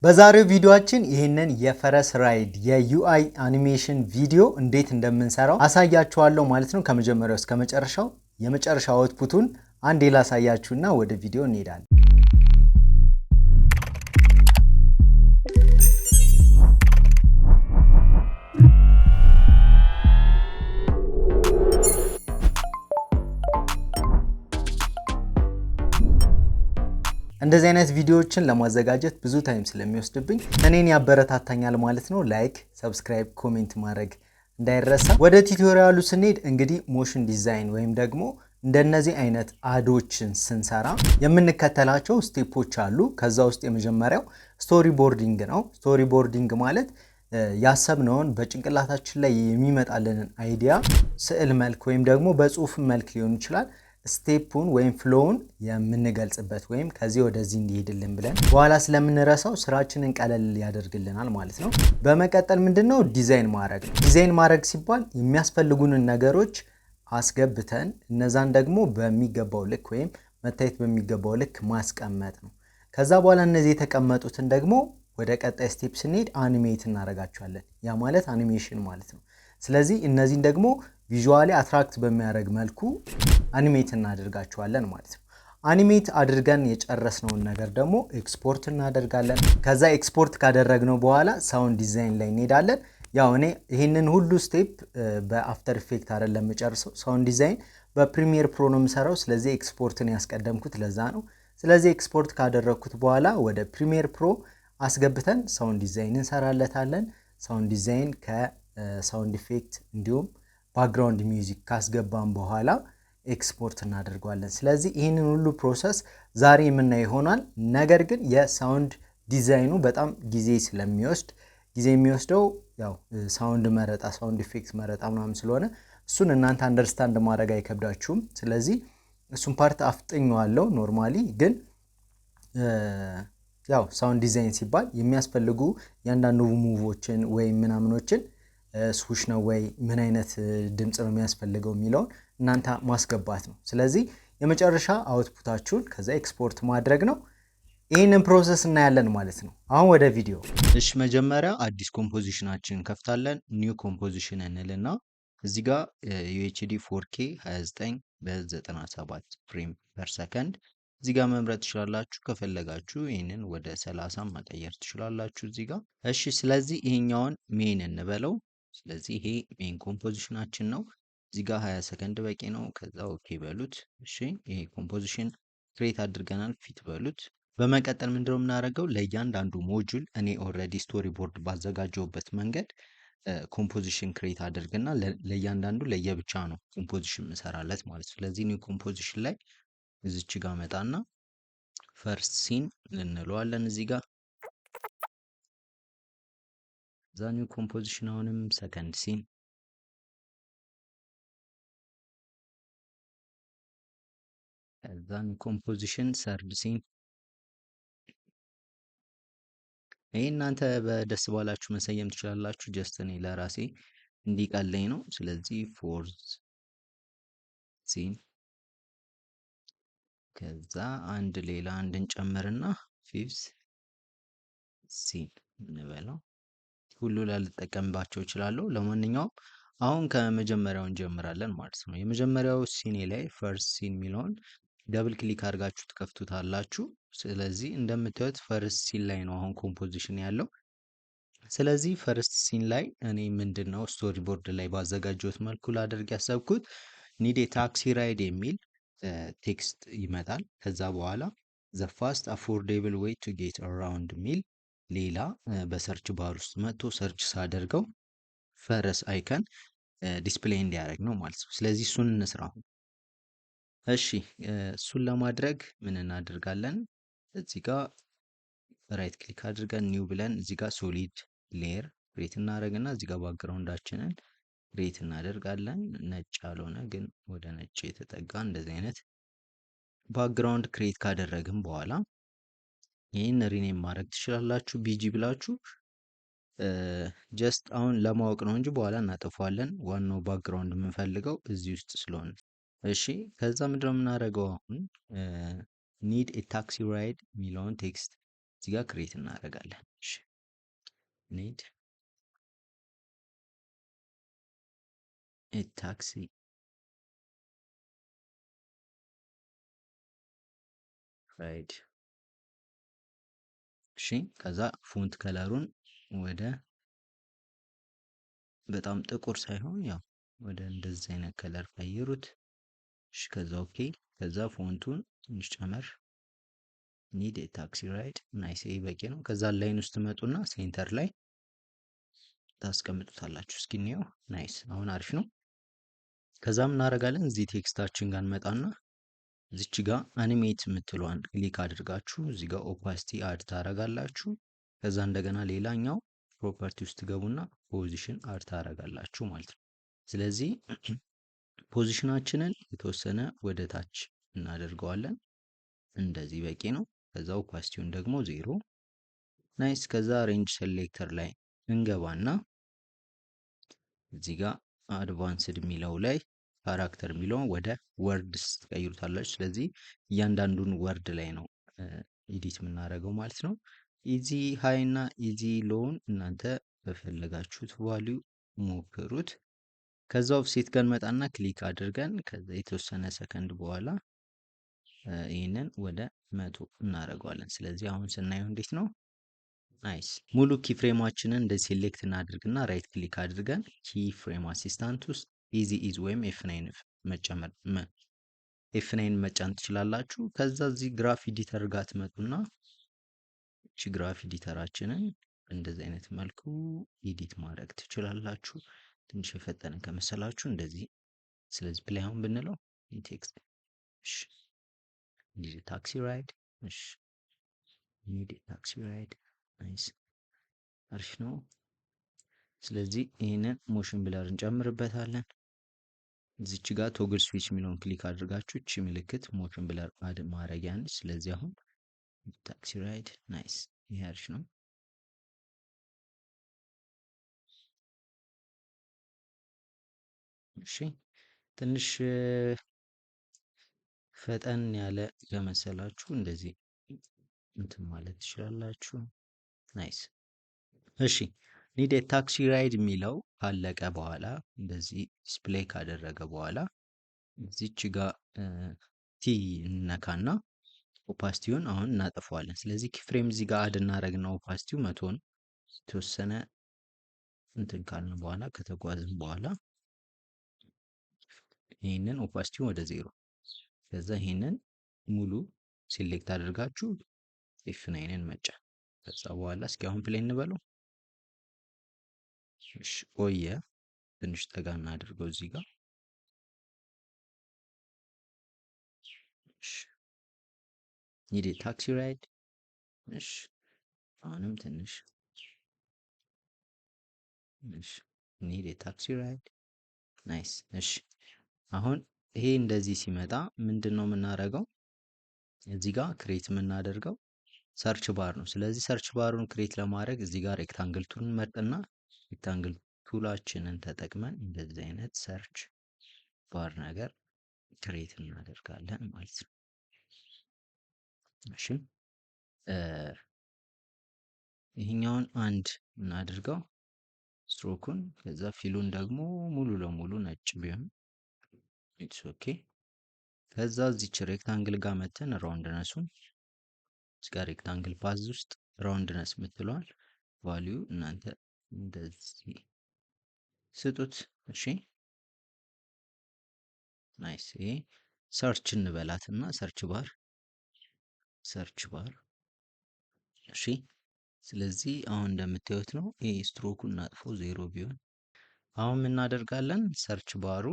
በዛሬው ቪዲዮአችን ይህንን የፈረስ ራይድ የዩአይ አኒሜሽን ቪዲዮ እንዴት እንደምንሰራው አሳያችኋለሁ ማለት ነው። ከመጀመሪያው እስከ መጨረሻው የመጨረሻ አውትፑቱን አንዴ ላሳያችሁና ወደ ቪዲዮ እንሄዳለን። እንደዚህ አይነት ቪዲዮዎችን ለማዘጋጀት ብዙ ታይም ስለሚወስድብኝ እኔን ያበረታታኛል ማለት ነው። ላይክ፣ ሰብስክራይብ፣ ኮሜንት ማድረግ እንዳይረሳ። ወደ ቲዩቶሪያሉ ስንሄድ እንግዲህ ሞሽን ዲዛይን ወይም ደግሞ እንደነዚህ አይነት አዶችን ስንሰራ የምንከተላቸው ስቴፖች አሉ። ከዛ ውስጥ የመጀመሪያው ስቶሪ ቦርዲንግ ነው። ስቶሪ ቦርዲንግ ማለት ያሰብነውን በጭንቅላታችን ላይ የሚመጣልንን አይዲያ ስዕል መልክ ወይም ደግሞ በጽሁፍ መልክ ሊሆን ይችላል ስቴፑን ወይም ፍሎውን የምንገልጽበት ወይም ከዚህ ወደዚህ እንዲሄድልን ብለን በኋላ ስለምንረሳው ስራችንን ቀለል ያደርግልናል ማለት ነው። በመቀጠል ምንድነው ዲዛይን ማድረግ ነው። ዲዛይን ማድረግ ሲባል የሚያስፈልጉንን ነገሮች አስገብተን እነዛን ደግሞ በሚገባው ልክ ወይም መታየት በሚገባው ልክ ማስቀመጥ ነው። ከዛ በኋላ እነዚህ የተቀመጡትን ደግሞ ወደ ቀጣይ ስቴፕ ስንሄድ አኒሜት እናደርጋቸዋለን። ያ ማለት አኒሜሽን ማለት ነው። ስለዚህ እነዚህን ደግሞ ቪዥዋሊ አትራክት በሚያደርግ መልኩ አኒሜት እናደርጋቸዋለን ማለት ነው። አኒሜት አድርገን የጨረስነውን ነገር ደግሞ ኤክስፖርት እናደርጋለን። ከዛ ኤክስፖርት ካደረግነው በኋላ ሳውንድ ዲዛይን ላይ እንሄዳለን። ያው እኔ ይሄንን ሁሉ ስቴፕ በአፍተር ኢፌክት አይደለም የምጨርሰው፣ ሳውንድ ዲዛይን በፕሪሚየር ፕሮ ነው የምሰራው። ስለዚህ ኤክስፖርትን ያስቀደምኩት ለዛ ነው። ስለዚህ ኤክስፖርት ካደረግኩት በኋላ ወደ ፕሪሚየር ፕሮ አስገብተን ሳውንድ ዲዛይን እንሰራለታለን። ሳውንድ ዲዛይን ከሳውንድ ኢፌክት እንዲሁም ባክግራውንድ ሚውዚክ ካስገባን በኋላ ኤክስፖርት እናደርጋለን። ስለዚህ ይህንን ሁሉ ፕሮሰስ ዛሬ የምናየው ይሆናል። ነገር ግን የሳውንድ ዲዛይኑ በጣም ጊዜ ስለሚወስድ ጊዜ የሚወስደው ያው ሳውንድ መረጣ፣ ሳውንድ ኢፌክት መረጣ ምናምን ስለሆነ እሱን እናንተ አንደርስታንድ ማድረግ አይከብዳችሁም። ስለዚህ እሱን ፓርት አፍጥኘዋለሁ። ኖርማሊ ግን ያው ሳውንድ ዲዛይን ሲባል የሚያስፈልጉ ያንዳንዱ ሙቮችን ወይም ምናምኖችን ስዊሽ ነው ወይ ምን አይነት ድምጽ ነው የሚያስፈልገው የሚለውን እናንተ ማስገባት ነው። ስለዚህ የመጨረሻ አውትፑታችሁን ከዛ ኤክስፖርት ማድረግ ነው። ይህንን ፕሮሰስ እናያለን ማለት ነው። አሁን ወደ ቪዲዮ። እሺ መጀመሪያ አዲስ ኮምፖዚሽናችን ከፍታለን። ኒው ኮምፖዚሽን እንልና እዚህ ጋር UHD 4K 29 በ97 ፍሬም ፐር ሰከንድ እዚህ ጋር መምረጥ ትችላላችሁ። ከፈለጋችሁ ይህንን ወደ 30 መቀየር ትችላላችሁ እዚህ ጋር። እሺ ስለዚህ ይሄኛውን ሜን እንበለው። ስለዚህ ይሄ ሜን ኮምፖዚሽናችን ነው። እዚህ ጋር 20 ሰከንድ በቂ ነው። ከዛ ኦኬ በሉት። እሺ ይሄ ኮምፖዚሽን ክሬት አድርገናል። ፊት በሉት። በመቀጠል ምንድነው የምናደርገው? ለእያንዳንዱ ሞጁል እኔ ኦልሬዲ ስቶሪ ቦርድ ባዘጋጀውበት መንገድ ኮምፖዚሽን ክሬት አድርገና ለእያንዳንዱ ለየብቻ ነው ኮምፖዚሽን እንሰራለት ማለት ነው። ስለዚህ ኒው ኮምፖዚሽን ላይ እዚች ጋር መጣና ፈርስት ሲን እንለዋለን እዚህ ጋር። እዛ ኒው ኮምፖዚሽን አሁንም ሰከንድ ሲን፣ እዛ ኒው ኮምፖዚሽን ሰርድ ሲን። ይሄ እናንተ በደስ ባላችሁ መሰየም ትችላላችሁ። ጀስት እኔ ለራሴ እንዲቀለኝ ነው። ስለዚህ ፎርዝ ሲን፣ ከዛ አንድ ሌላ አንድ እንጨምርና ፊፍዝ ሲን እንበለው። ሁሉ ላልጠቀምባቸው እችላለሁ። ለማንኛውም አሁን ከመጀመሪያው እንጀምራለን ማለት ነው። የመጀመሪያው ሲኔ ላይ ፈርስት ሲን የሚለውን ደብል ክሊክ አድርጋችሁ ትከፍቱታላችሁ። ስለዚህ እንደምታዩት ፈርስት ሲን ላይ ነው አሁን ኮምፖዚሽን ያለው። ስለዚህ ፈርስት ሲን ላይ እኔ ምንድነው ስቶሪ ቦርድ ላይ ባዘጋጀሁት መልኩ ላደርግ ያሰብኩት ኒድ ታክሲ ራይድ የሚል ቴክስት ይመጣል። ከዛ በኋላ ዘ ፋስት አፎርዴብል ዌይ ቱ ጌት አራውንድ የሚል ሌላ በሰርች ባር ውስጥ መጥቶ ሰርች ሳደርገው ፈረስ አይከን ዲስፕሌይ እንዲያደርግ ነው ማለት ነው። ስለዚህ እሱን እንስራው። እሺ እሱን ለማድረግ ምን እናደርጋለን? እዚህ ጋር ራይት ክሊክ አድርገን ኒው ብለን እዚህ ጋር ሶሊድ ሌየር ክሬት እናደርግና እዚህ ጋር ባክግራውንዳችንን ክሬት እናደርጋለን። ነጭ ያልሆነ ግን ወደ ነጭ የተጠጋ እንደዚህ አይነት ባክግራውንድ ክሬት ካደረግን በኋላ ይህን ሪኔም ማድረግ ትችላላችሁ ቢጂ ብላችሁ። ጀስት አሁን ለማወቅ ነው እንጂ በኋላ እናጠፋዋለን። ዋናው ባክግራውንድ የምንፈልገው እዚህ ውስጥ ስለሆነ እሺ። ከዛ ምንድነው የምናደርገው? አሁን ኒድ ኤ ታክሲ ራይድ የሚለውን ቴክስት እዚህ ጋር ክሬት እናደርጋለን። ኒድ ኤ ታክሲ ራይድ። እሺ ከዛ ፎንት ከለሩን ወደ በጣም ጥቁር ሳይሆን ያው ወደ እንደዚህ አይነት ከለር ቀይሩት። እሺ ከዛ ኦኬ። ከዛ ፎንቱን ትንሽ ጨመር። ኒድ ኤ ታክሲ ራይድ ናይስ። ይሄ በቂ ነው። ከዛ ላይን ውስጥ ትመጡና ሴንተር ላይ ታስቀምጡታላችሁ። እስኪ እንየው። ናይስ አሁን አሪፍ ነው። ከዛ ምን እናደርጋለን? እዚህ ቴክስታችን ጋር እንመጣና እዚች ጋር አኒሜት የምትለዋን ክሊክ አድርጋችሁ እዚህ ጋር ኦፓሲቲ አድ ታደርጋላችሁ። ከዛ እንደገና ሌላኛው ፕሮፐርቲ ውስጥ ገቡና ፖዚሽን አድ ታደርጋላችሁ ማለት ነው። ስለዚህ ፖዚሽናችንን የተወሰነ ወደ ታች እናደርገዋለን። እንደዚህ በቂ ነው። ከዛ ኦፓሲቲውን ደግሞ 0 ናይስ። ከዛ ሬንጅ ሴሌክተር ላይ እንገባና እዚህ ጋር አድቫንስድ የሚለው ላይ ካራክተር የሚለውን ወደ ወርድስ ትቀይሩታላችሁ። ስለዚህ እያንዳንዱን ወርድ ላይ ነው ኤዲት የምናደርገው ማለት ነው። ኢዚ ሃይ እና ኢዚ ሎውን እናንተ በፈለጋችሁት ቫልዩ ሞክሩት። ከዛ ኦፍሴት ጋር እንመጣና ክሊክ አድርገን ከዛ የተወሰነ ሰከንድ በኋላ ይህንን ወደ 100 እናደርገዋለን። ስለዚህ አሁን ስናየው እንዴት ነው? ናይስ። ሙሉ ኪ ፍሬማችንን እንደ ሴሌክት እናድርግና ራይት ክሊክ አድርገን ኪ ፍሬም አሲስታንት ውስጥ ኢዚ ኢዝ ወይም ኤፍ9 መጫን ትችላላችሁ። ከዛ እዚህ ግራፍ ኤዲተር ጋር ትመጡና እቺ ግራፍ ኤዲተራችንን እንደዚህ አይነት መልኩ ኤዲት ማድረግ ትችላላችሁ። ትንሽ የፈጠነ ከመሰላችሁ እንደዚህ። ስለዚህ ፕሌይ አሁን ብንለው ቴክስት እሺ፣ ኒድ ታክሲ ራይድ እሺ፣ ኒድ ታክሲ ራይድ ናይስ፣ አሪፍ ነው። ስለዚህ ይህንን ሞሽን ብለር እንጨምርበታለን። እዚች ጋር ቶግል ስዊች የሚለውን ክሊክ አድርጋችሁ እቺ ምልክት ሞሽን ብለር አድ ማድረጊያ ነች። ስለዚህ አሁን ታክሲ ራይድ ናይስ፣ ይሄ አሪፍ ነው። እሺ ትንሽ ፈጠን ያለ ከመሰላችሁ እንደዚህ እንትን ማለት ትችላላችሁ። ናይስ። እሺ ኒድ ኤ ታክሲ ራይድ የሚለው ካለቀ በኋላ እንደዚህ ዲስፕሌይ ካደረገ በኋላ እዚች ጋር ቲ እንነካና ኦፓሲቲውን አሁን እናጠፋዋለን። ስለዚህ ኪፍሬም እዚህ ጋር አድ እናደርግና ኦፓሲቲው 100 ነው። የተወሰነ እንትን ካልን በኋላ ከተጓዝን በኋላ ይህንን ኦፓሲቲውን ወደ 0 ከዛ ይህንን ሙሉ ሴሌክት አድርጋችሁ ኤፍ9ን መጫን። ከዛ በኋላ እስኪ አሁን ፕሌይ እንበለው። እሺ ቆየ፣ ትንሽ ጠጋ እናድርገው እዚህ ጋር። እሺ ኒድ ታክሲ ራይድ እሺ፣ አሁንም ትንሽ እሺ፣ ኒድ ታክሲ ራይድ ናይስ። እሺ አሁን ይሄ እንደዚህ ሲመጣ ምንድን ነው የምናደርገው? እዚህ ጋር ክሬት የምናደርገው ሰርች ባር ነው። ስለዚህ ሰርች ባሩን ክሬት ለማድረግ እዚህ ጋር ሬክታንግል ቱልን መርጥና ሬክታንግል ቱላችንን ተጠቅመን እንደዚህ አይነት ሰርች ባር ነገር ክሬት እናደርጋለን ማለት ነው። እሺ ይሄኛውን አንድ እናድርገው ስትሮኩን፣ ከዛ ፊሉን ደግሞ ሙሉ ለሙሉ ነጭ ቢሆን ኢትስ ኦኬ። ከዛ እዚች ሬክታንግል ጋር መተን ራውንድነሱን እዚህ ጋር ሬክታንግል ፓዝ ውስጥ ራውንድነስ የምትለዋል ቫልዩ እናንተ እንደዚህ ስጡት። እሺ ናይስ። ይሄ ሰርች እንበላትና ሰርች ባር እሺ። ስለዚህ አሁን እንደምታዩት ነው። ይሄ ስትሮኩን እናጥፎ 0 ቢሆን አሁን ምን እናደርጋለን? ሰርች ባሩ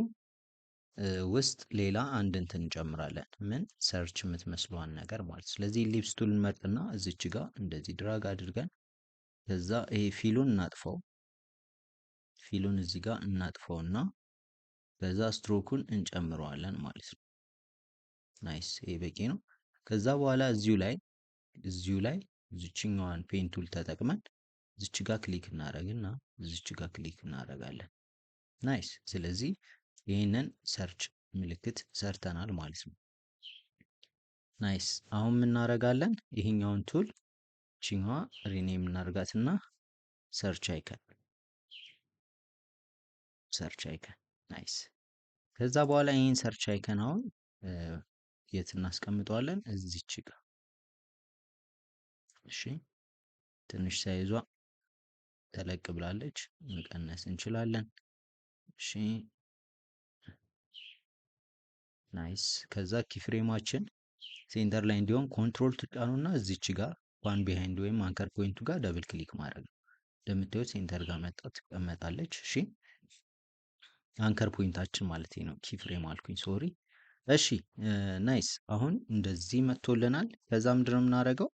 ውስጥ ሌላ አንድ እንትን እንጨምራለን። ምን ሰርች የምትመስለዋን ነገር ማለት። ስለዚህ ኢሊፕስ ቱል እንመርጥና እዚች ጋር እንደዚህ ድራግ አድርገን ከዛ ይሄ ፊሉን እናጥፈው። ፊሉን እዚህ ጋር እናጥፈውና ከዛ ስትሮኩን እንጨምረዋለን ማለት ነው። ናይስ፣ ይሄ በቂ ነው። ከዛ በኋላ እዚሁ ላይ እዚችኛዋን ፔን ቱል ተጠቅመን እዚች ጋር ክሊክ እናደርግና እዚች ጋር ክሊክ እናደርጋለን። ናይስ። ስለዚህ ይህንን ሰርች ምልክት ሰርተናል ማለት ነው። ናይስ። አሁን ምን እናደርጋለን? ይሄኛውን ቱል ቺኛዋ ሪኔም እናደርጋትና ሰርች አይከን ሰርች አይከን ናይስ። ከዛ በኋላ ይህን ሰርች አይከን አሁን የት እናስቀምጠዋለን? እዚች ጋር። እሺ ትንሽ ሳይዟ ተለቅ ብላለች፣ መቀነስ እንችላለን። እሺ ናይስ። ከዛ ኪፍሬማችን ሴንተር ላይ እንዲሆን ኮንትሮል ትጫኑና እዚች ጋር ዋን ቢሃይንድ ወይም አንከር ፖይንቱ ጋር ደብል ክሊክ ማድረግ ነው። እንደምታዩት ሴንተር ጋር መጣ ትቀመጣለች። እሺ አንከር ፖይንታችን ማለት ነው። ኪፍሬም አልኩኝ ሶሪ። እሺ ናይስ። አሁን እንደዚህ መጥቶልናል። ከዛ ምንድነው የምናደርገው?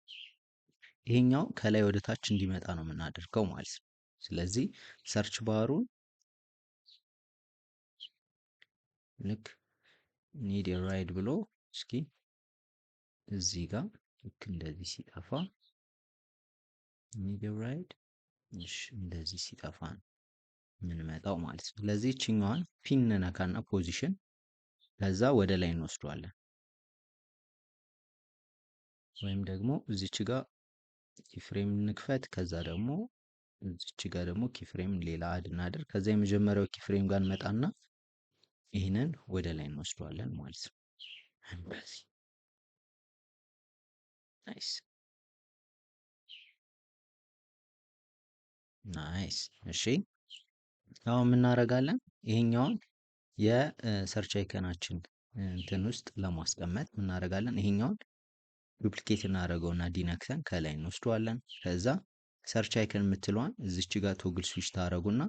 ይሄኛው ከላይ ወደ ታች እንዲመጣ ነው የምናደርገው ማለት ነው። ስለዚህ ሰርች ባሩን ልክ ኒድ ራይድ ብሎ እስኪ እዚህ ጋር ልክ እንደዚህ ሲጠፋ ኒድ ራይድ እንደዚህ ሲጠፋ ነው የምንመጣው ማለት ነው። ስለዚህ እችኛዋን ፒን ነካና ፖዚሽን ከዛ ወደ ላይ እንወስደዋለን። ወይም ደግሞ እዚች ጋር ኪፍሬም እንክፈት። ከዛ ደግሞ እዚች ጋር ደግሞ ኪፍሬም ሌላ አድ እናድርግ። ከዛ የመጀመሪያው ኪፍሬም ጋር እንመጣና ይህንን ወደ ላይ እንወስደዋለን ማለት ነው። እንደዚህ ናይስ ናይስ። እሺ አሁን የምናደርጋለን ይሄኛውን የሰርች አይከናችን እንትን ውስጥ ለማስቀመጥ እናደርጋለን። ይሄኛውን ዱፕሊኬት እናደርገውና ዲነክሰን ከላይ እንወስደዋለን። ከዛ ሰርች አይከን የምትለዋን እዚች ጋር ቶግል ስዊች ታደርጉና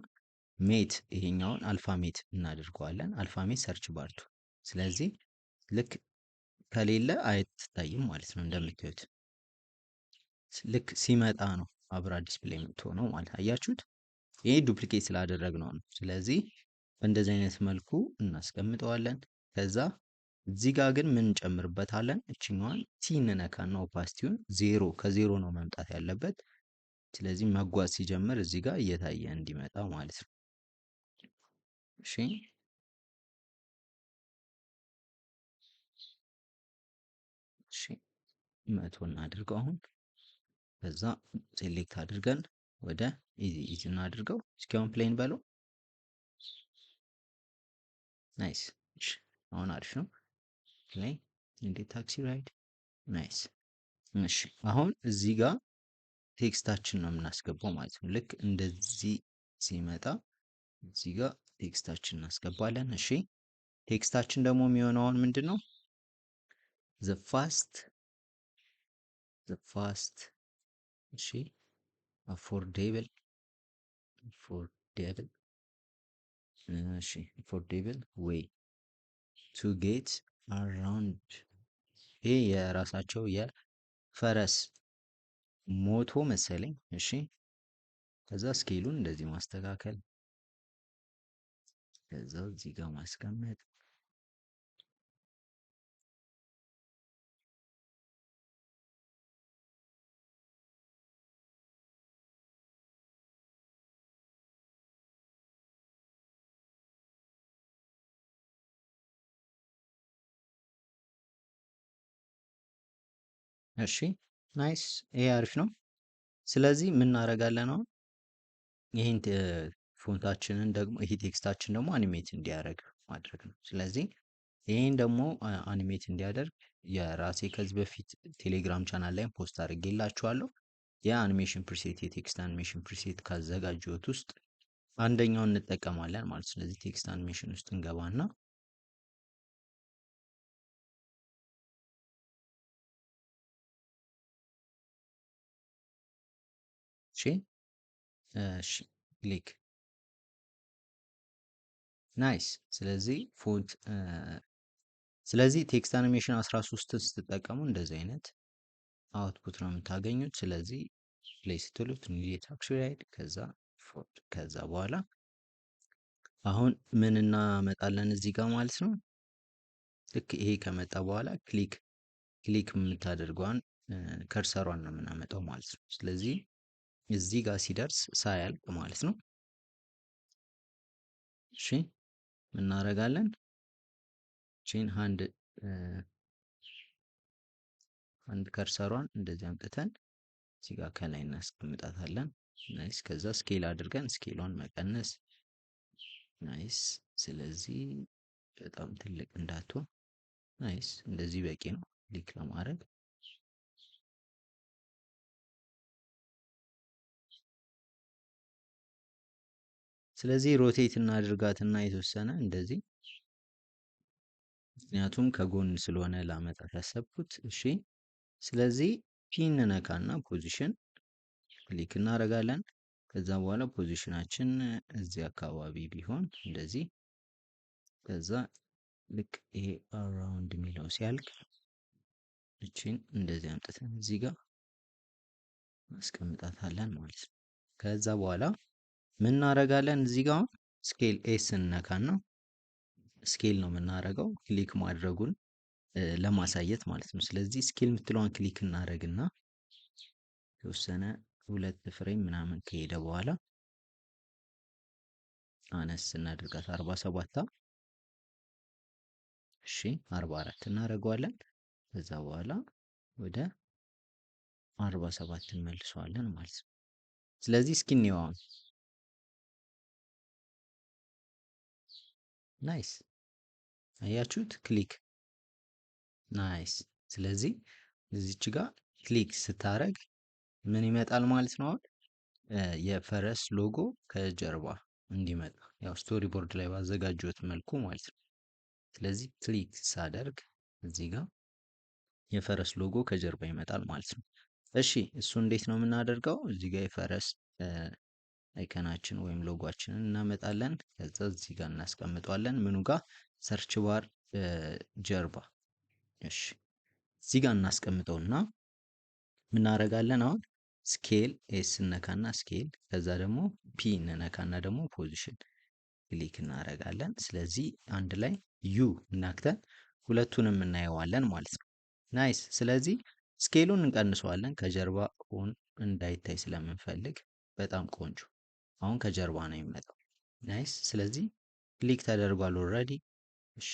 ሜት ይሄኛውን አልፋ ሜት እናደርገዋለን። አልፋ ሜት ሰርች ባርቱ። ስለዚህ ልክ ከሌለ አይታይም ማለት ነው። እንደምታዩት ልክ ሲመጣ ነው አብራ ዲስፕሌይ የምትሆነው ማለት አያችሁት። ይሄ ዱፕሊኬት ስላደረግነው ነው። ስለዚህ በእንደዚህ አይነት መልኩ እናስቀምጠዋለን። ከዛ እዚህ ጋር ግን ምን እንጨምርበታለን? እችኛዋን ቲ እንነካና ኦፓሲቲውን ዜሮ ከዜሮ ነው መምጣት ያለበት። ስለዚህ መጓዝ ሲጀምር እዚህ ጋር እየታየ እንዲመጣ ማለት ነው። እሺ እሺ መቶ እናድርገው አሁን። ከዛ ሴሌክት አድርገን ወደ ኢዚ ኢዚ እናድርገው። እስኪ አሁን ፕሌን በለው። ናይስ። እሺ አሁን አሪፍ ነው። ፕሌይ እንዴት ታክሲ ራይድ ናይስ። እሺ አሁን እዚህ ጋር ቴክስታችን ነው የምናስገባው ማለት ነው። ልክ እንደዚህ ሲመጣ እዚህ ጋር ቴክስታችን እናስገባለን። እሺ ቴክስታችን ደግሞ የሚሆነው አሁን ምንድን ነው? ዘ ፋስት እሺ አፎርዴብል እሺ አፎርዴብል ዌይ ቱ ጌት አራውንድ። ይሄ የራሳቸው የፈረስ ሞቶ መሰለኝ። እሺ ከዛ ስኬሉን እንደዚህ ማስተካከል፣ ከዛ እዚህ ጋር ማስቀመጥ። እሺ ናይስ። ይሄ አሪፍ ነው። ስለዚህ ምን እናደርጋለን አሁን ይሄን ፎንታችንን ደግሞ ይሄ ቴክስታችን ደግሞ አኒሜት እንዲያደርግ ማድረግ ነው። ስለዚህ ይሄን ደግሞ አኒሜት እንዲያደርግ የራሴ ከዚህ በፊት ቴሌግራም ቻናል ላይ ፖስት አድርጌላችኋለሁ። የአኒሜሽን ፕሪሴት የቴክስት አኒሜሽን ፕሪሴት ካዘጋጀሁት ውስጥ አንደኛውን እንጠቀማለን ማለት ነው። ስለዚህ ቴክስት አኒሜሽን ውስጥ እንገባና እሺ ክሊክ ናይስ። ስለዚህ ቴክስት አኒሜሽን 13 ስትጠቀሙ እንደዚህ አይነት አውትፑት ነው የምታገኙት። ስለዚህ ፕሌይ ስትሉት ኒድ ታክሲ ራይድ ከዛ በኋላ አሁን ምን እናመጣለን እዚህ ጋር ማለት ነው። ልክ ይሄ ከመጣ በኋላ ክሊክ የምታደርገዋን ከርሰሯን ነው የምናመጣው ማለት ነው። ስለዚህ እዚህ ጋር ሲደርስ ሳያልቅ ማለት ነው። እሺ እናደርጋለን ቼን አንድ ከርሰሯን እንደዚህ አምጥተን እዚህ ጋር ከላይ እናስቀምጣታለን። ናይስ። ከዛ ስኬል አድርገን ስኬሏን መቀነስ። ናይስ። ስለዚህ በጣም ትልቅ እንዳትሆን። ናይስ። እንደዚህ በቂ ነው ክሊክ ለማድረግ። ስለዚህ ሮቴት እናድርጋትና የተወሰነ እንደዚህ፣ ምክንያቱም ከጎን ስለሆነ ላመጣት ያሰብኩት። እሺ። ስለዚህ ፒን ነካና ፖዚሽን ክሊክ እናደርጋለን። ከዛ በኋላ ፖዚሽናችን እዚህ አካባቢ ቢሆን እንደዚህ። ከዛ ልክ ይሄ አራውንድ የሚለው ሲያልቅ እቺን እንደዚህ አምጥተን እዚህ ጋር ማስቀምጣታለን ማለት ነው። ከዛ በኋላ ምን እናደርጋለን? እዚህ ጋር ስኬል ኤስ እንነካና ስኬል ነው የምናደርገው ክሊክ ማድረጉን ለማሳየት ማለት ነው። ስለዚህ ስኬል የምትለዋን ክሊክ እናደርግና የተወሰነ 2 ፍሬም ምናምን ከሄደ በኋላ አነስ እናድርጋት 47። እሺ 44 እናደርገዋለን። ከዛ በኋላ ወደ 47 እንመልሰዋለን ማለት ነው። ስለዚህ እስኪ እንየው አሁን። ናይስ። አያችሁት? ክሊክ ናይስ። ስለዚህ እዚች ጋር ክሊክ ስታረግ ምን ይመጣል ማለት ነው? አሁን የፈረስ ሎጎ ከጀርባ እንዲመጣ ያው ስቶሪ ቦርድ ላይ ባዘጋጀሁት መልኩ ማለት ነው። ስለዚህ ክሊክ ሳደርግ እዚህ ጋር የፈረስ ሎጎ ከጀርባ ይመጣል ማለት ነው። እሺ እሱ እንዴት ነው የምናደርገው? እዚህ ጋር የፈረስ አይከናችን ወይም ሎጓችንን እናመጣለን። ከዛ እዚህ ጋር እናስቀምጠዋለን። ምኑ ጋር? ሰርች ባር ጀርባ። እሺ እዚህ ጋር እናስቀምጠውና ምናደርጋለን? አሁን ስኬል ኤስ ነካና ስኬል፣ ከዛ ደግሞ ፒ እንነካና ደግሞ ፖዚሽን ክሊክ እናደርጋለን። ስለዚህ አንድ ላይ ዩ እናክተን ሁለቱንም እናየዋለን ማለት ነው። ናይስ። ስለዚህ ስኬሉን እንቀንሰዋለን ከጀርባ ሆን እንዳይታይ ስለምንፈልግ። በጣም ቆንጆ። አሁን ከጀርባ ነው የሚመጣው። ናይስ። ስለዚህ ክሊክ ተደርጓል ኦልሬዲ። እሺ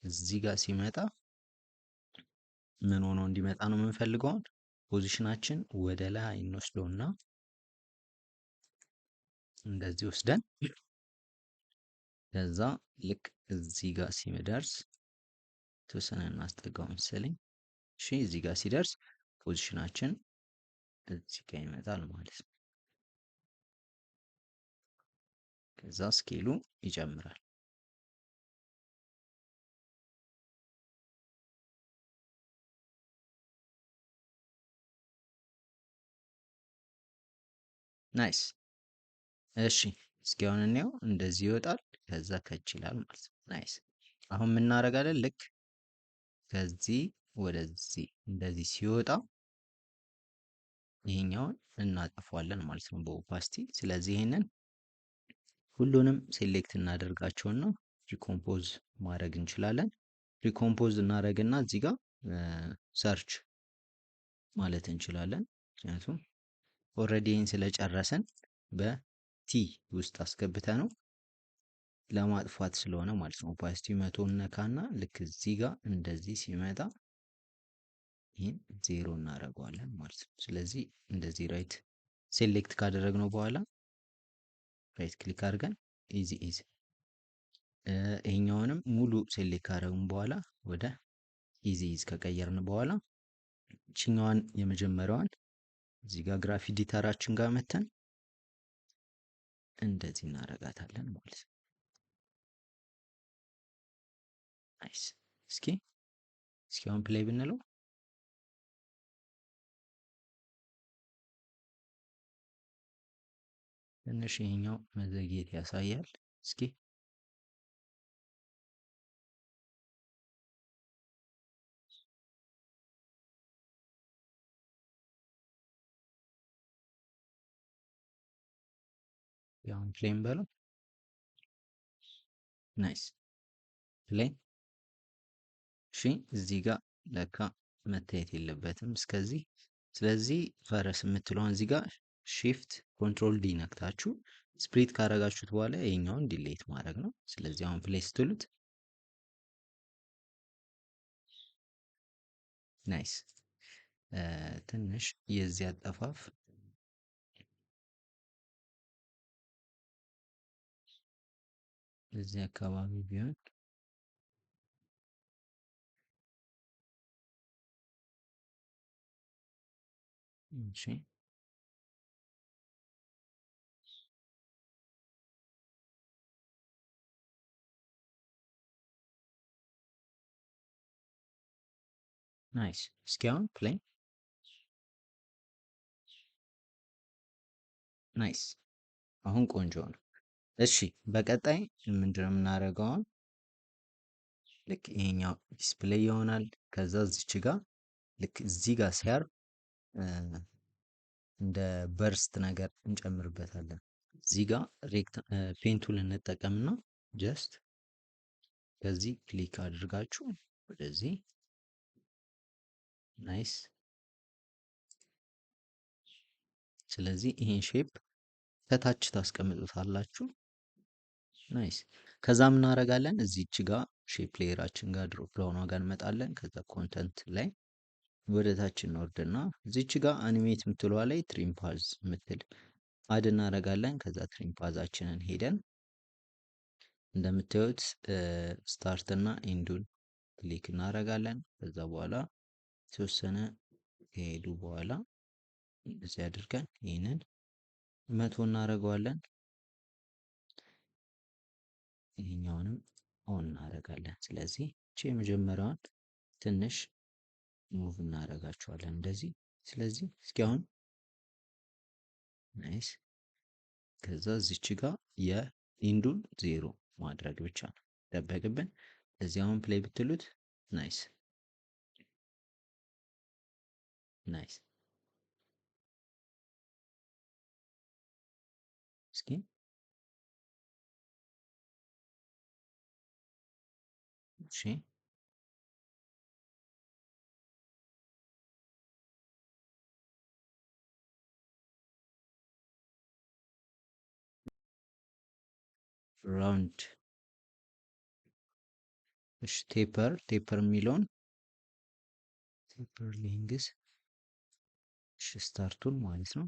እዚህ ጋር ሲመጣ ምን ሆኖ እንዲመጣ ነው የምንፈልገው? ፖዚሽናችን ወደ ላይ እንወስደውና እንደዚህ ወስደን ከዛ ልክ እዚህ ጋር ሲደርስ ተወሰነ እናስጠጋው መሰለኝ። እሺ እዚህ ጋር ሲደርስ ፖዚሽናችን እዚህ ጋር ይመጣል ማለት ነው። ከዛ ስኬሉ ይጨምራል። ናይስ። እሺ እስኪ አሁን እንየው። እንደዚህ ይወጣል፣ ከዛ ከች ይላል ማለት ነው። ናይስ። አሁን ምን እናደርጋለን? ልክ ከዚህ ወደዚህ እንደዚህ ሲወጣ ይሄኛውን እናጠፋዋለን ማለት ነው በኦፓሲቲ። ስለዚህ ይሄንን ሁሉንም ሴሌክት እናደርጋቸውና ሪኮምፖዝ ማድረግ እንችላለን። ሪኮምፖዝ እናደርግና እዚህ ጋር ሰርች ማለት እንችላለን። ምክንያቱም ኦልሬዲ ይህን ስለጨረሰን በቲ ውስጥ አስገብተ ነው ለማጥፋት ስለሆነ ማለት ነው። ኦፓሲቲ 100 ነካና ልክ እዚህ ጋር እንደዚህ ሲመጣ ይህን 0 እናደርገዋለን ማለት ነው። ስለዚህ እንደዚህ ራይት ሴሌክት ካደረግነው በኋላ ራይት ክሊክ አድርገን ኢዚ ኢዚ ይሄኛውንም ሙሉ ሴሌክት ካደረግን በኋላ ወደ ኢዚ ኢዝ ከቀየርን በኋላ እችኛዋን የመጀመሪያዋን እዚህ ጋር ግራፊክ ኤዲተራችን ጋር መተን እንደዚህ እናደርጋታለን ማለት ነው። ናይስ። እስኪ አሁን ፕሌይ ብንለው ትንሽ ይሄኛው መዘግየት ያሳያል። እስኪ ያውን ፕሌይን በለው። ናይስ ፕሌይ። እሺ እዚህ ጋር ለካ መታየት የለበትም እስከዚህ። ስለዚህ ፈረስ የምትለውን እዚህ ጋር ሺፍት ኮንትሮል ዲ ነክታችሁ ስፕሊት ካረጋችሁት በኋላ ይሄኛውን ዲሌት ማድረግ ነው። ስለዚህ አሁን ፕሌይ ስትሉት ናይስ። ትንሽ የዚህ አጠፋፍ እዚህ አካባቢ ቢሆን እሺ ናይስ። እስኪ አሁን ፕሌይ ናይስ። አሁን ቆንጆ ነው። እሺ በቀጣይ ምንድነው የምናደርገው? አሁን ልክ ይሄኛው ዲስፕሌይ ይሆናል። ከዛ እዚች ጋር ልክ እዚህ ጋር ሲያርፍ እንደ በርስት ነገር እንጨምርበታለን። እዚህ ጋር ፔንቱን እንጠቀምና ጀስት ከዚህ ክሊክ አድርጋችሁ ወደዚህ ናይስ። ስለዚህ ይሄን ሼፕ ከታች ታስቀምጡታላችሁ። ናይስ። ከዛ ምን እናደርጋለን? እዚች ጋር ሼፕ ሌየራችን ጋር ድሮፕ ዳውን ጋር እንመጣለን። ከዛ ኮንተንት ላይ ወደ ታች እንወርድና እዚች ጋር አኒሜት የምትለዋ ላይ ትሪም ፓዝ የምትል አድ እናደርጋለን። ከዛ ትሪም ፓዛችንን ሄደን እንደምታዩት ስታርት እና ኢንዱን ክሊክ እናደርጋለን። ከዛ በኋላ የተወሰነ ከሄዱ በኋላ እዚህ አድርገን ይህንን 100 እናደርገዋለን። ይሄኛውንም ኦን እናደርጋለን። ስለዚህ እቺ የመጀመሪያዋን ትንሽ ሙቭ እናደርጋቸዋለን እንደዚህ። ስለዚህ እስኪ አሁን ናይስ። ከዛ እዚች ጋር የኢንዱን 0 ማድረግ ብቻ ነው ጠበቅብን። እዚህ አሁን ፕሌይ ብትሉት ናይስ ናይስ። እስኪ እሺ ራውንድ እሺ ቴፐር የሚለውን ቴፐር ሌንግዝ እሺ ስታርቱን ማለት ነው።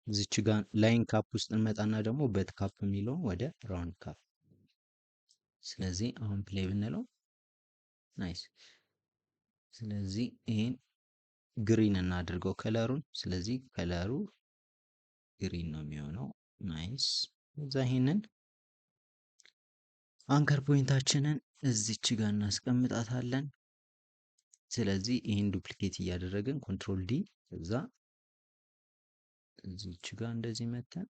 እዚች ጋር ላይን ካፕ ውስጥ እንመጣና ደግሞ በት ካፕ የሚለውን ወደ ራውንድ ካፕ። ስለዚህ አሁን ፕሌይ ብንለው ናይስ። ስለዚህ ይሄን ግሪን እናድርገው ከለሩን። ስለዚህ ከለሩ ግሪን ነው የሚሆነው። ናይስ። እዛ ይሄንን አንከር ፖይንታችንን እዚች ጋር እናስቀምጣታለን። ስለዚህ ይሄን ዱፕሊኬት እያደረግን ኮንትሮል ዲ እዛ እዚች ጋር እንደዚህ መተን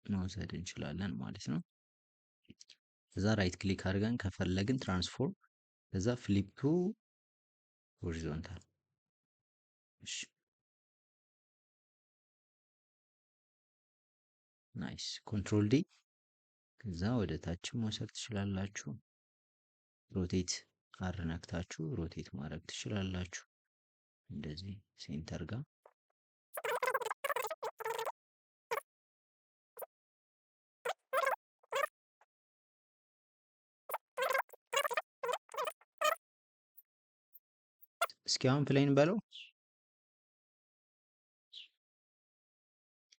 መውሰድ እንችላለን ማለት ነው። እዛ ራይት ክሊክ አድርገን ከፈለግን ትራንስፎርም ከዛ ፍሊፕ ቱ ሆሪዞንታል። እሺ ናይስ። ኮንትሮል ዲ ከዛ ወደ ታች መውሰድ ትችላላችሁ። ሮቴት አርነክታችሁ ሮቴት ማድረግ ትችላላችሁ። እንደዚህ ሴንተር ጋር እስኪ አሁን ፕሌን በለው።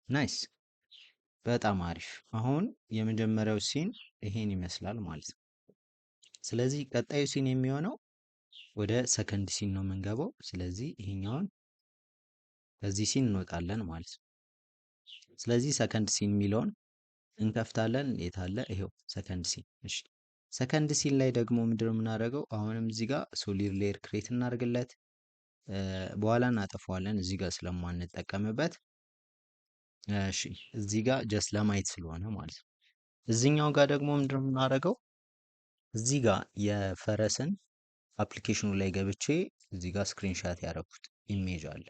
ናይስ በጣም አሪፍ። አሁን የመጀመሪያው ሲን ይሄን ይመስላል ማለት ነው። ስለዚህ ቀጣዩ ሲን የሚሆነው ወደ ሰከንድ ሲን ነው የምንገባው። ስለዚህ ይሄኛውን ከዚህ ሲን እንወጣለን ማለት ነው። ስለዚህ ሰከንድ ሲን የሚለውን እንከፍታለን። የት አለ? ይሄው ሰከንድ ሲን። እሺ ሰከንድ ሲን ላይ ደግሞ ምንድነው የምናደርገው? አሁንም እዚህ ጋር ሶሊድ ሌየር ክሬት እናደርግለት። በኋላ እናጠፋዋለን እዚህ ጋር ስለማንጠቀምበት። እሺ እዚህ ጋር ጀስት ለማየት ስለሆነ ማለት ነው። እዚህኛው ጋር ደግሞ ምንድነው የምናደርገው? እዚህ ጋር የፈረስን አፕሊኬሽኑ ላይ ገብቼ እዚህ ጋር ስክሪንሻት ያደረኩት ኢሜጅ አለ።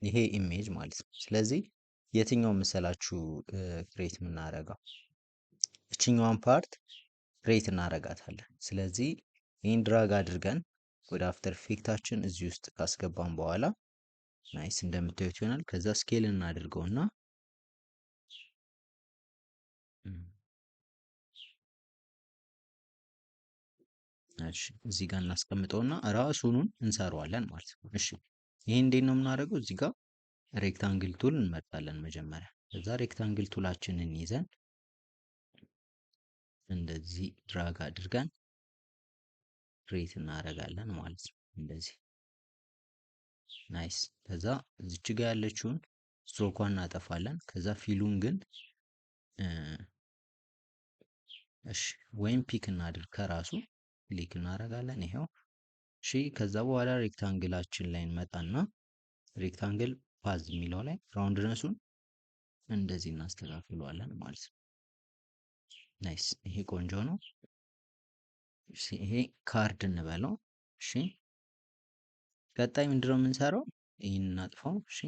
ይሄ ኢሜጅ ማለት ነው። ስለዚህ የትኛው መሰላችሁ ክሬት የምናደርገው? እችኛዋን ፓርት ክሬት እናደርጋታለን። ስለዚህ ይህን ድራግ አድርገን ወደ አፍተር ኢፌክታችን እዚህ ውስጥ ካስገባን በኋላ ናይስ እንደምታዩት ይሆናል። ከዛ ስኬል እናድርገውና እሺ እዚህ ጋር እናስቀምጠውና ራሱኑን እንሰራዋለን ማለት ነው። እሺ ይሄ እንዴት ነው የምናደርገው? እዚህ ጋር ሬክታንግል ቱል እንመርጣለን መጀመሪያ። ከዛ ሬክታንግል ቱላችንን ይዘን እንደዚህ ድራግ አድርገን ክሬት እናደርጋለን ማለት ነው። እንደዚህ ናይስ። ከዛ እዚች ጋር ያለችውን ስትሮኳን እናጠፋለን። ከዛ ፊሉን ግን እሺ ወይም ፒክ እናድርግ ከራሱ ክሊክ እናደርጋለን። ይሄው እሺ። ከዛ በኋላ ሬክታንግላችን ላይ እንመጣና ሬክታንግል ፓዝ የሚለው ላይ ራውንድነሱን እንደዚህ እናስተካክለዋለን ማለት ነው። ናይስ። ይሄ ቆንጆ ነው። እሺ ይሄ ካርድ እንበለው። እሺ ቀጣይ ምንድነው የምንሰራው? ይሄን እናጥፋው። እሺ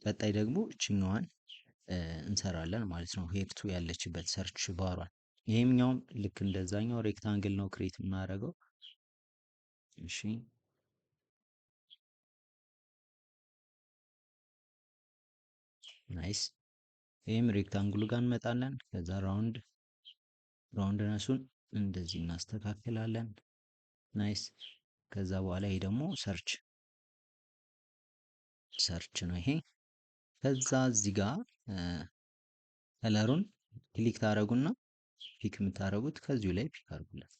ቀጣይ ደግሞ እችኛዋን እንሰራለን ማለት ነው። ሄርቱ ያለችበት ሰርች ባሯን። ይሄኛውም ልክ እንደዛኛው ሬክታንግል ነው ክሬት የምናደርገው። እሺ ናይስ። ይሄም ሬክታንግሉ ጋር እንመጣለን። ከዛ ራውንድነሱን እንደዚህ እናስተካክላለን። ናይስ። ከዛ በኋላ ይሄ ደግሞ ሰርች ነው ይሄ። ከዛ እዚህ ጋር ከለሩን ክሊክ ታደርጉና ፒክ የምታደርጉት ከዚሁ ላይ ፒክ አድርጉለት።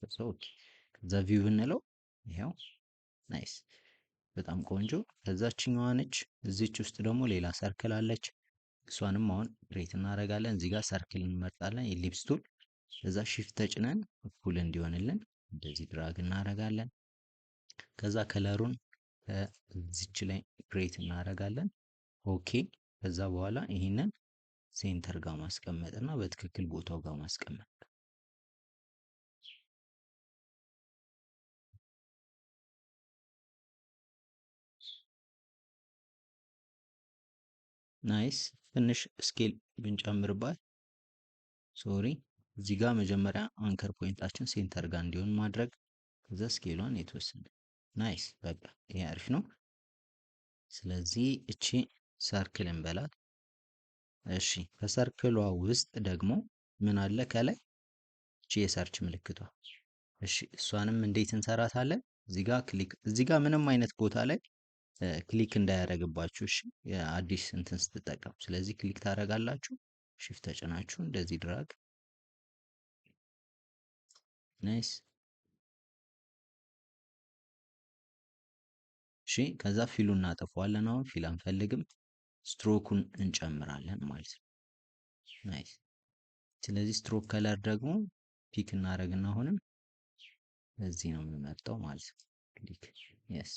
ከዛ ቪው ብንለው ይሄው ናይስ፣ በጣም ቆንጆ። ከዛችኛዋ ነች። እዚች ውስጥ ደግሞ ሌላ ሰርክል አለች። እሷንም አሁን ክሬት እናደርጋለን። እዚህ ጋር ሰርክል እንመርጣለን፣ ኤሊፕስ ቱል። ከዛ ሺፍት ተጭነን እኩል እንዲሆንልን እንደዚህ ድራግ እናደርጋለን። ከዛ ከለሩን ከዚች ላይ ክሬት እናደርጋለን። ኦኬ። ከዛ በኋላ ይሄንን ሴንተር ጋር ማስቀመጥ እና በትክክል ቦታው ጋር ማስቀመጥ። ናይስ። ትንሽ ስኬል ብንጨምርባት ሶሪ። እዚህ ጋር መጀመሪያ አንከር ፖይንታችን ሴንተር ጋር እንዲሆን ማድረግ፣ ከዛ ስኬሏን የተወሰነ ናይስ። በቃ ይሄ አሪፍ ነው። ስለዚህ እቺ ሰርክል እንበላት። እሺ ከሰርክሏ ውስጥ ደግሞ ምን አለ ከላይ? እቺ የሰርች ምልክቷ። እሺ እሷንም እንዴት እንሰራታለን? እዚህ ጋር ምንም አይነት ቦታ ላይ ክሊክ እንዳያደርግባችሁ። እሺ አዲስ እንትን ስትጠቀሙ። ስለዚህ ክሊክ ታደርጋላችሁ፣ ሽፍት ተጭናችሁ እንደዚህ ድራግ። ናይስ። እሺ ከዛ ፊሉን እናጠፋዋለን። አሁን ፊል አንፈልግም፣ ስትሮኩን እንጨምራለን ማለት ነው። ናይስ። ስለዚህ ስትሮክ ከለር ደግሞ ፒክ እናደርግና አሁንም እዚህ ነው የምንመርጠው ማለት ነው። ክሊክ የስ።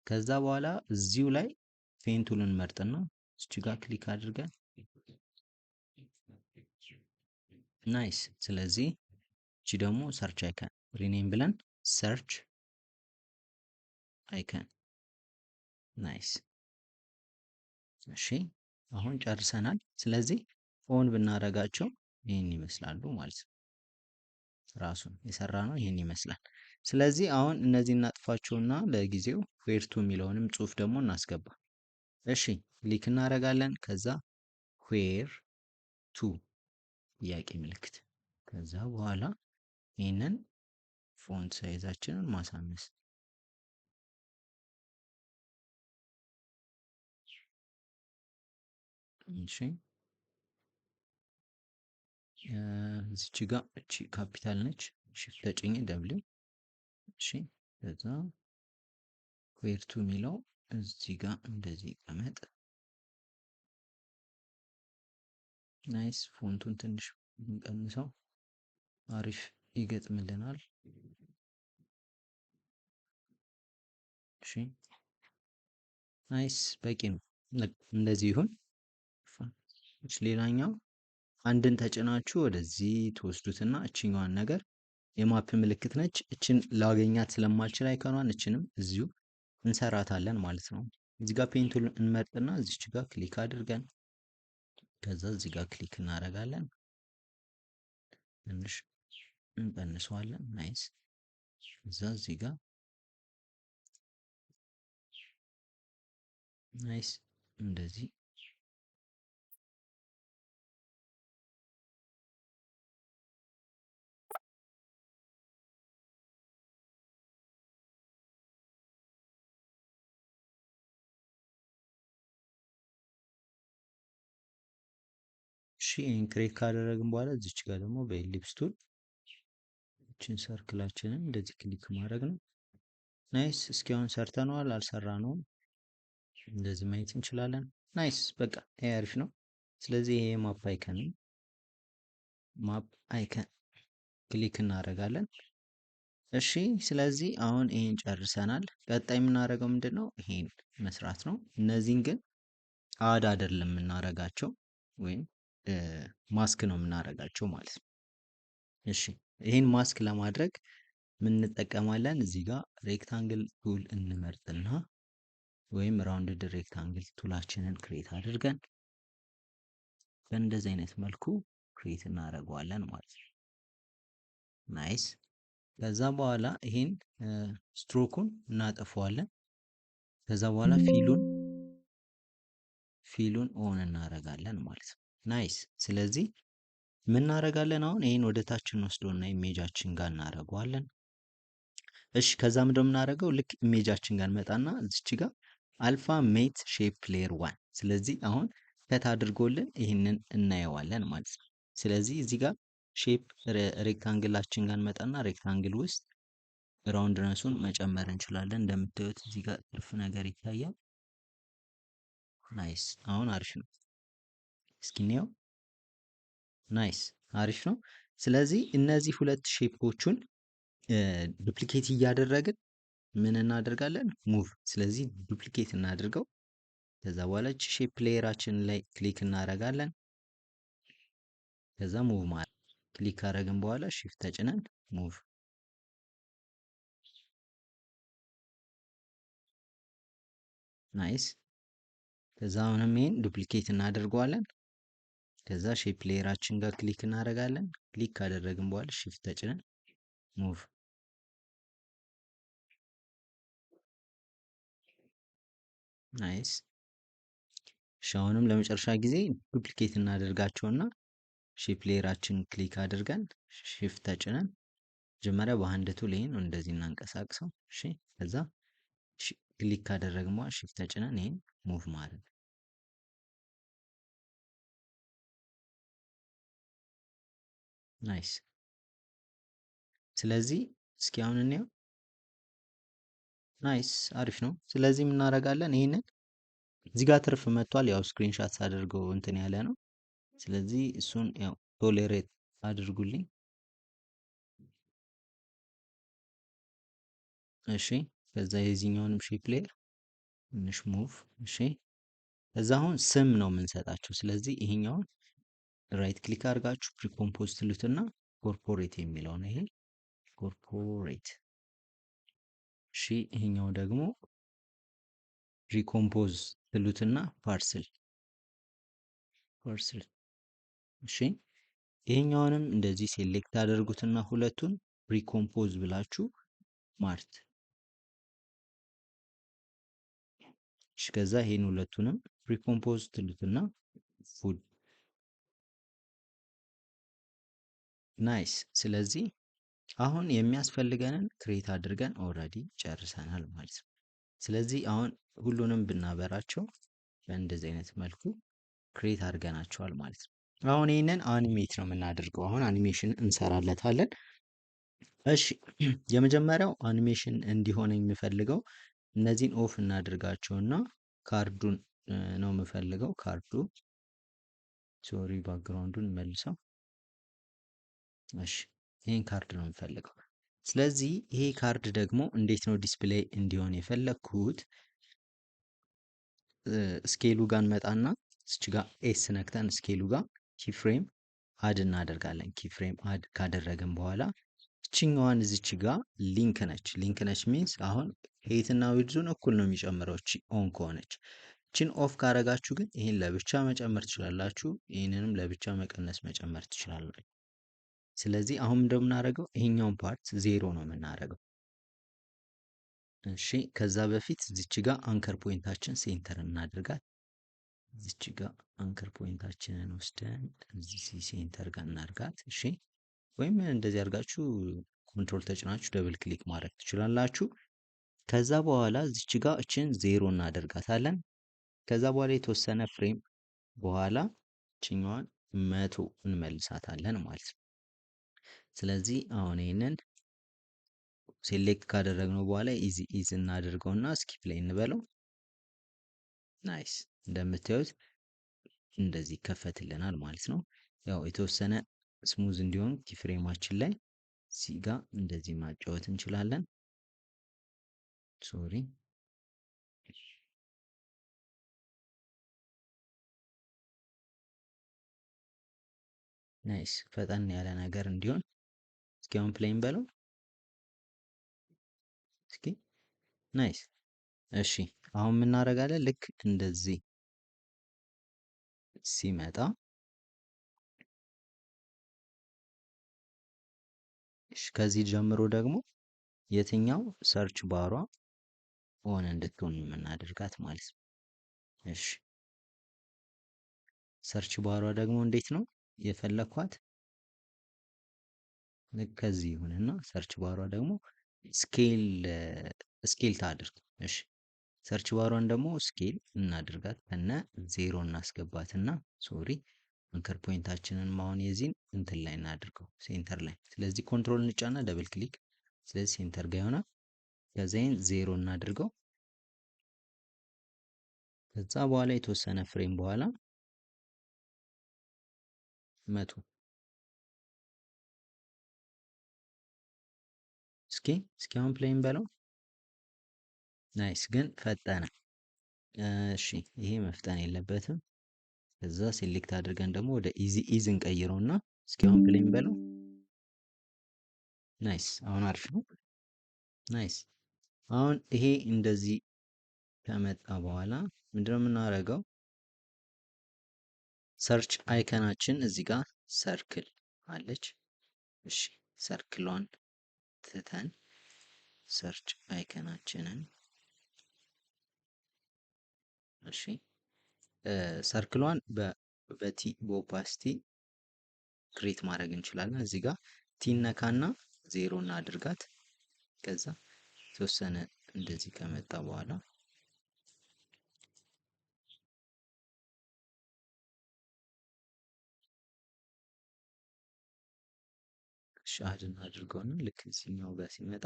ከዛ በኋላ እዚሁ ላይ ፔንቱን እንመርጥና እቺ ጋር ክሊክ አድርገን ናይስ። ስለዚህ እቺ ደግሞ ሰርች አይከን ሪኔም ብለን ሰርች አይከን ናይስ። እሺ አሁን ጨርሰናል። ስለዚህ ኦን ብናደርጋቸው ይህን ይመስላሉ ማለት ነው። ራሱን የሰራ ነው ይህን ይመስላል። ስለዚህ አሁን እነዚህ እናጥፋቸውና ለጊዜው ዌርቱ የሚለውንም ጽሁፍ ደግሞ እናስገባ። እሺ ክሊክ እናደርጋለን። ከዛ ዌር ቱ ጥያቄ ምልክት። ከዛ በኋላ ይህንን ፎንት ሳይዛችንን ማሳነስ። እሺ እዚች ጋር እቺ ካፒታል ነች። ሽፍት ተጭኜ ደብሊው። እሺ ከዛ ዌርቱ የሚለው እዚህ ጋር እንደዚህ ቀመጥ። ናይስ። ፎንቱን ትንሽ እንቀንሰው፣ አሪፍ ይገጥምልናል። እሺ ናይስ፣ በቂ ነው። እንደዚህ ይሁን። ሌላኛው አንድን ተጭናችሁ ወደዚህ ትወስዱትና እችኛዋን ነገር የማፕ ምልክት ነች። እችን ላገኛት ስለማልችል አይከኗን እችንም እዚሁ እንሰራታለን ማለት ነው። እዚህ ጋር ፔንቱን እንመርጥና እዚች ጋር ክሊክ አድርገን ከዛ እዚህ ጋር ክሊክ እናደርጋለን። ትንሽ እንቀንሰዋለን። ናይስ። እዛ እዚህ ጋር ናይስ እንደዚህ እሺ ይሄን ክሬት ካደረግን በኋላ እዚች ጋር ደግሞ በኤሊፕስ ቱል እቺን ሰርክላችንን እንደዚህ ክሊክ ማድረግ ነው። ናይስ። እስኪ አሁን ሰርተነዋል አልሰራነውም እንደዚህ ማየት እንችላለን። ናይስ በቃ ይሄ አሪፍ ነው። ስለዚህ ይሄ ማፕ አይከን ክሊክ እናደርጋለን። እሺ ስለዚህ አሁን ይሄን ጨርሰናል። ቀጣይ የምናደርገው ምንድነው? ይሄን መስራት ነው። እነዚህን ግን አድ አይደለም የምናደርጋቸው ወይም ማስክ ነው የምናደርጋቸው ማለት ነው። እሺ ይሄን ማስክ ለማድረግ ምን እንጠቀማለን? እዚህ ጋር ሬክታንግል ቱል እንመርጥና ወይም ራውንድድ ሬክታንግል ቱላችንን ክሬት አድርገን በእንደዚህ አይነት መልኩ ክሬት እናደርገዋለን ማለት ነው። ናይስ። ከዛ በኋላ ይሄን ስትሮኩን እናጠፋዋለን። ከዛ በኋላ ፊሉን ኦን እናደርጋለን ማለት ነው። ናይስ። ስለዚህ ምን እናደርጋለን? አሁን ይሄን ወደ ታች እንወስደውና ኢሜጃችን ጋር እናደርገዋለን። እሺ ከዛ ምንድነው የምናደርገው? ልክ ኢሜጃችን ጋር እንመጣና እዚች ጋር አልፋ ሜት ሼፕ ሌየር 1 ስለዚህ አሁን ከት አድርጎልን ይህንን እናየዋለን ማለት ነው። ስለዚህ እዚህ ጋር ሼፕ ሬክታንግላችን ጋር እንመጣና ሬክታንግል ውስጥ ራውንድነሱን መጨመር እንችላለን። እንደምታዩት እዚህ ጋር ትርፍ ነገር ይታያል። ናይስ አሁን አሪፍ ነው። እስኪ እንየው። ናይስ አሪፍ ነው። ስለዚህ እነዚህ ሁለት ሼፖቹን ዱፕሊኬት እያደረግን ምን እናደርጋለን? ሙቭ። ስለዚህ ዱፕሊኬት እናድርገው። ከዛ በኋላ እቺ ሼፕ ሌየራችን ላይ ክሊክ እናደርጋለን። ከዛ ሙቭ ማለት ክሊክ ካደረግን በኋላ shift ተጭነን ሙቭ። ናይስ። ከዛ አሁንም ይሄን ዱፕሊኬት እናደርገዋለን። ከዛ ሼፕ ሌየራችን ጋር ክሊክ እናደርጋለን። ክሊክ ካደረግን በኋላ shift ተጭነን ሙቭ። ናይስ። አሁንም ለመጨረሻ ጊዜ ዱፕሊኬት እናደርጋቸውና ሼፕ ሌየራችን ክሊክ አድርገን shift ተጭነን መጀመሪያ በአንድ ቱል ይሄን እንደዚህ እናንቀሳቅሰው። እሺ ከዛ ክሊክ ካደረግን በኋላ shift ተጭነን ይሄን ሙቭ ማለት ነው። ናይስ። ስለዚህ እስኪ አሁን እንየው። ናይስ አሪፍ ነው። ስለዚህ ምን እናደርጋለን? ይሄንን እዚህ ጋር ትርፍ መጥቷል። ያው ስክሪንሻት አድርገው እንትን ያለ ነው። ስለዚህ እሱን ያው ቶሌሬት አድርጉልኝ። እሺ ከዛ የዚህኛውንም ሼፕ ሌየር ትንሽ ሙቭ። እሺ ከዛ አሁን ስም ነው የምንሰጣቸው። ስለዚህ ይሄኛውን ራይት ክሊክ አድርጋችሁ ፕሪኮምፖዝ ትሉትና ኮርፖሬት የሚለው ነው ይሄ ኮርፖሬት። እሺ ይሄኛው ደግሞ ሪኮምፖዝ ትሉትና ፓርስል። እሺ ይሄኛውንም እንደዚህ ሴሌክት አድርጉትና ሁለቱን ሪኮምፖዝ ብላችሁ ማርት። እሺ ከዛ ይሄን ሁለቱንም ሪኮምፖዝ ትሉትና ፉድ። ናይስ። ስለዚህ አሁን የሚያስፈልገንን ክሬት አድርገን ኦልሬዲ ጨርሰናል ማለት ነው። ስለዚህ አሁን ሁሉንም ብናበራቸው በእንደዚህ አይነት መልኩ ክሬት አድርገናቸዋል ማለት ነው። አሁን ይህንን አኒሜት ነው የምናደርገው። አሁን አኒሜሽን እንሰራለታለን። እሺ የመጀመሪያው አኒሜሽን እንዲሆን የምፈልገው እነዚህን ኦፍ እናድርጋቸውና ካርዱን ነው የምፈልገው። ካርዱ ሶሪ ባክግራውንዱን መልሰው። እሺ ይሄን ካርድ ነው የምፈልገው። ስለዚህ ይሄ ካርድ ደግሞ እንዴት ነው ዲስፕሌይ እንዲሆን የፈለግኩት? ስኬሉ ጋር እንመጣና እዚች ጋር ኤስ ነክተን ስኬሉ ጋር ኪፍሬም አድ እናደርጋለን። ኪፍሬም አድ ካደረግን በኋላ እችኛዋን እዚች ጋር ሊንክ ነች ሚንስ አሁን ሄይትና ዊድዙን እኩል ነው የሚጨምረው እቺ ኦን ከሆነች። እቺን ኦፍ ካረጋችሁ ግን ይሄን ለብቻ መጨመር ትችላላችሁ፣ ይሄንንም ለብቻ መቀነስ መጨመር ትችላላችሁ። ስለዚህ አሁን እንደምናደርገው ይሄኛውን ፓርት ዜሮ ነው የምናደርገው። እሺ ከዛ በፊት እዚች ጋር አንከር ፖይንታችን ሴንተር እናድርጋት። እዚች ጋር አንከር ፖይንታችንን ወስደን እዚህ ሴንተር ጋር እናድርጋት። እሺ ወይም እንደዚህ አድርጋችሁ ኮንትሮል ተጭናችሁ ደብል ክሊክ ማድረግ ትችላላችሁ። ከዛ በኋላ እዚች ጋር እችን ዜሮ እናደርጋታለን። ከዛ በኋላ የተወሰነ ፍሬም በኋላ እችኛዋን 100 እንመልሳታለን ማለት ነው። ስለዚህ አሁን ይሄንን ሴሌክት ካደረግነው በኋላ ኢዚ ኢዝ እናደርገውና ስኪፕ ላይ እንበለው። ናይስ እንደምታዩት እንደዚህ ይከፈትልናል ማለት ነው። ያው የተወሰነ ስሙዝ እንዲሆን ኪፍሬማችን ላይ ሲጋ እንደዚህ ማጫወት እንችላለን። ሶሪ ናይስ ፈጠን ያለ ነገር እንዲሆን እስኪ አሁን ፕሌይን በለው እስኪ ናይስ። እሺ አሁን የምናደርጋለን ልክ እንደዚህ ሲመጣ እሺ ከዚህ ጀምሮ ደግሞ የትኛው ሰርች ባሯ ኦን እንድትሆን የምናደርጋት ማለት ነው። እሺ ሰርች ባሯ ደግሞ እንዴት ነው የፈለኳት? ልክ ከዚህ ይሁንና ሰርች ባሯ ደግሞ ስኬል ታድርግ። እሺ ሰርች ባሯን ደግሞ ስኬል እናድርጋት ከነ ዜሮ እናስገባትና ሶሪ አንከር ፖይንታችንን አሁን የዚህን እንትን ላይ እናድርገው ሴንተር ላይ። ስለዚህ ኮንትሮል እንጫና ደብል ክሊክ፣ ስለዚህ ሴንተር ጋር ይሆናል። ከዛይን ዜሮ እናድርገው። ከዛ በኋላ የተወሰነ ፍሬም በኋላ 100 እስኪ አሁን ፕሌይን በለው። ናይስ ግን ፈጠነ። እሺ ይሄ መፍጠን የለበትም። ከዛ ሴሌክት አድርገን ደግሞ ወደ ኢዚ ኢዝ እንቀይረውና እስኪ አሁን ፕሌይን በለው። ናይስ አሁን አሪፍ ነው። ናይስ አሁን ይሄ እንደዚህ ከመጣ በኋላ ምንድነው የምናደርገው? ሰርች አይከናችን እዚህ ጋር ሰርክል አለች። እሺ ሰርክሏን ትተን ሰርች አይከናችንን እሺ ሰርክሏን በቲ በኦፓሲቲ ክሬት ማድረግ እንችላለን። እዚህ ጋር ቲ ነካና ዜሮ እናድርጋት። ከዛ የተወሰነ እንደዚህ ከመጣ በኋላ ሻድ እናድርገውና ልክ እዚህኛው ጋር ሲመጣ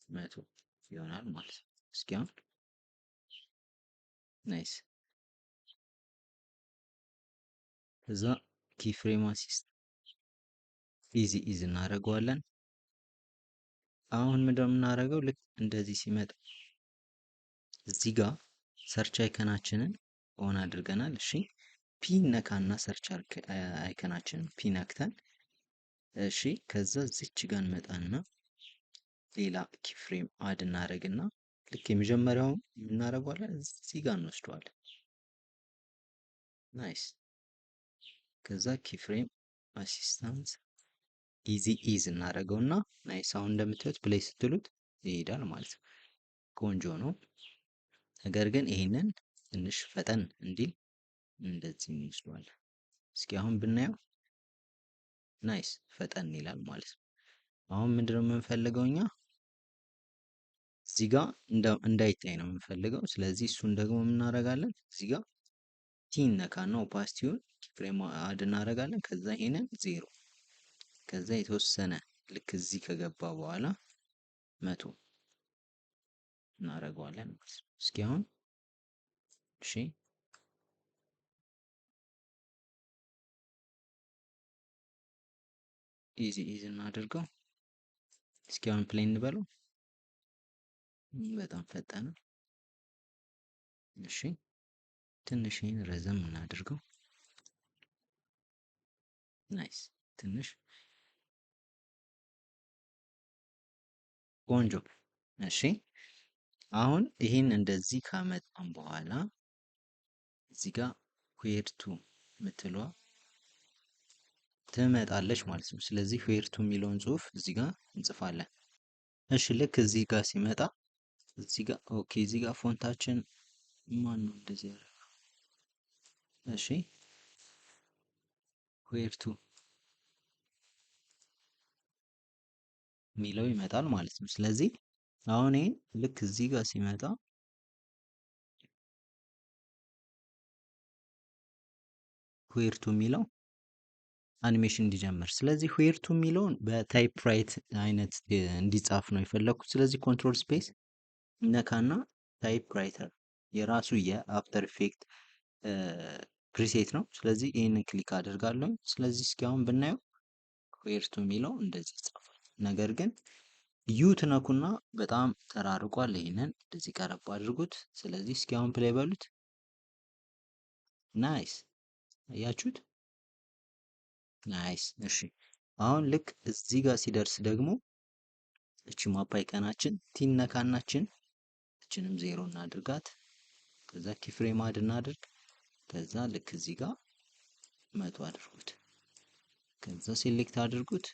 100 ይሆናል ማለት ነው። እስኪ አሁን ናይስ። እዛ ኪፍሬም አሲስት ኢዚ ኢዝ እናደርገዋለን። አሁን ምንድነው የምናደርገው? ልክ እንደዚህ ሲመጣ እዚህ ጋር ሰርች አይከናችንን ኦን አድርገናል። እሺ ፒ ነካና ሰርች አይከናችንን ፒ ነክተን እሺ ከዛ እዚች ጋር እንመጣና ሌላ ኪፍሬም አድ እናደርግና ልክ የመጀመሪያው እናደርገዋለን እዚህ ጋር እንወስደዋለን። ናይስ ከዛ ኪፍሬም አሲስታንት ኢዚ ኢዝ እናደርገውና ናይስ። አሁን እንደምታዩት ፕሌይ ስትሉት ይሄዳል ማለት ነው። ቆንጆ ነው። ነገር ግን ይሄንን ትንሽ ፈጠን እንዲል እንደዚህ እንወስደዋለን። እስኪ አሁን ብናየው ናይስ ፈጠን ይላል ማለት ነው። አሁን ምንድነው የምንፈልገው እኛ እዚህ ጋር እንዳይታይ ነው የምንፈልገው። ስለዚህ እሱን ደግሞ እናደርጋለን እዚህ ጋር ቲን ነካና ኦፓሲቲውን ኪፍሬም አድ እናደርጋለን። ከዛ ይሄንን ዜሮ ከዛ የተወሰነ ልክ እዚህ ከገባ በኋላ 100 እናደርገዋለን ማለት ነው። እስኪ አሁን እሺ ኢዚ ኢዝ እናድርገው። እስኪ አሁን ፕሌይ እንበለው። በጣም ፈጠነ። እሺ ትንሽ ይሄን ረዘም እናድርገው። ናይስ ትንሽ ቆንጆ። እሺ አሁን ይሄን እንደዚህ ካመጣን በኋላ እዚህ ጋር ዌር ቱ የምትለዋ ትመጣለች ማለት ነው። ስለዚህ ዌር ቱ የሚለውን ጽሁፍ እዚህ ጋር እንጽፋለን። እሺ ልክ እዚህ ጋር ሲመጣ እዚህ ጋር ኦኬ፣ እዚህ ጋር ፎንታችን ማን ነው እንደዚህ ያደረገው? እሺ ዌር ቱ የሚለው ይመጣል ማለት ነው። ስለዚህ አሁን ይሄ ልክ እዚህ ጋር ሲመጣ ዌር ዌርቱ የሚለው አኒሜሽን እንዲጀምር። ስለዚህ ዌርቱ የሚለውን በታይፕ ራይት አይነት እንዲጻፍ ነው የፈለግኩት። ስለዚህ ኮንትሮል ስፔስ ነካና ታይፕ ራይተር የራሱ የአፍተር ኢፌክት ፕሪሴት ነው። ስለዚህ ይህንን ክሊክ አደርጋለሁ። ስለዚህ እስኪ አሁን ብናየው ዌርቱ የሚለው እንደዚህ ይጻፋል። ነገር ግን ዩ ትነኩና በጣም ተራርቋል። ይህንን እንደዚህ ቀረብ አድርጉት። ስለዚህ እስኪ አሁን ፕሌይ በሉት። ናይስ፣ አያችሁት? ናይስ። እሺ አሁን ልክ እዚህ ጋር ሲደርስ ደግሞ እቺ ማፕ አይቀናችን ቲነካናችን እችንም ዜሮ እናድርጋት። ከዛ ኪፍሬም አድ እናድርግ። ከዛ ልክ እዚህ ጋር 100 አድርጉት። ከዛ ሴሌክት አድርጉት።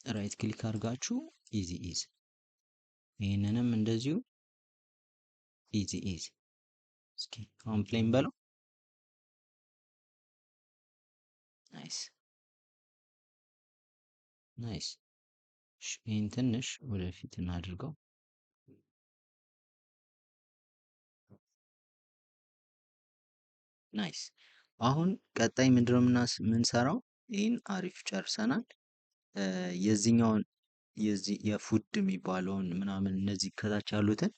ራይት ክሊክ አድርጋችሁ ኢዚ ኢዝ፣ ይህንንም እንደዚሁ ኢዚ ኢዝ። እስኪ አሁን ፕሌን በለው። ናይስ ናይስ። ይህን ትንሽ ወደፊት እናድርገው። ናይስ። አሁን ቀጣይ ምንድነው የምንሰራው? ይህን አሪፍ ጨርሰናል። የዚህኛውን የፉድ የሚባለውን ምናምን እነዚህ ከታች ያሉትን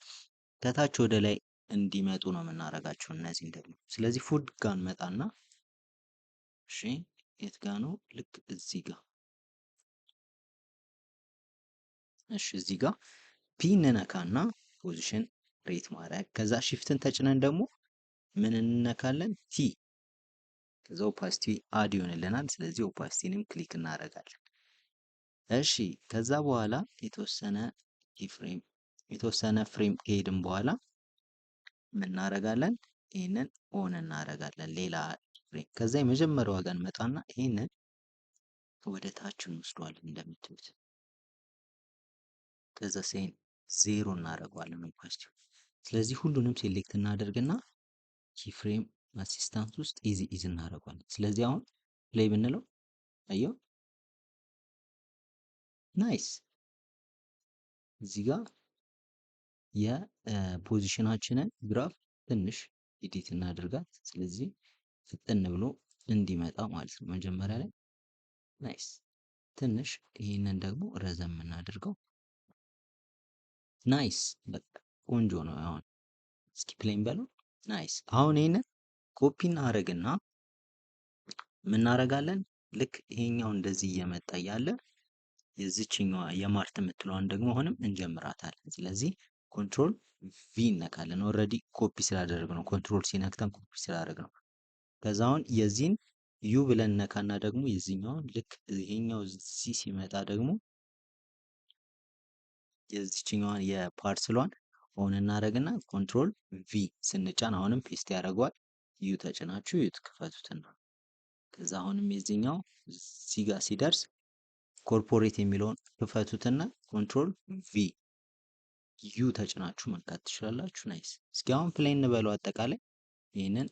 ከታች ወደ ላይ እንዲመጡ ነው የምናደርጋቸው እነዚህን ደግሞ። ስለዚህ ፉድ ጋር እንመጣና እሺ፣ የት ጋ ነው? ልክ እዚህ ጋር። እሺ እዚህ ጋር ፒ እንነካና ፖዚሽን ሬት ማድረግ፣ ከዛ ሽፍትን ተጭነን ደግሞ ምን እንነካለን? ቲ። ከዛ ኦፓሲቲ አድ ይሆንልናል። ስለዚህ ኦፓሲቲንም ክሊክ እናደርጋለን። እሺ ከዛ በኋላ የተወሰነ ፍሬም ከሄድን በኋላ ምን እናደርጋለን? ይህንን ኦን እናደርጋለን፣ ሌላ ፍሬም። ከዛ የመጀመሪያው ዋጋ እንመጣና ይህንን ወደ ታች እንወስደዋለን እንደምትሉት። ከዛ ሴን ዜሮ እናደርገዋለን ኦፓሲቲ። ስለዚህ ሁሉንም ሴሌክት እናደርግና ኪፍሬም አሲስታንት ውስጥ ኢዚ ኢዝ እናደርገዋለን። ስለዚህ አሁን ፕሌይ ብንለው አየው፣ ናይስ። እዚህ ጋር የፖዚሽናችንን ግራፍ ትንሽ ኤዲት እናድርጋት። ስለዚህ ፍጥን ብሎ እንዲመጣ ማለት ነው መጀመሪያ ላይ። ናይስ። ትንሽ ይህንን ደግሞ ረዘም እናድርገው። ናይስ፣ በቃ ቆንጆ ነው። አሁን እስኪ ፕሌን በለው። ናይስ። አሁን ይህንን ኮፒ እናደርግና ምናደርጋለን? ልክ ይሄኛው እንደዚህ እየመጣ ያለ የዚችኛዋ የማርት የምትለዋን ደግሞ አሁንም እንጀምራታለን። ስለዚህ ኮንትሮል ቪ እነካለን። ኦልሬዲ ኮፒ ስላደረግ ነው። ኮንትሮል ሲነክተን ኮፒ ስላደረግ ነው። ከዛ አሁን የዚህን ዩ ብለን ነካና ደግሞ የዚህኛውን ልክ ይሄኛው እዚህ ሲመጣ ደግሞ የዚችኛዋን የፓርስሏን ኦን እናደርግና ኮንትሮል ቪ ስንጫን አሁንም ፔስት ያደርገዋል። ዩ ተጭናችሁ ዩ ትክፈቱትና ከዛ አሁንም የዚህኛው እዚህ ጋር ሲደርስ ኮርፖሬት የሚለውን ክፈቱትና ኮንትሮል ቪ ዩ ተጭናችሁ መንካት ትችላላችሁ። ናይስ። እስኪ አሁን ፕሌን እንበለው። አጠቃላይ ይህንን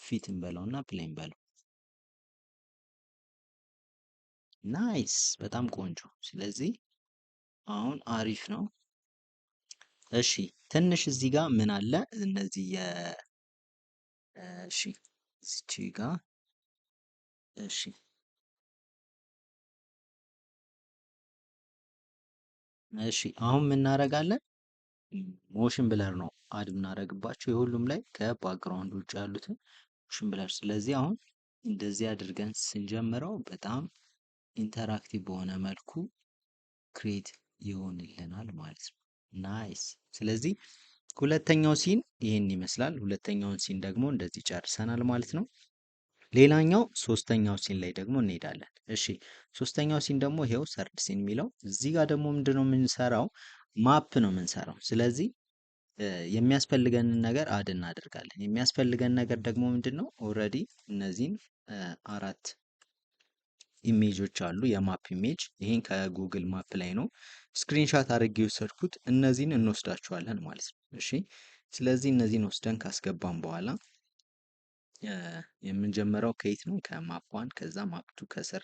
ፊት እንበለውና ፕሌን በለው። ናይስ፣ በጣም ቆንጆ። ስለዚህ አሁን አሪፍ ነው። እሺ ትንሽ እዚህ ጋር ምን አለ? እነዚህ እሺ እዚች ጋር እሺ እሺ አሁን ምን እናደርጋለን? ሞሽን ብለር ነው አድ እናደርግባቸው የሁሉም ላይ ከባክግራውንድ ውጭ ያሉትን ሞሽን ብለር። ስለዚህ አሁን እንደዚህ አድርገን ስንጀምረው በጣም ኢንተራክቲቭ በሆነ መልኩ ክሬት ይሆንልናል ማለት ነው። ናይስ። ስለዚህ ሁለተኛው ሲን ይህን ይመስላል። ሁለተኛውን ሲን ደግሞ እንደዚህ ጨርሰናል ማለት ነው። ሌላኛው ሶስተኛው ሲን ላይ ደግሞ እንሄዳለን። እሺ ሶስተኛው ሲን ደግሞ ይሄው ሰርድ ሲን የሚለው እዚህ ጋር ደግሞ ምንድነው የምንሰራው? ማፕ ነው የምንሰራው። ስለዚህ የሚያስፈልገንን ነገር አድ እናደርጋለን። የሚያስፈልገን ነገር ደግሞ ምንድነው? ኦልሬዲ እነዚህን 4 ኢሜጆች አሉ፣ የማፕ ኢሜጅ። ይሄን ከጉግል ማፕ ላይ ነው ስክሪንሻት አድርጌ የወሰድኩት። እነዚህን እንወስዳቸዋለን ማለት ነው። እሺ ስለዚህ እነዚህን ወስደን ካስገባን በኋላ የምንጀምረው ከየት ነው? ከማፕ ዋን፣ ከዛ ማፕ ቱ፣ ከስር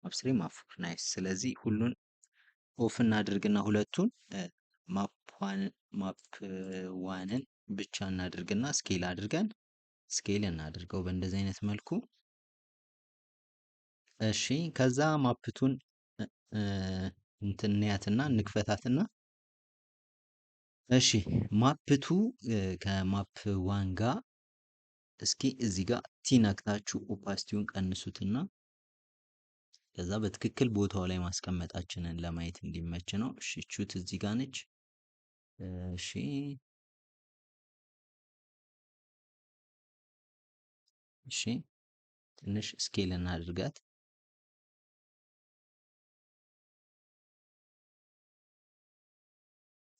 ማፕ ስሪ፣ ማፕ ፎር። ናይስ። ስለዚህ ሁሉን ኦፍ እናድርግና ሁለቱን ማፕ ዋንን ብቻ እናድርግና ስኬል አድርገን ስኬል እናድርገው በእንደዚህ አይነት መልኩ። እሺ ከዛ ማፕቱን እንትን እንያትና እንክፈታትና እሺ ማፕቱ ከማፕ ዋን ጋር እስኪ እዚህ ጋር ቲ ነክታችሁ ኦፓሲቲውን ቀንሱትና ከዛ በትክክል ቦታው ላይ ማስቀመጣችንን ለማየት እንዲመች ነው። እሺ ቹት እዚህ ጋር ነች። እሺ እሺ ትንሽ ስኬል እናድርጋት።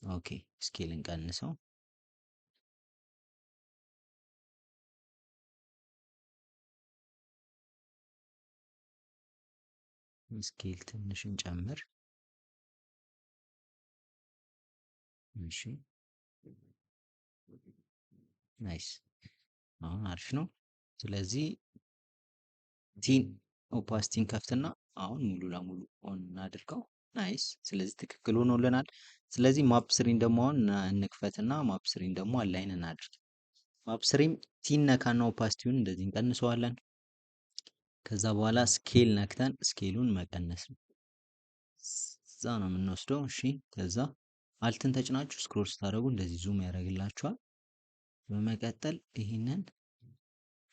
ኦኬ ስኬል እንቀንሰው። ስኬል ትንሽ እንጨምር። እሺ ናይስ፣ አሁን አሪፍ ነው። ስለዚህ ቲን ኦፓሲቲን ከፍትና አሁን ሙሉ ለሙሉ ኦን እናድርገው። ናይስ፣ ስለዚህ ትክክል ሆኖልናል። ስለዚህ ማፕ ስሪን ደግሞ አሁን እንክፈትና ማፕ ስሪን ደግሞ አላይን እናድርግ። ማፕ ስሪም ቲን ነካና ኦፓሲቲውን እንደዚህ እንቀንሰዋለን። ከዛ በኋላ ስኬል ነክተን ስኬሉን መቀነስ ነው። እዛ ነው የምንወስደው። እሺ ከዛ አልትን ተጭናችሁ ስክሮል ስታደርጉ እንደዚህ ዙም ያደርግላችኋል። በመቀጠል ይህንን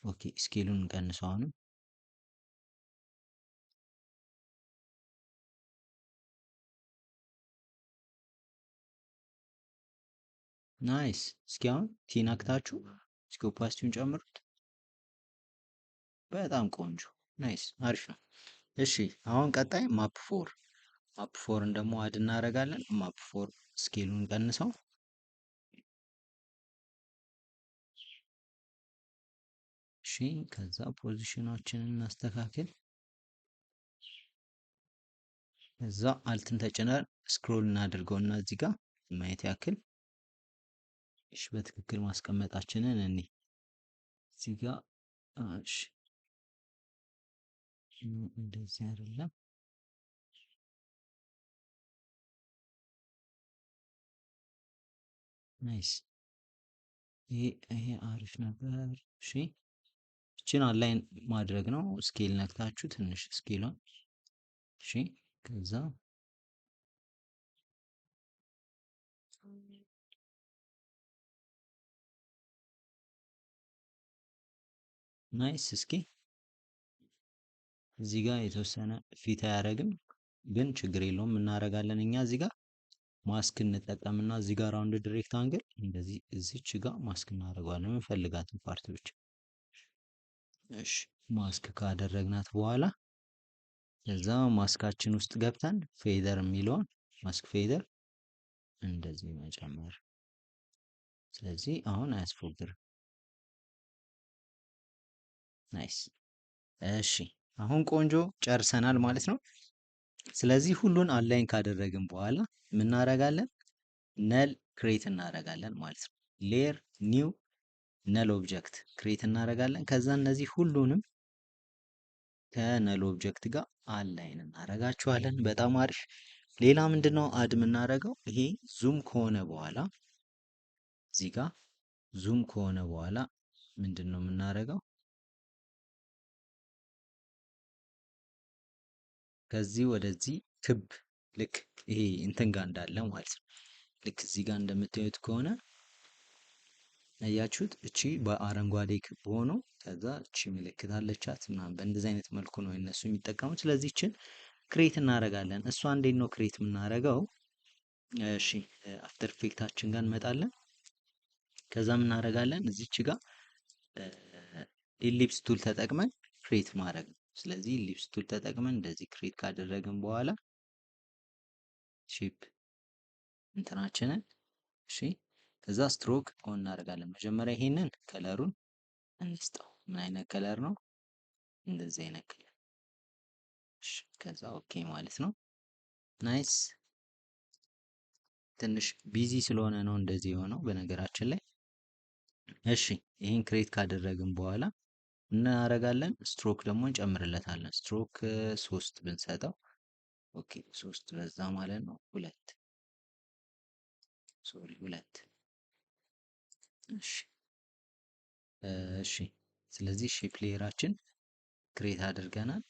ኦኬ ስኬሉን እንቀንሰው አሁንም። ናይስ። እስኪ አሁን ቲናክታችሁ እስኪ ኦፓሲቲውን ጨምሩት። በጣም ቆንጆ ናይስ፣ አሪፍ ነው። እሺ አሁን ቀጣይ ማፕ ፎር። ማፕ ፎርን ደግሞ አድ እናደርጋለን። ማፕ ፎር ስኬሉን ቀንሰው። እሺ ከዛ ፖዚሽናችንን እናስተካክል። ከዛ አልትን ተጭነን ስክሮል እናድርገው እና እዚህ ጋር ማየት ያክል እሺ በትክክል ማስቀመጣችንን እኔ እዚህ ጋር እሺ እንደዚህ አይደለም። ናይስ፣ ይሄ አሪፍ ነበር። እሺ እችን አላይን ማድረግ ነው። ስኬል ነክታችሁ ትንሽ ስኬሏን። እሺ ከዛ ናይስ። እስኪ እዚህ ጋር የተወሰነ ፊት አያደርግም ግን ችግር የለውም እናደርጋለን። እኛ እዚህ ጋር ማስክ እንጠቀምና እዚህ ጋር ራውንድ ሬክታንግል እንደዚህ እዚች ጋር ማስክ እናደርገዋለን የምንፈልጋትን ፓርት ብቻ። እሺ ማስክ ካደረግናት በኋላ ከዛ ማስካችን ውስጥ ገብተን ፌደር የሚለውን ማስክ ፌደር እንደዚህ መጨመር። ስለዚህ አሁን አያስፎግርም። ናይስ። እሺ አሁን ቆንጆ ጨርሰናል ማለት ነው። ስለዚህ ሁሉን አላይን ካደረግን በኋላ እናደርጋለን ነል ክሬት እናደርጋለን ማለት ነው። ሌየር ኒው ነል ኦብጀክት ክሬት እናደርጋለን። ከዛ እነዚህ ሁሉንም ከነል ኦብጀክት ጋር አላይን እናደርጋቸዋለን። በጣም አሪፍ። ሌላ ምንድነው አድ የምናደርገው? ይሄ ዙም ከሆነ በኋላ እዚህ ጋር ዙም ከሆነ በኋላ ምንድነው የምናደርገው? ከዚህ ወደዚህ ክብ ልክ ይሄ እንትን ጋር እንዳለ ማለት ነው። ልክ እዚህ ጋር እንደምታዩት ከሆነ አያችሁት? እቺ በአረንጓዴ ክብ ሆኖ ከዛ እቺ ምልክት አለቻት ምናምን በእንደዚህ አይነት መልኩ ነው እነሱ የሚጠቀሙት። ስለዚህ እችን ክሬት እናደርጋለን። እሷ እንዴት ነው ክሬት የምናደርገው? እሺ አፍተር ኢፌክታችን ጋር እንመጣለን። ከዛ ምን እናደርጋለን? እዚች ጋር ኢሊፕስ ቱል ተጠቅመን ክሬት ማድረግ ነው። ስለዚህ ኢሊፕስ ቱል ተጠቅመን እንደዚህ ክሬት ካደረግን በኋላ ሼፕ እንትናችንን እሺ ከዛ ስትሮክ ኦን እናደርጋለን። መጀመሪያ ይሄንን ከለሩን እንስጠው። ምን አይነት ከለር ነው? እንደዚህ አይነት ከለር። እሺ ከዛ ኦኬ ማለት ነው። ናይስ። ትንሽ ቢዚ ስለሆነ ነው እንደዚህ የሆነው በነገራችን ላይ። እሺ ይሄን ክሬት ካደረግን በኋላ እናደርጋለን ስትሮክ ደግሞ እንጨምርለታለን። ስትሮክ 3 ብንሰጠው ኦኬ 3 በዛ ማለት ነው። 2 ሶሪ 2 እሺ እሺ ስለዚህ ሼፕ ሌየራችን ክሬት አድርገናል።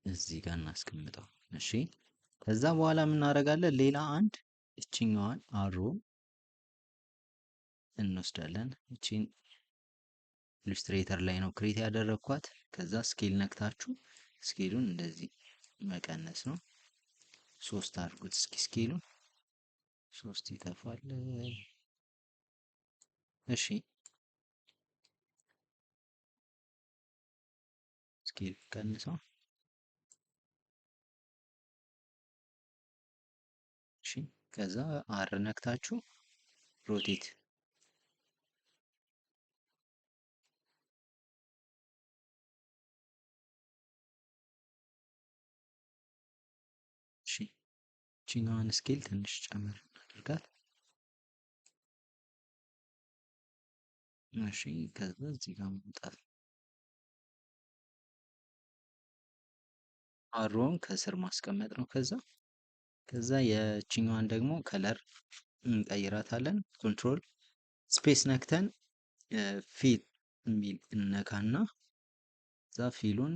እዚህ ጋር እናስቀምጠው። እሺ ከዛ በኋላ የምናደርጋለን ሌላ አንድ እችኛዋን አሮ እንወስዳለን። እቺን ኢሉስትሬተር ላይ ነው ክሬት ያደረግኳት። ከዛ ስኬል ነክታችሁ ስኬሉን እንደዚህ መቀነስ ነው። 3 አድርጉት እስኪ ስኬሉን 3 ይጠፋል። እሺ ስኬል ቀንሰው። እሺ ከዛ አር ነክታችሁ ሮቴት እሺ እቺኛዋን ስኬል ትንሽ ጨምር እናድርጋት። እሺ ከዛ እዚህ ጋር መምጣት አሮውን ከስር ማስቀመጥ ነው። ከዛ የቺኛዋን ደግሞ ከለር እንቀይራታለን። ኮንትሮል ስፔስ ነክተን ፊል የሚል እነካና እዛ ፊሉን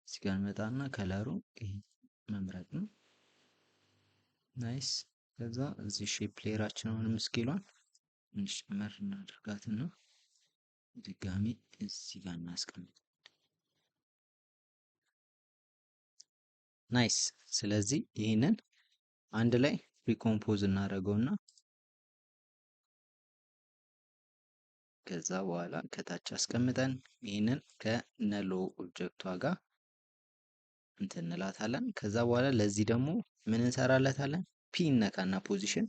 እዚህ ጋር እንመጣና ከለሩ መምረጥ ነው። ናይስ። ከዛ እዚህ ሼፕ ሌየራችን አሁንም ስኬሏን እንጨምር እናድርጋትና ድጋሚ እዚህ ጋር እናስቀምጥ። ናይስ። ስለዚህ ይህንን አንድ ላይ ሪኮምፖዝ እናደርገውና ከዛ በኋላ ከታች አስቀምጠን ይህንን ከነሎ ኦብጀክቷ ጋር እንትን እንላታለን። ከዛ በኋላ ለዚህ ደግሞ ምን እንሰራለታለን? ፒ ነካና ፖዚሽን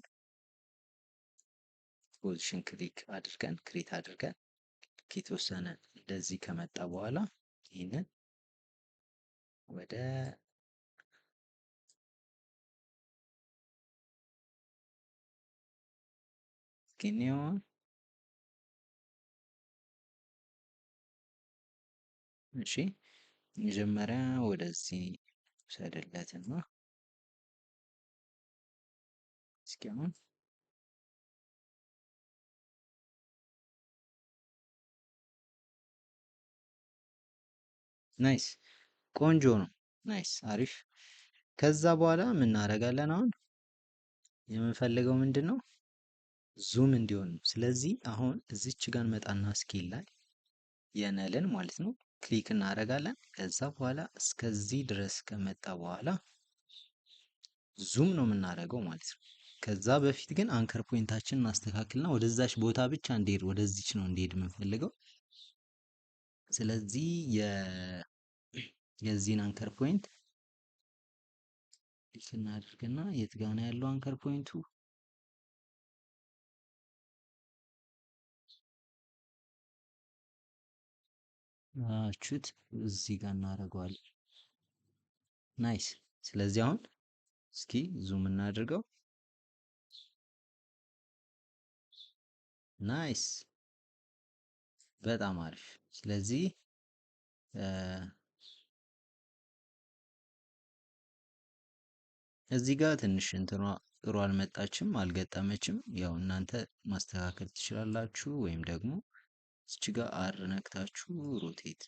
ክሊክ አድርገን ክሬት አድርገን የተወሰነ እንደዚህ ከመጣ በኋላ ይህንን ወደ ስኪኒዮን እሺ መጀመሪያ ወደዚህ ሰደለትና እስኪ አሁን ናይስ ቆንጆ ነው። ናይስ አሪፍ። ከዛ በኋላ ምን እናደርጋለን? አሁን የምንፈልገው ምንድን ነው? ዙም እንዲሆን ነው። ስለዚህ አሁን እዚች ጋር መጣና ስኬል ላይ የነልን ማለት ነው ክሊክ እናደርጋለን። ከዛ በኋላ እስከዚህ ድረስ ከመጣ በኋላ ዙም ነው የምናደርገው ማለት ነው። ከዛ በፊት ግን አንከር ፖይንታችንን እናስተካክልና ወደዛች ቦታ ብቻ እንዲሄድ ወደዚች ነው እንዲሄድ የምንፈልገው። ስለዚህ የዚህን አንከር ፖይንት ክሊክ እናድርግና የት ጋ ነው ያለው አንከር ፖይንቱ? አችሁት እዚህ ጋር እናደርገዋለን። ናይስ። ስለዚህ አሁን እስኪ ዙም እናድርገው። ናይስ በጣም አሪፍ። ስለዚህ እዚህ ጋር ትንሽ እንትኗ ጥሩ አልመጣችም፣ አልገጠመችም። ያው እናንተ ማስተካከል ትችላላችሁ፣ ወይም ደግሞ እዚህ ጋር አር ነክታችሁ ሮቴት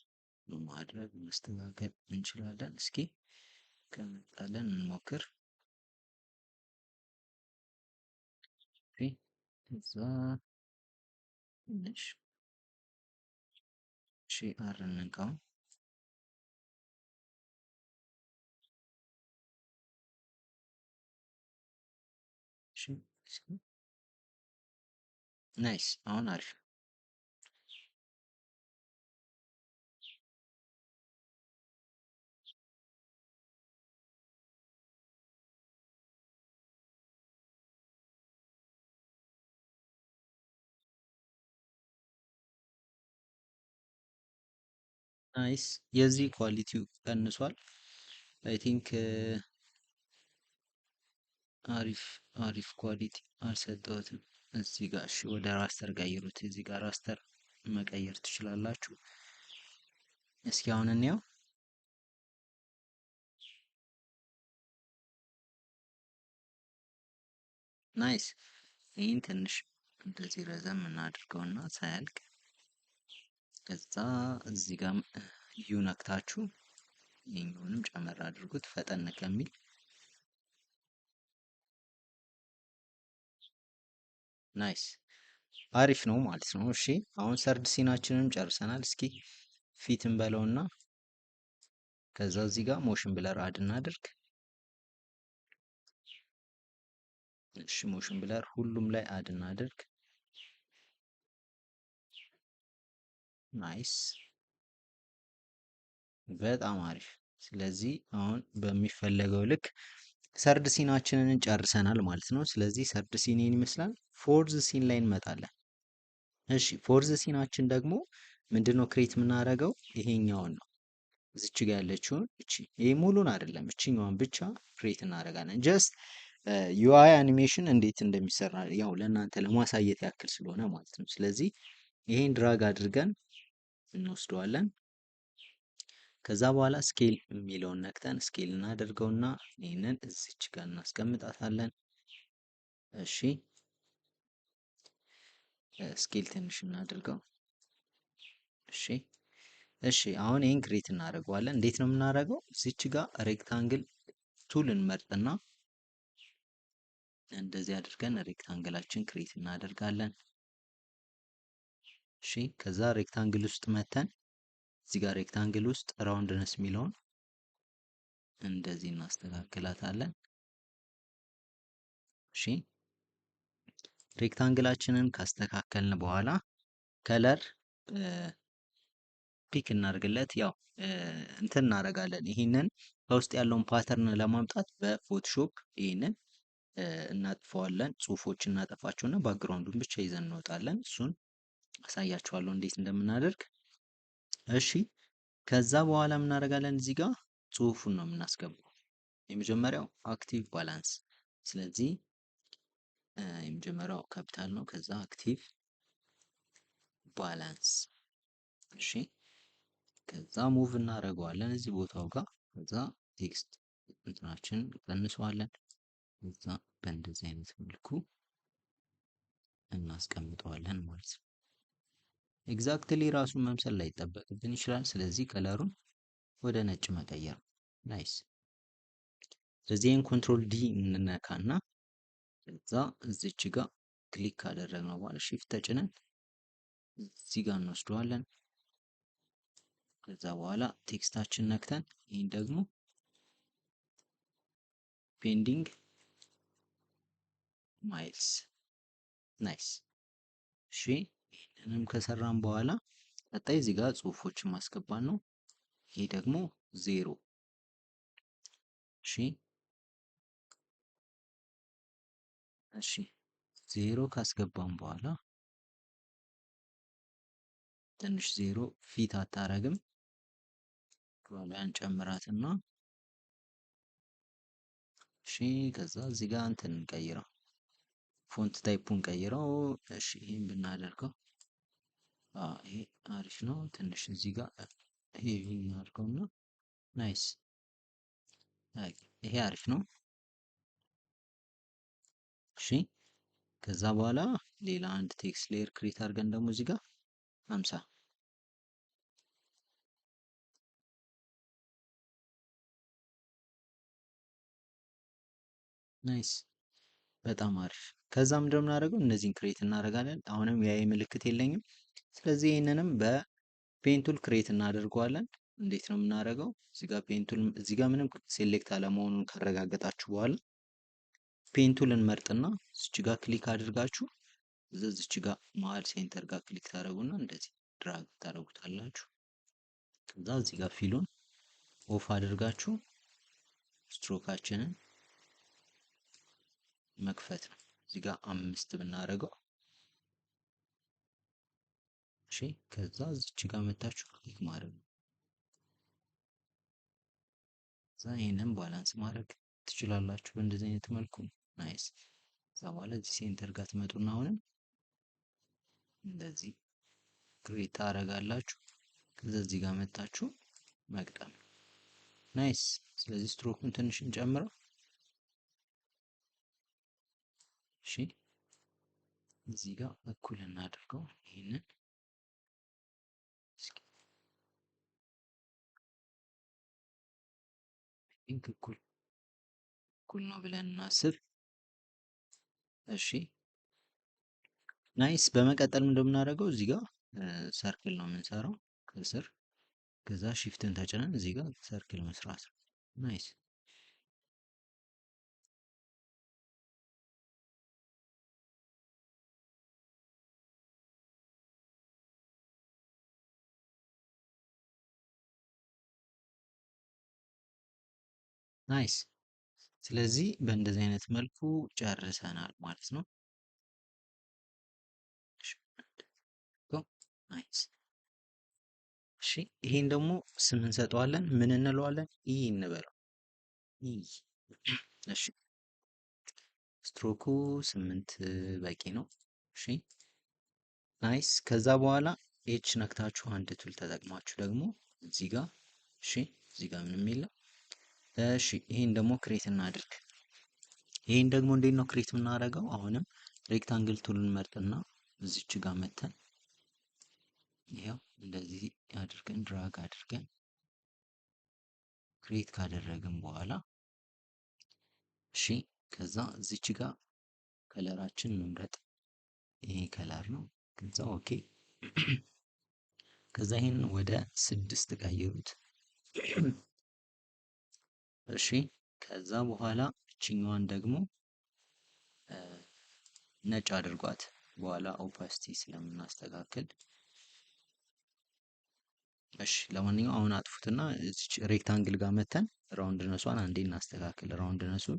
በማድረግ ማስተካከል እንችላለን። እስኪ ከመጣለን እንሞክር። እዛ ትንሽ አር እንንካው። ናይስ አሁን አሪፍ። ናይስ የዚህ ኳሊቲው ቀንሷል። አይ ቲንክ አሪፍ ኳሊቲ አልሰጠሁትም። እዚህ ጋር እሺ ወደ ራስተር ቀይሩት። እዚህ ጋር ራስተር መቀየር ትችላላችሁ። እስኪ አሁን እንየው። ናይስ ይህን ትንሽ እንደዚህ ረዘም እናድርገውና ሳያልቅ ከዛ እዚህ ጋር ዩ ነክታችሁ ይሄኛውንም ጨመር አድርጉት ፈጠን ከሚል። ናይስ አሪፍ ነው ማለት ነው። እሺ አሁን ሰርድ ሲናችንን ጨርሰናል። እስኪ ፊትን በለውና ከዛ እዚህ ጋር ሞሽን ብለር አድ እናድርግ። እሺ ሞሽን ብለር ሁሉም ላይ አድ እናድርግ። ናይስ በጣም አሪፍ። ስለዚህ አሁን በሚፈለገው ልክ ሰርድ ሲናችንን ጨርሰናል ማለት ነው። ስለዚህ ሰርድ ሲን ይመስላል። ፎርዝ ሲን ላይ እንመጣለን። እሺ ፎርዝ ሲናችን ደግሞ ምንድነው ክሬት የምናደርገው? ይሄኛውን ነው እዚች ጋ ያለችውን እቺ ይሄ ሙሉን አይደለም እቺኛዋን ብቻ ክሬት እናደርጋለን። ጀስት ዩአይ አኒሜሽን እንዴት እንደሚሰራ ያው ለእናንተ ለማሳየት ያክል ስለሆነ ማለት ነው። ስለዚህ ይሄን ድራግ አድርገን እንወስደዋለን። ከዛ በኋላ ስኬል የሚለውን ነክተን ስኬል እናደርገውና ይህንን እዚች ጋር እናስቀምጣታለን። እሺ ስኬል ትንሽ እናድርገው። እሺ አሁን ይህን ክሬት እናደርገዋለን። እንዴት ነው የምናደርገው? እዚች ጋር ሬክታንግል ቱል እንመርጥና እንደዚህ አድርገን ሬክታንግላችን ክሬት እናደርጋለን። እሺ ከዛ ሬክታንግል ውስጥ መተን እዚህ ጋር ሬክታንግል ውስጥ ራውንድነስ የሚለውን እንደዚህ እናስተካክላታለን። እሺ ሬክታንግላችንን ካስተካከልን በኋላ ከለር ፒክ እናደርግለት። ያው እንትን እናደርጋለን። ይህንን ከውስጥ ያለውን ፓተርን ለማምጣት በፎቶሾፕ ይህንን እናጥፈዋለን። ጽሁፎች እናጠፋቸውና ባክግራውንዱን ብቻ ይዘን እንወጣለን። እሱን አሳያችኋለሁ እንዴት እንደምናደርግ። እሺ ከዛ በኋላ እናደርጋለን። እዚህ ጋር ጽሁፉን ነው የምናስገባው። የመጀመሪያው አክቲቭ ባላንስ። ስለዚህ የመጀመሪያው ካፒታል ነው። ከዛ አክቲቭ ባላንስ። እሺ ከዛ ሙቭ እናደርገዋለን እዚህ ቦታው ጋር። ከዛ ቴክስት እንትናችን ቀንሰዋለን። ከዛ በእንደዚህ አይነት መልኩ እናስቀምጠዋለን ማለት ነው። ኤግዛክትሊ ራሱን መምሰል ላይ ይጠበቅብን ይችላል። ስለዚህ ከለሩን ወደ ነጭ መቀየር። ናይስ። ስለዚህ ይህን ኮንትሮል ዲ እንነካና ከዛ እዚች ጋር ክሊክ ካደረግነው በኋላ ሺፍት ተጭነን እዚህ ጋር እንወስደዋለን። ከዛ በኋላ ቴክስታችን ነክተን ይህን ደግሞ ፔንዲንግ ማይልስ። ናይስ። እሺ ይህንንም ከሰራን በኋላ ቀጣይ እዚህ ጋር ጽሁፎችን ማስገባት ነው። ይሄ ደግሞ 0። እሺ 0 ካስገባን በኋላ ትንሽ 0 ፊት አታረግም። ያን ጨምራትና እሺ ከዛ እዚህ ጋር እንትን እንቀይረው፣ ፎንት ታይፑን ቀይረው። እሺ ይሄን ብናደርገው ይሄ አሪፍ ነው። ትንሽ እዚህ ጋር ይሄ እናድርገውና ናይስ። ይሄ አሪፍ ነው። እሺ ከዛ በኋላ ሌላ አንድ ቴክስት ሌየር ክሬት አድርገን ደግሞ እዚህ ጋር 50 ናይስ በጣም አሪፍ። ከዛ ምንድነው የምናደርገው? እነዚህን ክሬት እናደርጋለን። አሁንም የአይ ምልክት የለኝም። ስለዚህ ይህንንም በፔንቱል ክሬት እናደርገዋለን። እንዴት ነው የምናደርገው? እዚህ ጋር ፔንቱል እዚህ ጋር ምንም ሴሌክት አለመሆኑን ካረጋገጣችሁ በኋላ ፔንቱል እንመርጥና እዚች ጋር ክሊክ አድርጋችሁ እዚች ጋር መሀል ሴንተር ጋር ክሊክ ታደርጉና እንደዚህ ድራግ ታደርጉታላችሁ። ከዛ እዚህ ጋር ፊሉን ኦፍ አድርጋችሁ ስትሮካችንን መክፈት ነው። እዚህ ጋር 5 ብናደርገው እሺ ከዛ እዚች ጋር መታችሁ ክሊክ ማድረግ ነው። ከዛ ይሄንን ባላንስ ማድረግ ትችላላችሁ በእንደዚህ አይነት መልኩ። ናይስ። ከዛ በኋላ እዚህ ሴንተር ጋር ትመጡና አሁንም እንደዚህ ክሬት ታደርጋላችሁ። ከዛ እዚህ ጋር መታችሁ መቅጠም። ናይስ። ስለዚህ ስትሮኩን ትንሽ እንጨምረው። እሺ እዚህ ጋር እኩል እናድርገው። ይሄንን እኩል ነው ብለን እናስብ። እሺ ናይስ። በመቀጠል እንደምናደርገው እዚህ ጋር ሰርክል ነው የምንሰራው ከስር። ከዛ ሺፍትን ተጭነን እዚህ ጋር ሰርክል መስራት ነው። ናይስ። ናይስ። ስለዚህ በእንደዚህ አይነት መልኩ ጨርሰናል ማለት ነው። ናይስ። እሺ ይሄን ደግሞ ስም እንሰጠዋለን። ምን እንለዋለን? ኢ እንበለው። ኢ። እሺ ስትሮኩ 8 በቂ ነው። እሺ ናይስ። ከዛ በኋላ ኤች ነክታችሁ አንድ ቱል ተጠቅማችሁ ደግሞ እዚህ ጋር እሺ፣ እዚህ ጋር ምንም የለም። እሺ ይሄን ደግሞ ክሬት እናድርግ። ይሄን ደግሞ እንዴት ነው ክሬት የምናደርገው? አሁንም ሬክታንግል ቱልን መርጥና እዚች ጋር መተን ይሄው እንደዚህ አድርገን ድራግ አድርገን ክሬት ካደረግን በኋላ እሺ፣ ከዛ እዚች ጋር ከለራችን መምረጥ። ይሄ ከለር ነው። ከዛ ኦኬ። ከዛ ይሄን ወደ 6 ቀይሩት። እሺ ከዛ በኋላ እችኛዋን ደግሞ ነጭ አድርጓት። በኋላ ኦፓሲቲ ስለምናስተካክል። እሺ ለማንኛውም አሁን አጥፉትና እዚች ሬክታንግል ጋር መተን ራውንድነሷን አንዴ እናስተካክል። ራውንድነሱን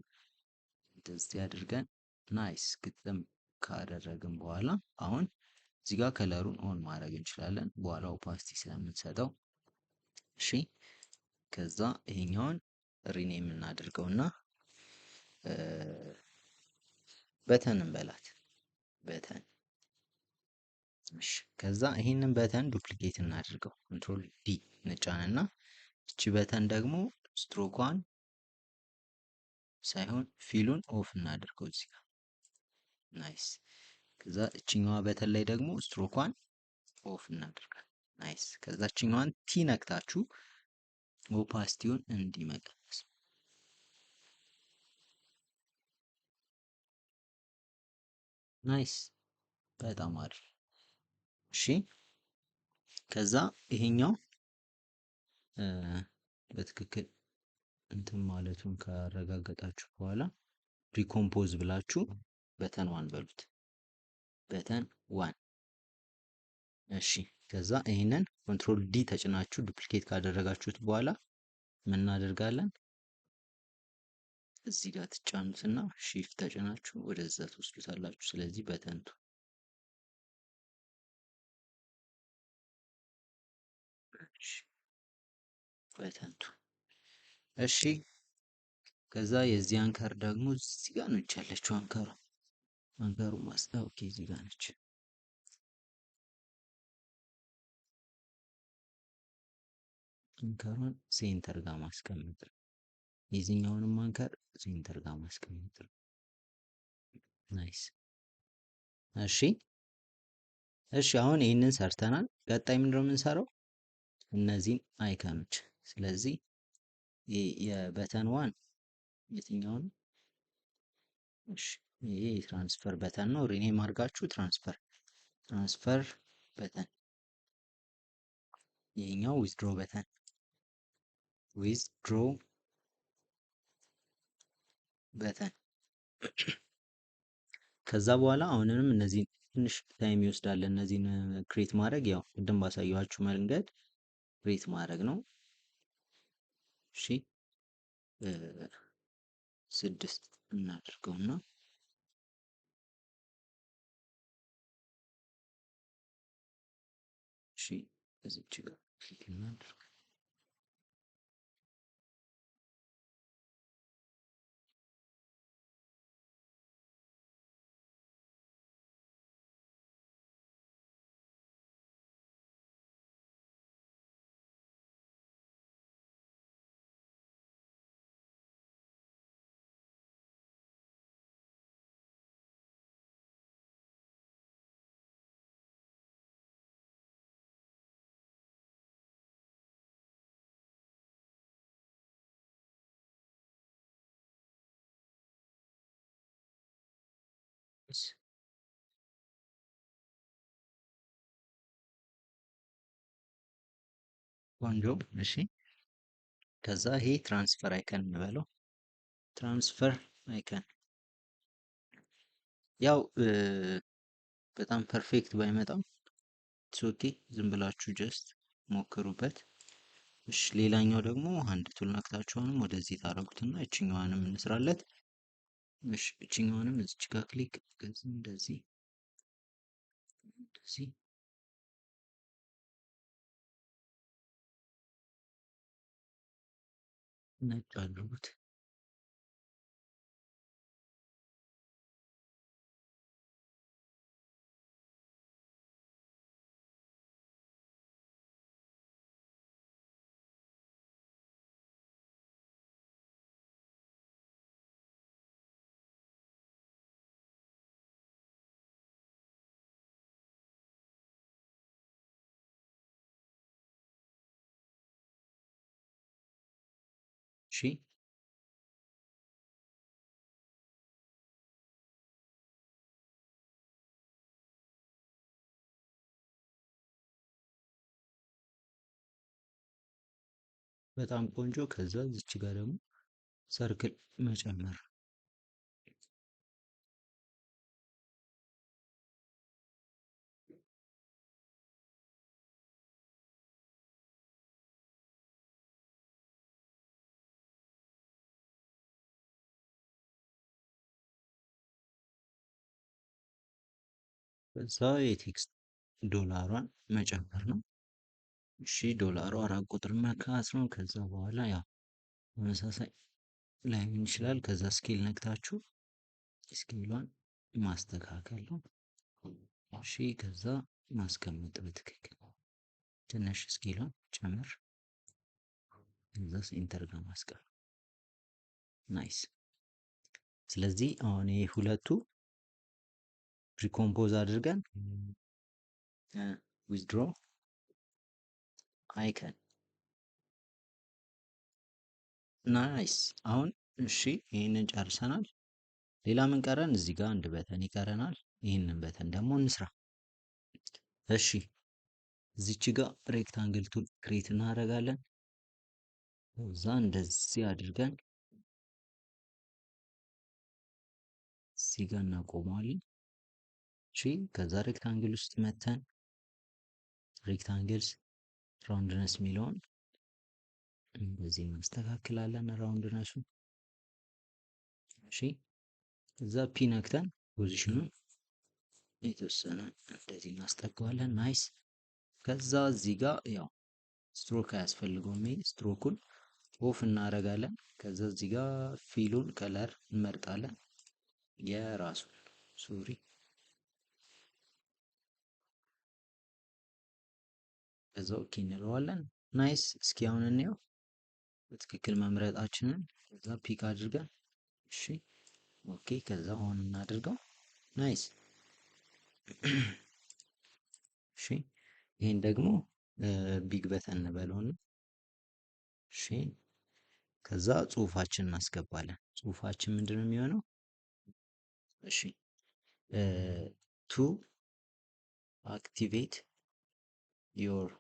እንደዚህ አድርገን ናይስ ግጥም ካደረግን በኋላ አሁን እዚህ ጋር ከለሩን ኦን ማድረግ እንችላለን፣ በኋላ ኦፓሲቲ ስለምንሰጠው። እሺ ከዛ ይሄኛውን ሪኔም እናድርገውና በተን እንበላት። በተን። እሺ ከዛ ይሄንን በተን ዱፕሊኬት እናድርገው። ኮንትሮል ዲ እንጫንና እቺ በተን ደግሞ ስትሮኳን ሳይሆን ፊሉን ኦፍ እናድርገው እዚህ ጋር። ናይስ። ከዛ እችኛዋ በተን ላይ ደግሞ ስትሮኳን ኦፍ እናድርጋለን። ናይስ። ከዛ እችኛዋን ቲ ነክታችሁ ኦፓሲቲውን እንዲመቀነስ። ናይስ። በጣም አሪፍ። እሺ ከዛ ይሄኛው በትክክል እንትን ማለቱን ካረጋገጣችሁ በኋላ ሪኮምፖዝ ብላችሁ በተን ዋን በሉት። በተን ዋን። እሺ ከዛ ይሄንን ኮንትሮል ዲ ተጭናችሁ ዱፕሊኬት ካደረጋችሁት በኋላ ምን እናደርጋለን? እዚህ ጋር ትጫኑትና ሺፍት ተጭናችሁ ወደዛ ትወስዱታላችሁ። ስለዚህ በተንቱ በተንቱ። እሺ ከዛ የዚህ አንከር ደግሞ እዚህ ጋር ነች ያለችው። አንከሩ ኦኬ እዚህ ጋር ነች። አንከሩን ሴንተር ጋር ማስቀመጥ፣ የዚህኛውንም አንከር ሴንተር ጋር ማስቀመጥ። ናይስ። እሺ አሁን ይህንን ሰርተናል። ቀጣይ ምንድነው የምንሰራው? እነዚህን አይከኖች። ስለዚህ የበተን ዋን የትኛው ነው? እሺ ይሄ የትራንስፈር በተን ነው። ሪኔም አድርጋችሁ ትራንስፈር በተን። ይሄኛው ዊዝድሮ በተን በተን። ከዛ በኋላ አሁንንም እነዚህን ትንሽ ታይም ይወስዳል እነዚህን ክሬት ማድረግ። ያው ቅድም ባሳየኋችሁ መንገድ ክሬት ማድረግ ነው። እሺ 6 እናድርገውና እሺ እዚች ጋር ክሊክ እናድርግ። ቆንጆ። እሺ ከዛ ይሄ ትራንስፈር አይከን እንበለው። ትራንስፈር አይከን ያው በጣም ፐርፌክት ባይመጣም ኦኬ፣ ዝም ብላችሁ ጀስት ሞክሩበት። እሺ ሌላኛው ደግሞ አንድ ቱል ነክታችሁ አሁንም ወደዚህ ታረጉትና እችኛዋንም እንስራለት። እሺ እችኛዋንም እዚች ጋር ክሊክ እንደዚህ እንደዚህ ነጭ አድርጉት። እሺ በጣም ቆንጆ። ከዛ እዚች ጋር ደግሞ ሰርክል መጨመር። ከዛ የቴክስት ዶላሯን መጨመር ነው። እሺ ዶላሩ 4 ቁጥር መካት ነው። ከዛ በኋላ ያው ተመሳሳይ ላይሆን ይችላል። ከዛ ስኬል ነክታችሁ ስኬሏን ማስተካከል ነው። እሺ ከዛ ማስቀመጥ በትክክል ትንሽ ስኬሏን ጨምር። ከዛ ሴንተር ጋር ማስቀመጥ። ናይስ። ስለዚህ አሁን ይሄ ሁለቱ ፕሪኮምፖዝ አድርገን ዊዝድሮ አይከን ናይስ። አሁን እሺ ይህንን ጨርሰናል። ሌላ ምን ቀረን? እዚህ ጋር አንድ በተን ይቀረናል። ይህንን በተን ደግሞ እንስራ። እሺ እዚች ጋር ሬክታንግል ቱል ክሬት እናደርጋለን። እዛ እንደዚህ አድርገን እዚህ ጋር እናቆመዋለን። እሺ ከዛ ሬክታንግል ውስጥ መተን ሬክታንግልስ ራውንድነስ የሚለውን እንደዚህ እናስተካክላለን። ራውንድነሱ እሺ እዛ ፒ ነክተን ፖዚሽኑን የተወሰነ እንደዚህ እናስጠጋዋለን። ናይስ። ከዛ እዚህ ጋር ያው ስትሮክ አያስፈልገውም። ይሄ ስትሮኩን ኦፍ እናደርጋለን። ከዛ እዚህ ጋር ፊሉን ከለር እንመርጣለን። የራሱ ሶሪ ከዛ ኦኬ እንለዋለን። ናይስ። እስኪ አሁን እንየው በትክክል መምረጣችንን። ከዛ ፒክ አድርገን እሺ ኦኬ ከዛ ኦን እናድርገው። ናይስ። እሺ ይሄን ደግሞ ቢግ በተን እንበለውና እሺ ከዛ ጽሁፋችን እናስገባለን። ጽሁፋችን ምንድነው የሚሆነው? እሺ ቱ አክቲቬት ዮር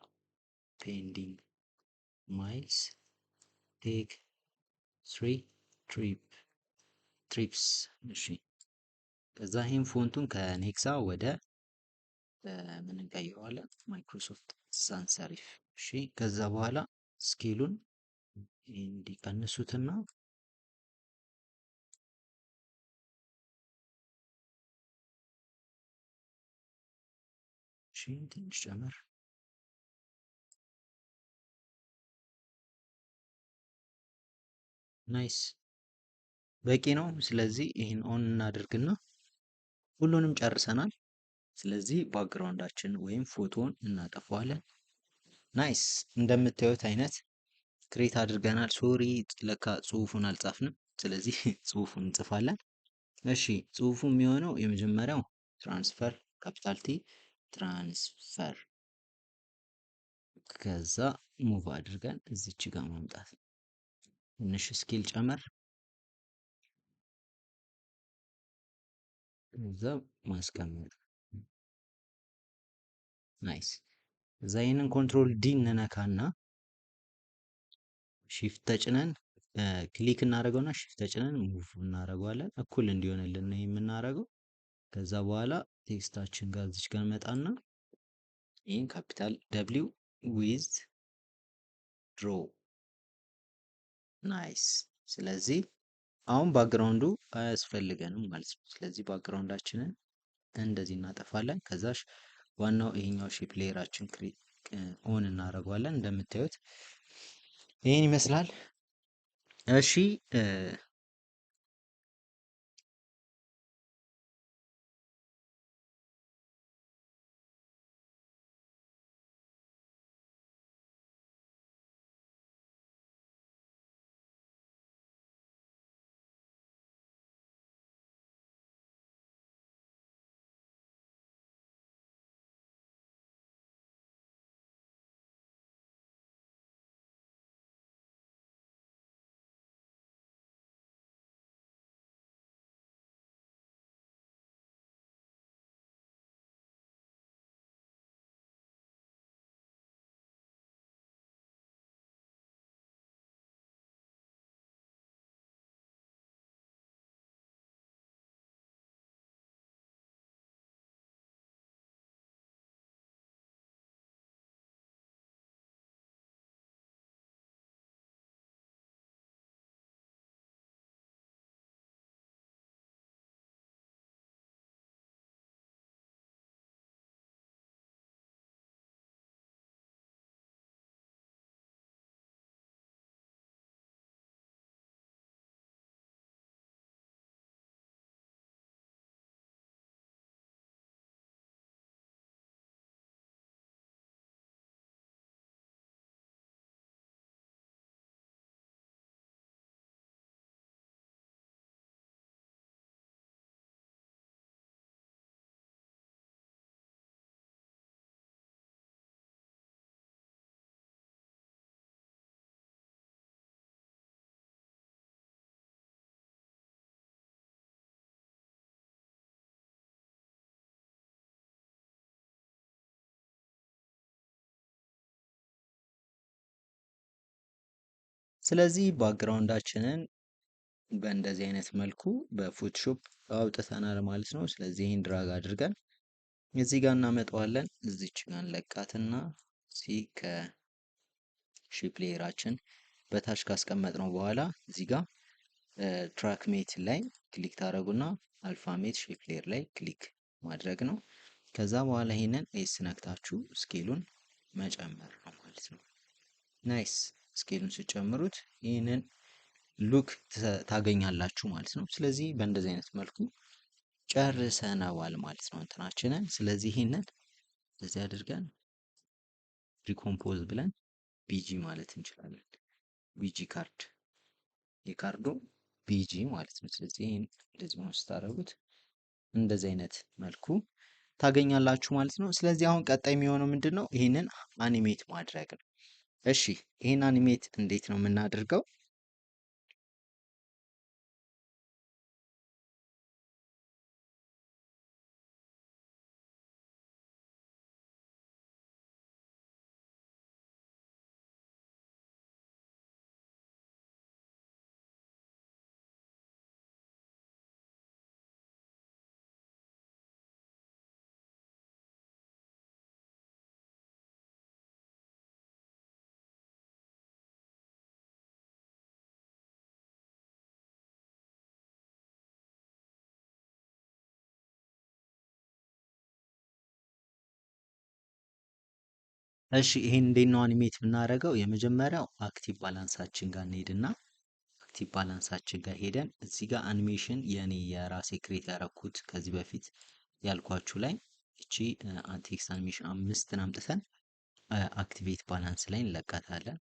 ፔንዲንግ ማይልስ ቴክ 3 ትሪፕስ። እሺ ከዛ ይሄን ፎንቱን ከኔክሳ ወደ ምን እንቀይረዋለን? ማይክሮሶፍት ሳንስ ሰሪፍ። እሺ ከዛ በኋላ ስኬሉን እንዲቀንሱትና እሺ ትንሽ ጨመር። ናይስ በቂ ነው። ስለዚህ ይህን ኦን እናደርግና ሁሉንም ጨርሰናል። ስለዚህ ባክግራውንዳችን ወይም ፎቶውን እናጠፋዋለን። ናይስ እንደምታዩት አይነት ክሬት አድርገናል። ሶሪ ለካ ጽሁፉን አልጻፍንም። ስለዚህ ጽሁፉን እንጽፋለን። እሺ ጽሁፉ የሚሆነው የመጀመሪያው ትራንስፈር ካፒታል ቲ ትራንስፈር፣ ከዛ ሙቭ አድርገን እዚች ጋር ማምጣት፣ ትንሽ ስኬል ጨመር፣ ከዛ ማስቀመጥ። ናይስ። እዛ ይህንን ኮንትሮል ዲ እንነካና ሺፍት ተጭነን ክሊክ እናደርገውና ሺፍት ተጭነን ሙቭ እናደርገዋለን። እኩል እንዲሆንልን ነው የምናደርገው። ከዛ በኋላ ቴክስታችን ጋር እዚች ጋር መጣና ይህን ካፒታል ደብሊው ዊዝ ድሮ ናይስ። ስለዚህ አሁን ባክግራውንዱ አያስፈልገንም ማለት ነው። ስለዚህ ባክግራውንዳችንን እንደዚህ እናጠፋለን። ከዛሽ ዋናው ይሄኛው ሼፕ ሌየራችን ኦን እናደርገዋለን። እንደምታዩት ይህን ይመስላል። እሺ ስለዚህ ባክግራውንዳችንን በእንደዚህ አይነት መልኩ በፎቶሾፕ አውጥተናል ማለት ነው። ስለዚህ ይህን ድራግ አድርገን እዚህ ጋር እናመጣዋለን። እዚች ጋር እንለቃትና እዚህ ከሼፕ ሌየራችን በታች ካስቀመጥነው በኋላ እዚህ ጋር ትራክ ሜት ላይ ክሊክ ታደርጉና አልፋሜት ሼፕ ሌየር ላይ ክሊክ ማድረግ ነው። ከዛ በኋላ ይሄንን ኤስ ነክታችሁ ስኬሉን መጨመር ነው ማለት ነው። ናይስ። ስኬሉን ስጨምሩት ይህንን ሉክ ታገኛላችሁ ማለት ነው። ስለዚህ በእንደዚህ አይነት መልኩ ጨርሰነዋል ማለት ነው እንትናችንን። ስለዚህ ይህንን እዚህ አድርገን ሪኮምፖዝ ብለን ቢጂ ማለት እንችላለን። ቢጂ ካርድ የካርዱ ቢጂ ማለት ነው። ስለዚህ ይህን እንደዚህ ነው ስታደርጉት እንደዚህ አይነት መልኩ ታገኛላችሁ ማለት ነው። ስለዚህ አሁን ቀጣይ የሚሆነው ምንድን ነው? ይህንን አኒሜት ማድረግ ነው። እሺ ይህን አኒሜት እንዴት ነው የምናደርገው? እሺ ይሄን እንዴት ነው አኒሜት የምናደርገው? የመጀመሪያው አክቲቭ ባላንሳችን ጋር እንሄድና አክቲቭ ባላንሳችን ጋር ሄደን እዚህ ጋር አኒሜሽን የኔ የራሴ ክሬት ያደረኩት ከዚህ በፊት ያልኳችሁ ላይ እቺ ቴክስት አኒሜሽን 5ን አምጥተን አክቲቬት ባላንስ ላይ እንለቃታለን።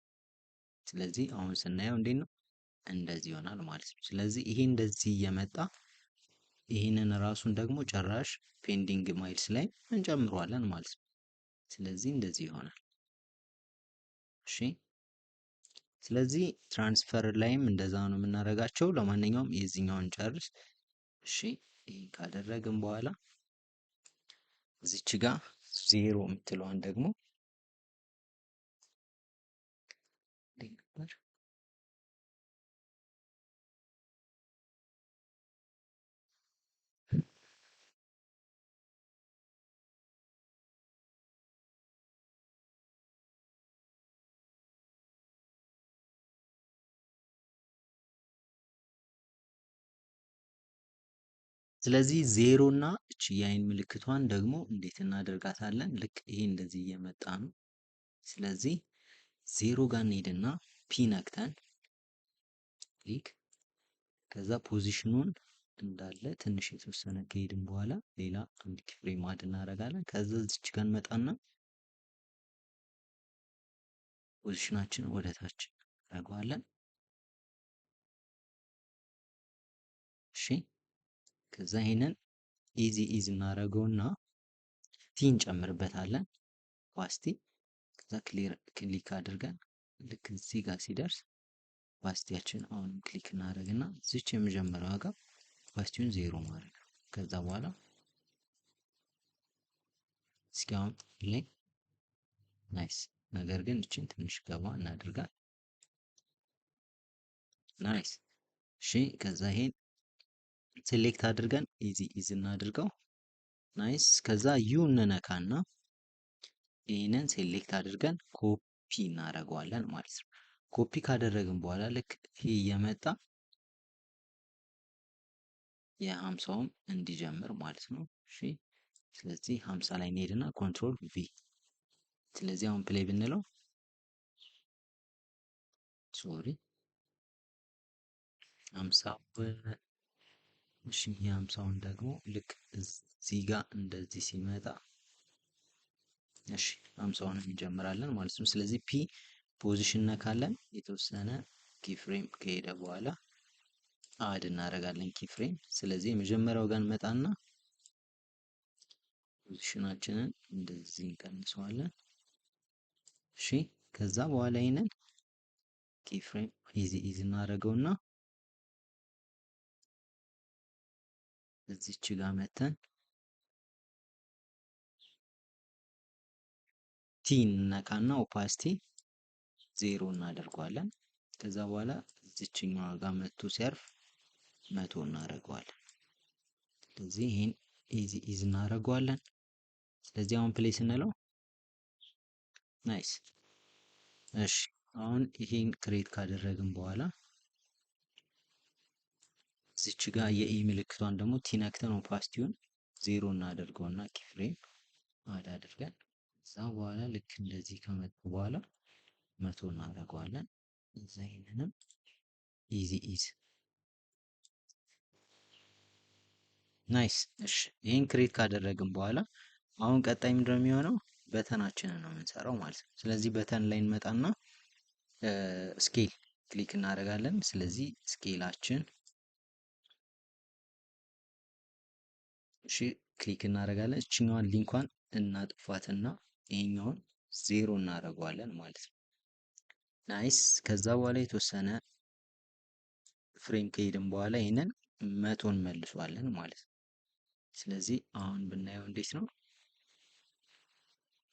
ስለዚህ አሁን ስናየው እንዴት ነው እንደዚህ ይሆናል ማለት ነው። ስለዚህ ይሄ እንደዚህ እየመጣ ይህንን ራሱን ደግሞ ጭራሽ ፔንዲንግ ማይልስ ላይ እንጨምረዋለን ማለት ነው። ስለዚህ እንደዚህ ይሆናል። እሺ ስለዚህ ትራንስፈር ላይም እንደዛ ነው የምናደርጋቸው። ለማንኛውም የዚህኛውን ጨርስ። እሺ ይሄን ካደረግን በኋላ እዚች ጋር ዜሮ የምትለዋን ደግሞ ስለዚህ ዜሮ እና እቺ የአይን ምልክቷን ደግሞ እንዴት እናደርጋታለን? ልክ ይሄ እንደዚህ እየመጣ ነው። ስለዚህ ዜሮ ጋር እንሄድና ፒ ነክተን ክሊክ፣ ከዛ ፖዚሽኑን እንዳለ ትንሽ የተወሰነ ከሄድን በኋላ ሌላ አንድ ኪፍሬም አድ እናደርጋለን። ከዛ እዚች ጋር እንመጣና ፖዚሽናችንን ወደ ታች እናደርገዋለን። እሺ ከዛ ይሄንን ኢዚ እናደርገውና ቲ እንጨምርበታለን ፓስቲ። ከዛ ክሊክ አድርገን ልክ እዚህ ጋር ሲደርስ ፓስቲያችን አሁን ክሊክ እናደርግና እዚች የመጀመሪያዋ ጋር ፓስቲውን ዜሮ ማድረግ ነው። ከዛ በኋላ እስኪ አሁን ላይ ናይስ። ነገር ግን እችን ትንሽ ገባ እናድርጋል። ናይስ። እሺ ከዛ ይሄን ሴሌክት አድርገን ኢዚ እናድርገው። ናይስ። ከዛ ዩ እንነካና ይህንን ሴሌክት አድርገን ኮፒ እናደርገዋለን ማለት ነው። ኮፒ ካደረግን በኋላ ልክ ይሄ እየመጣ የ50ውም እንዲጀምር ማለት ነው። እሺ ስለዚህ 50 ላይ እንሄድና ኮንትሮል ቪ። ስለዚህ አሁን ፕሌይ ብንለው ሶሪ 50 እሺ የ50ውን ደግሞ ልክ እዚህ ጋር እንደዚህ ሲመጣ እሺ 50ውን እንጀምራለን ማለት ነው። ስለዚህ ፒ ፖዚሽን ነካለን። የተወሰነ ኪፍሬም ከሄደ በኋላ አድ እናደርጋለን ኪፍሬም። ስለዚህ የመጀመሪያው ጋር እንመጣና ፖዚሽናችንን እንደዚህ እንቀንሰዋለን። እሺ ከዛ በኋላ ይሄንን ኪፍሬም ኢዚ እናደርገውና እዚች ጋር መተን ቲ ነካና ኦፓሲቲ ዜሮ እናደርገዋለን። ከዛ በኋላ እዚችኛዋ ጋር መቶ ሲያርፍ 100 እናደርገዋለን። ስለዚህ ይሄን ኢዚ እናደርገዋለን። ስለዚህ አሁን ፕሌይ ስንለው ናይስ። እሺ አሁን ይሄን ክሬት ካደረግን በኋላ እዚች ጋር የኢ ምልክቷን ደግሞ ቲነክተን ኦፓሲቲውን ዜሮ እናደርገውና ኪፍሬም አድ አድርገን እዛ በኋላ ልክ እንደዚህ ከመጣ በኋላ 100 እናደርገዋለን። እዛ ይሄንንም ኢዚ ናይስ። እሺ ይሄን ክሬት ካደረግን በኋላ አሁን ቀጣይ ምንድን ነው የሚሆነው? በተናችንን ነው የምንሰራው ማለት ነው። ስለዚህ በተን ላይ እንመጣና ስኬል ክሊክ እናደርጋለን። ስለዚህ ስኬላችን እሺ ክሊክ እናደርጋለን። እችኛዋን ሊንኳን እናጥፋትና ይሄኛውን ዜሮ እናደርገዋለን ማለት ነው። ናይስ። ከዛ በኋላ የተወሰነ ፍሬም ከሄድን በኋላ ይሄንን 100 እንመልሷለን ማለት ነው። ስለዚህ አሁን ብናየው እንዴት ነው?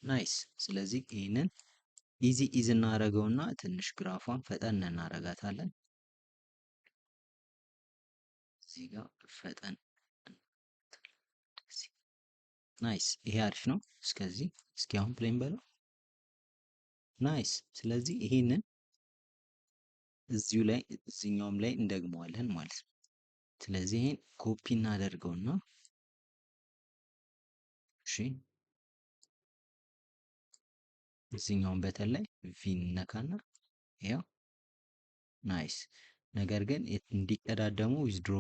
ናይስ። ስለዚህ ይሄንን ኢዚ እናደርገውና ትንሽ ግራፏን ፈጠን እናደርጋታለን። እዚህ ጋር ፈጠን ናይስ። ይሄ አሪፍ ነው። እስከዚህ እስኪ አሁን ፕሌን በለው ናይስ። ስለዚህ ይሄንን እዚሁ ላይ እዚኛውም ላይ እንደግመዋለን ማለት ነው። ስለዚህ ይሄን ኮፒ እናደርገውና እሺ እዚኛውን በተን ላይ ቪ ነካና ያው ናይስ። ነገር ግን እንዲቀዳደሙ ዊዝድሮ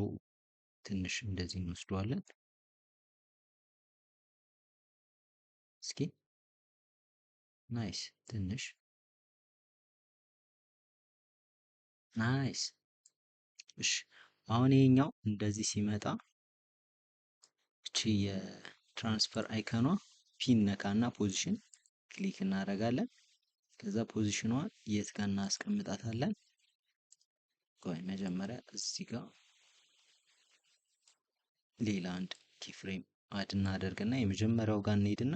ትንሽ እንደዚህ እንወስደዋለን። እስኪ ናይስ ትንሽ ናይስ። እሺ አሁን ይሄኛው እንደዚህ ሲመጣ እቺ የትራንስፈር አይከኗ ፒን ነካና ፖዚሽን ክሊክ እናደርጋለን። ከዛ ፖዚሽኗን የት ጋር እናስቀምጣታለን? ቆይ መጀመሪያ እዚህ ጋር ሌላ አንድ ኪፍሬም አድ እናደርግና የመጀመሪያው ጋር እንሄድና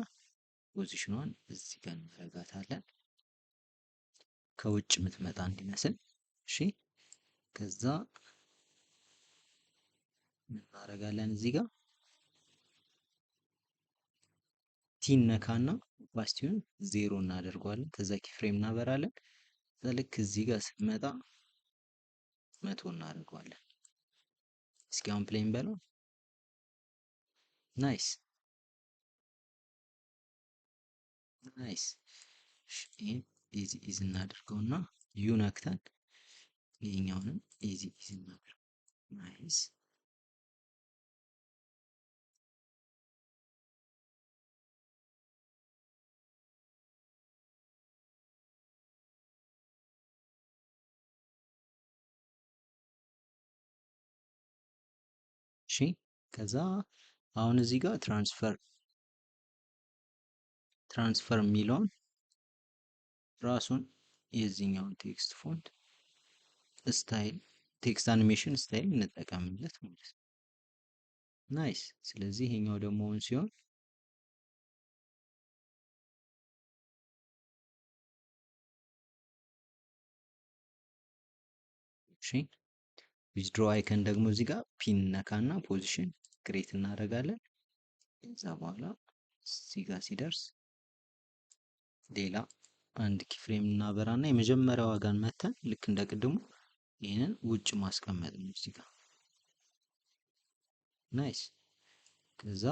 ፖዚሽኗን እዚህ ጋር እናደርጋታለን ከውጭ የምትመጣ እንዲመስል። እሺ ከዛ ምን እናደርጋለን? እዚህ ጋር ቲን ነካና ኦፓሲቲውን ዜሮ እናደርገዋለን። ከዛ ኪፍሬም እናበራለን። ከዛ ልክ እዚህ ጋር ስትመጣ 100 እናደርገዋለን። እስኪ አሁን ፕሌን በለው ናይስ ናይስ። ይህን ኢዚ ኢዝ እናድርገውና ዩ ነክተን ይሄኛውንም ኢዚ ኢዝ እናድርገው። ናይስ እሺ። ከዛ አሁን እዚህ ጋር ትራንስፈር የሚለውን ራሱን የዚህኛውን ቴክስት ፎንት ስታይል ቴክስት አኒሜሽን ስታይል እንጠቀምለት ማለት ነው። ናይስ። ስለዚህ ይሄኛው ደግሞ ኦን ሲሆን እሺ ዊዝድሮ አይከን ደግሞ እዚህ ጋር ፒን ነካና ፖዚሽን ክሬት እናደርጋለን። ከዛ በኋላ እዚህ ጋር ሲደርስ ሌላ አንድ ኪፍሬም እናበራና የመጀመሪያ ዋጋን መተን ልክ እንደ ቅድሙ ይህንን ውጭ ማስቀመጥ ነው እዚህ ጋር። ናይስ። ከዛ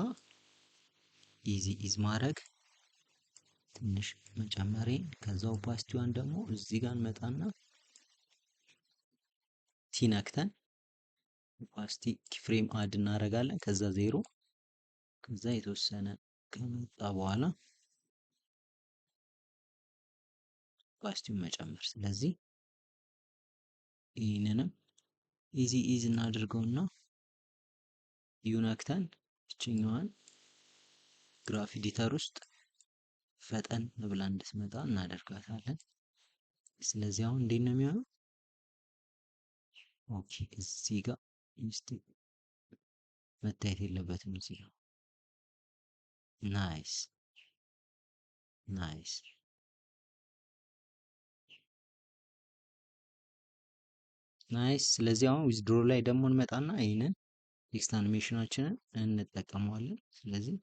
ኢዚ ኢዝ ማድረግ ትንሽ መጨመሬን ከዛ ኦፓሲቲዋን ደግሞ እዚህ ጋር እንመጣና ቲነክተን ኦፓሲቲ ኪፍሬም አድ እናደርጋለን። ከዛ ዜሮ ከዛ የተወሰነ ከመጣ በኋላ ኦፓሲቲውን መጨመር። ስለዚህ ይህንንም ኢዚ ኢዝ እናድርገውና ዩነክተን እችኛዋን ግራፍ ኤዲተር ውስጥ ፈጠን ብላ እንድትመጣ እናደርጋታለን። ስለዚህ አሁን እንዴት ነው የሚሆነው? ኦኬ እዚህ ጋር ሚስቴክ መታየት የለበትም እዚህ ጋር። ናይስ ናይስ። ናይስ። ስለዚህ አሁን ዊዝድሮ ላይ ደግሞ እንመጣና ይህንን ቴክስት አኒሜሽናችንን እንጠቀመዋለን። ስለዚህ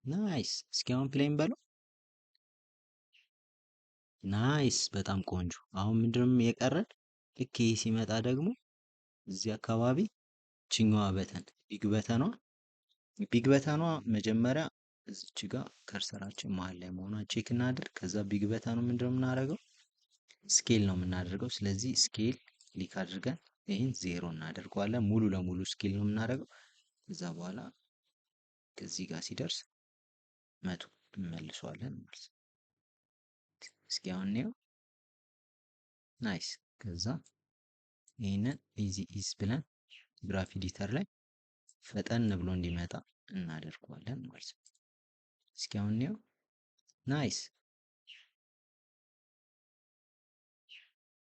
ናይስ። እስኪ አሁን ፕሌይን በለው። ናይስ በጣም ቆንጆ። አሁን ምንድነው የቀረን? ልክ ይሄ ሲመጣ ደግሞ እዚህ አካባቢ ችኛዋ በተን ቢግ በተኗ መጀመሪያ እዚች ጋር ከርሰራችን መሀል ላይ መሆኗን ቼክ እናድርግ። ከዛ ቢግ በተኑ ምንድነው የምናደርገው? ስኬል ነው የምናደርገው። ስለዚህ ስኬል ክሊክ አድርገን ይህን ዜሮ እናደርገዋለን። ሙሉ ለሙሉ ስኬል ነው የምናደርገው። ከዛ በኋላ ከዚህ ጋር ሲደርስ መቶ እንመልሰዋለን ማለት ነው። እስኪ አሁን እንየው። ናይስ። ከዛ ይህንን ኢዚ ኢዝ ብለን ግራፍ ኤዲተር ላይ ፈጠን ብሎ እንዲመጣ እናደርገዋለን ማለት ነው። እስኪ አሁን እንየው። ናይስ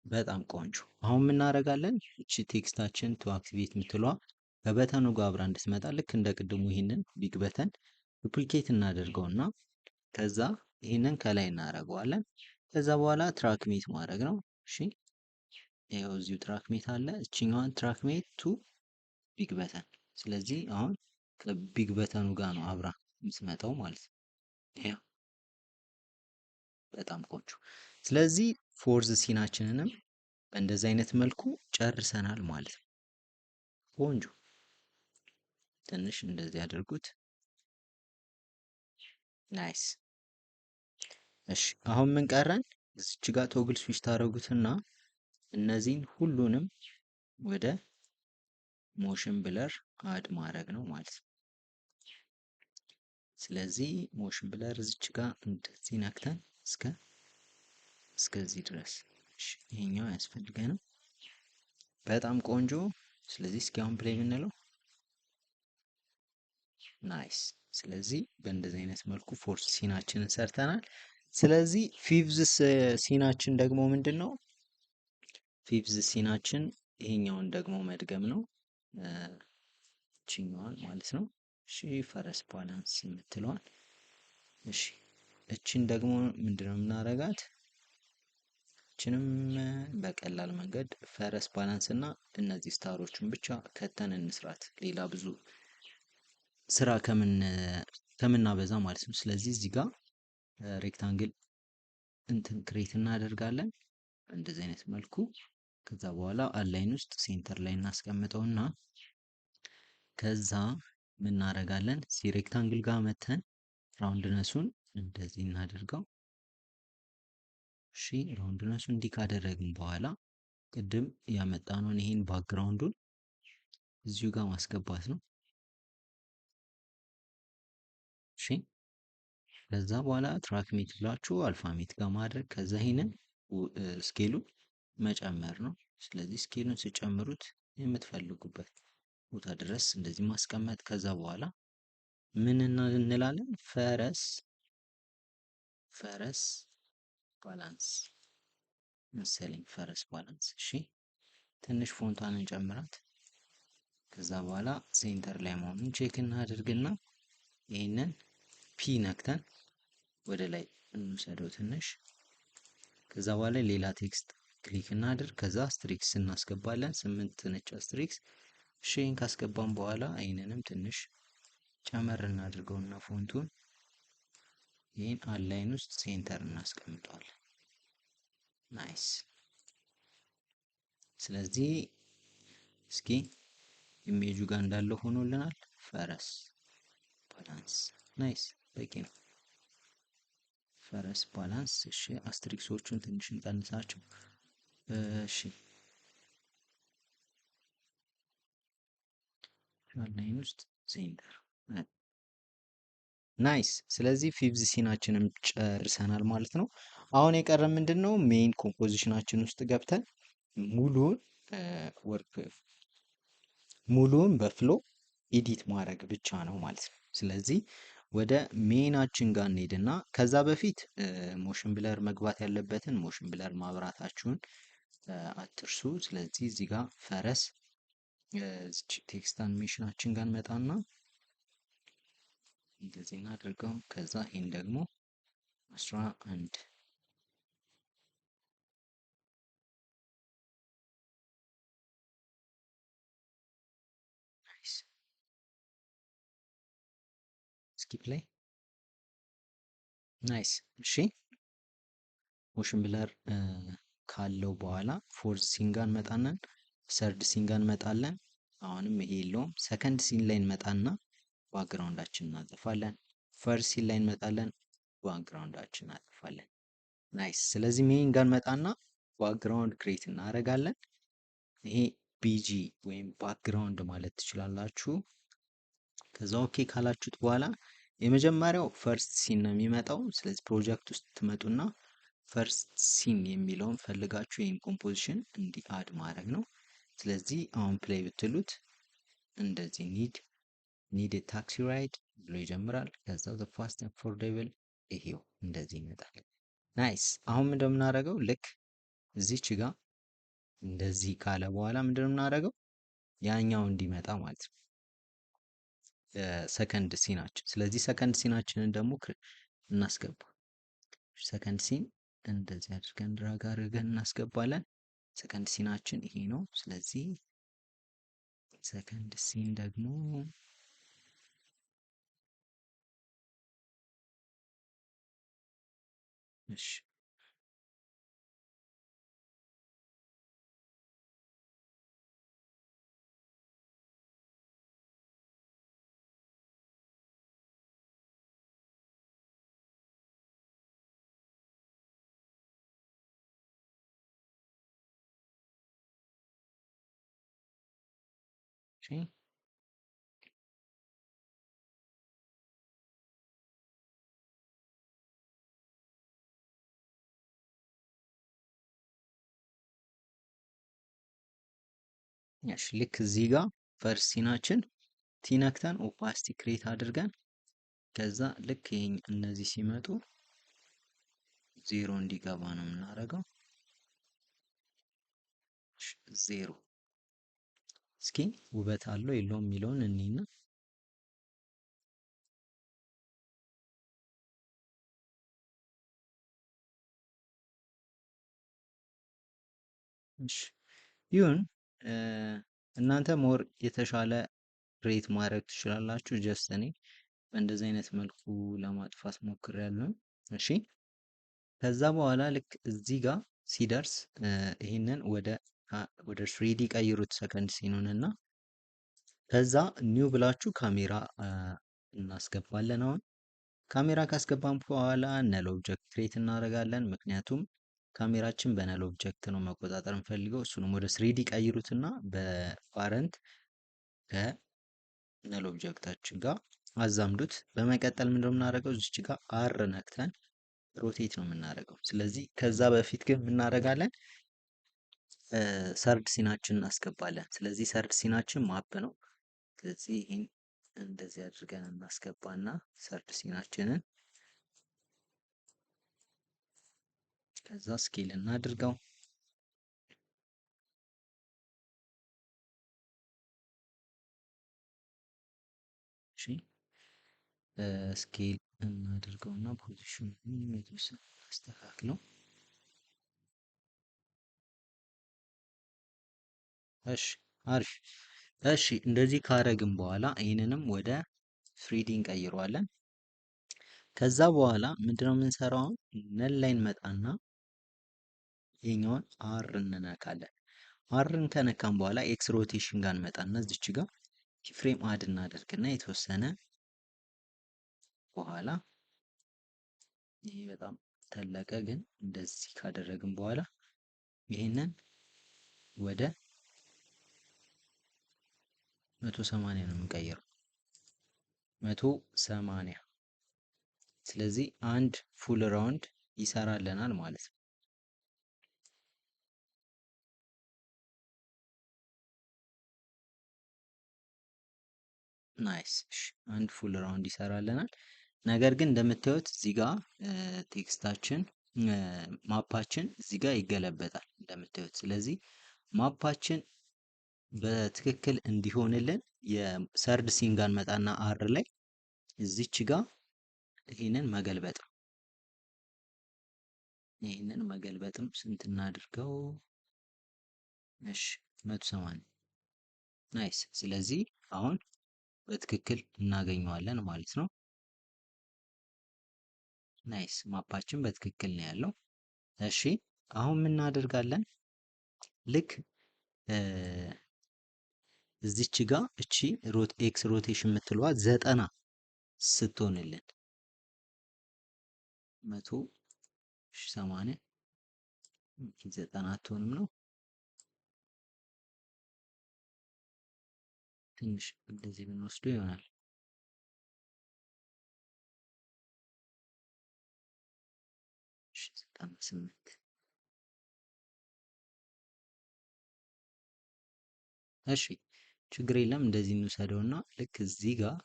በጣም ቆንጆ። አሁን ምን እናደርጋለን? እቺ ቴክስታችን ቱ አክቲቬት የምትለዋ ከበተኑ ጋር አብራ እንድትመጣ ልክ እንደ ቅድሙ ይህንን ቢግ በተን ዱፕሊኬት እናደርገውና ከዛ ይህንን ከላይ እናደርገዋለን። ከዛ በኋላ ትራክሜት ማድረግ ነው። እሺ ይኸው እዚሁ ትራክሜት አለ። እችኛዋን ትራክሜት ቱ ቢግ በተን። ስለዚህ አሁን ከቢግ በተኑ ጋር ነው አብራ የምትመጣው ማለት ነው። ይኸው በጣም ቆንጆ። ስለዚህ ፎርዝ ሲናችንንም በእንደዚህ አይነት መልኩ ጨርሰናል ማለት ነው። ቆንጆ። ትንሽ እንደዚህ ያደርጉት። ናይስ። እሺ አሁን ምን ቀረን? እዚች ጋር ቶግል ስዊች ታደርጉትና እነዚህን ሁሉንም ወደ ሞሽን ብለር አድ ማድረግ ነው ማለት ነው። ስለዚህ ሞሽን ብለር እዚች ጋር እንደዚህ ነክተን እስከዚህ ድረስ ይሄኛው ያስፈልገናል። በጣም ቆንጆ። ስለዚህ እስኪ አሁን ፕሌይ ብንለው። ናይስ። ስለዚህ በእንደዚህ አይነት መልኩ ፎርስ ሲናችንን ሰርተናል። ስለዚህ ፊፍዝ ሲናችን ደግሞ ምንድን ነው? ፊፍዝ ሲናችን ይሄኛውን ደግሞ መድገም ነው። እችኛዋን ማለት ነው። እሺ ፈረስ ባላንስ የምትለዋል። እሺ እችን ደግሞ ምንድነው የምናረጋት? እችንም በቀላል መንገድ ፈረስ ባላንስ እና እነዚህ ስታሮቹን ብቻ ከተን እንስራት፣ ሌላ ብዙ ስራ ከምናበዛ ማለት ነው። ስለዚህ እዚህ ጋር ሬክታንግል እንትን ክሬት እናደርጋለን እንደዚህ አይነት መልኩ። ከዛ በኋላ አላይን ውስጥ ሴንተር ላይ እናስቀምጠውና ከዛ ምን እናደርጋለን? እዚህ ሬክታንግል ጋር መተን ራውንድነሱን እንደዚህ እናደርገው። እሺ ራውንድነሱን እንዲህ ካደረግን በኋላ ቅድም ያመጣነውን ይሄን ባክግራውንዱን እዚሁ ጋር ማስገባት ነው። እሺ ከዛ በኋላ ትራክ ሜት ብላችሁ አልፋሜት ጋር ማድረግ፣ ከዛ ይሄንን ስኬሉን መጨመር ነው። ስለዚህ ስኬሉን ስጨምሩት የምትፈልጉበት ቦታ ድረስ እንደዚህ ማስቀመጥ። ከዛ በኋላ ምን እንላለን? ፈረስ ባላንስ መሰለኝ፣ ፈረስ ባላንስ። እሺ ትንሽ ፎንቷን እንጨምራት። ከዛ በኋላ ሴንተር ላይ መሆኑን ቼክ እናድርግና ይህንን ፒ ነክተን ወደ ላይ እንውሰደው ትንሽ። ከዛ በኋላ ሌላ ቴክስት ክሊክ እናድርግ። ከዛ አስትሪክስ እናስገባለን፣ 8 ነጭ አስትሪክስ። እሺ ይህን ካስገባን በኋላ ይህንንም ትንሽ ጨመር እናድርገውና ፎንቱን ይህን አላይን ውስጥ ሴንተር እናስቀምጠዋለን። ናይስ። ስለዚህ እስኪ ኢሜጁ ጋር እንዳለው ሆኖልናል። ፈረስ ባላንስ ናይስ፣ በቂ ነው። ፈረስ ባላንስ። እሺ አስትሪክሶቹን ትንሽ እንቀንሳቸው። እሺ ላይን ውስጥ ሴንተር ናይስ። ስለዚህ ፊፍዝ ሲናችንም ጨርሰናል ማለት ነው። አሁን የቀረ ምንድን ነው? ሜይን ኮምፖዚሽናችን ውስጥ ገብተን ሙሉውን በፍሎ ኤዲት ማድረግ ብቻ ነው ማለት ነው። ስለዚህ ወደ ሜናችን ጋር እንሄድና ከዛ በፊት ሞሽን ብለር መግባት ያለበትን ሞሽን ብለር ማብራታችሁን አትርሱ። ስለዚህ እዚህ ጋር ፈረስ ቴክስት አኒሜሽናችን ጋር እንመጣና እንደዚህ እናድርገው። ከዛ ይህን ደግሞ 11 ስኪፕ ላይ ናይስ። እሺ ሞሽን ብለር ካለው በኋላ ፎርዝ ሲን ጋር እንመጣለን፣ ሰርድ ሲን ጋር እንመጣለን። አሁንም ይሄ የለውም። ሰከንድ ሲን ላይ እንመጣና ባክግራውንዳችን እናጠፋለን። ፈርስት ሲን ላይ እንመጣለን፣ ባክግራውንዳችን እናጠፋለን። ናይስ። ስለዚህ ሜይን ጋር እንመጣና ባክግራውንድ ክሬት እናደርጋለን። ይሄ ቢጂ ወይም ባክግራውንድ ማለት ትችላላችሁ። ከዛ ኦኬ ካላችሁት በኋላ የመጀመሪያው ፈርስት ሲን ነው የሚመጣው። ስለዚህ ፕሮጀክት ውስጥ ትመጡና ፈርስት ሲን የሚለውን ፈልጋችሁ ይህን ኮምፖዚሽን እንዲህ አድ ማድረግ ነው። ስለዚህ አሁን ፕሌይ ብትሉት እንደዚህ ኒድ ታክሲ ራይድ ብሎ ይጀምራል። ከዛ ዘ ፋስት ኤንድ አፎርደብል ይሄው እንደዚህ ይመጣል። ናይስ። አሁን ምንድነው የምናደርገው? ልክ እዚች ጋር እንደዚህ ካለ በኋላ ምንድነው የምናደርገው? ያኛው እንዲመጣ ማለት ነው ሰከንድ ሲናችን። ስለዚህ ሰከንድ ሲናችንን ደግሞ እናስገባ። ሰከንድ ሲን እንደዚህ አድርገን ድራግ አድርገን እናስገባለን። ሰከንድ ሲናችን ይሄ ነው። ስለዚህ ሰከንድ ሲን ደግሞ እሺ እሺ ልክ እዚህ ጋር ፈርስት ሲናችን ቲነክተን ኦፓሲቲ ክሬት አድርገን ከዛ ልክ ይሄን እነዚህ ሲመጡ ዜሮ እንዲገባ ነው የምናደርገው። ዜሮ እስኪ ውበት አለው የለውም የሚለውን እኔና ይሁን እናንተ ሞር የተሻለ ሬት ማድረግ ትችላላችሁ። ጀስት እኔ በእንደዚህ አይነት መልኩ ለማጥፋት ሞክሬያለሁ። እሺ ከዛ በኋላ ልክ እዚህ ጋር ሲደርስ ይህንን ወደ 3D ቀይሩት ሰከንድ ሲኑን እና ከዛ ኒው ብላችሁ ካሜራ እናስገባለን። አሁን ካሜራ ካስገባን በኋላ ነል ኦብጀክት ክሬት እናደርጋለን። ምክንያቱም ካሜራችን በነል ኦብጀክት ነው መቆጣጠር እንፈልገው። እሱንም ወደ ስሪዲ ቀይሩትና በፓረንት ከነል ኦብጀክታችን ጋር አዛምዱት። በመቀጠል ምንድነው የምናደርገው? እዚች ጋር አር ነክተን ሮቴት ነው የምናደርገው። ስለዚህ ከዛ በፊት ግን እናደርጋለን ሰርድ ሲናችን እናስገባለን። ስለዚህ ሰርድ ሲናችን ማፕ ነው። ስለዚህ ይህን እንደዚህ አድርገን እናስገባና ሰርድ ሲናችንን ከዛ ስኬል እናድርገው። እሺ ስኬል እናድርገውና ፖዚሽን የተወሰነ አስተካክለው። እሺ አሪፍ። እሺ እንደዚህ ካረግን በኋላ ይህንንም ወደ ፍሪዲ እንቀይረዋለን። ከዛ በኋላ ምንድነው የምንሰራው? ነል ላይ እንመጣና ይሄኛውን አር እንነካለን። አርን ከነካን በኋላ ኤክስ ሮቴሽን ጋር እንመጣና እዚች ጋር ኪፍሬም አድ እናደርግና የተወሰነ በኋላ ይሄ በጣም ተለቀ፣ ግን እንደዚህ ካደረግን በኋላ ይሄንን ወደ 180 ነው የምንቀይረው። 180 ስለዚህ አንድ ፉል ራውንድ ይሰራልናል ማለት ነው። ናይስ። አንድ ፉል ራውንድ ይሰራልናል። ነገር ግን እንደምታዩት እዚህ ጋር ቴክስታችን ማፓችን እዚህ ጋር ይገለበጣል እንደምታዩት። ስለዚህ ማፓችን በትክክል እንዲሆንልን የሰርድ ሲን ጋር መጣና አር ላይ እዚች ጋር ይሄንን መገልበጥ ነው። ይሄንን መገልበጥም ስንት እናድርገው? እሺ 180 ናይስ። ስለዚህ አሁን በትክክል እናገኘዋለን ማለት ነው። ናይስ ማፓችን በትክክል ነው ያለው። እሺ አሁን ምን እናደርጋለን? ልክ እዚች ጋር እቺ ኤክስ ሮቴሽን የምትለዋ 90 ስትሆንልን 180 90 አትሆንም ነው። ትንሽ እንደዚህ ብንወስዶ ይሆናል። እሺ 98 እሺ ችግር የለም። እንደዚህ እንውሰደውና ልክ እዚህ ጋር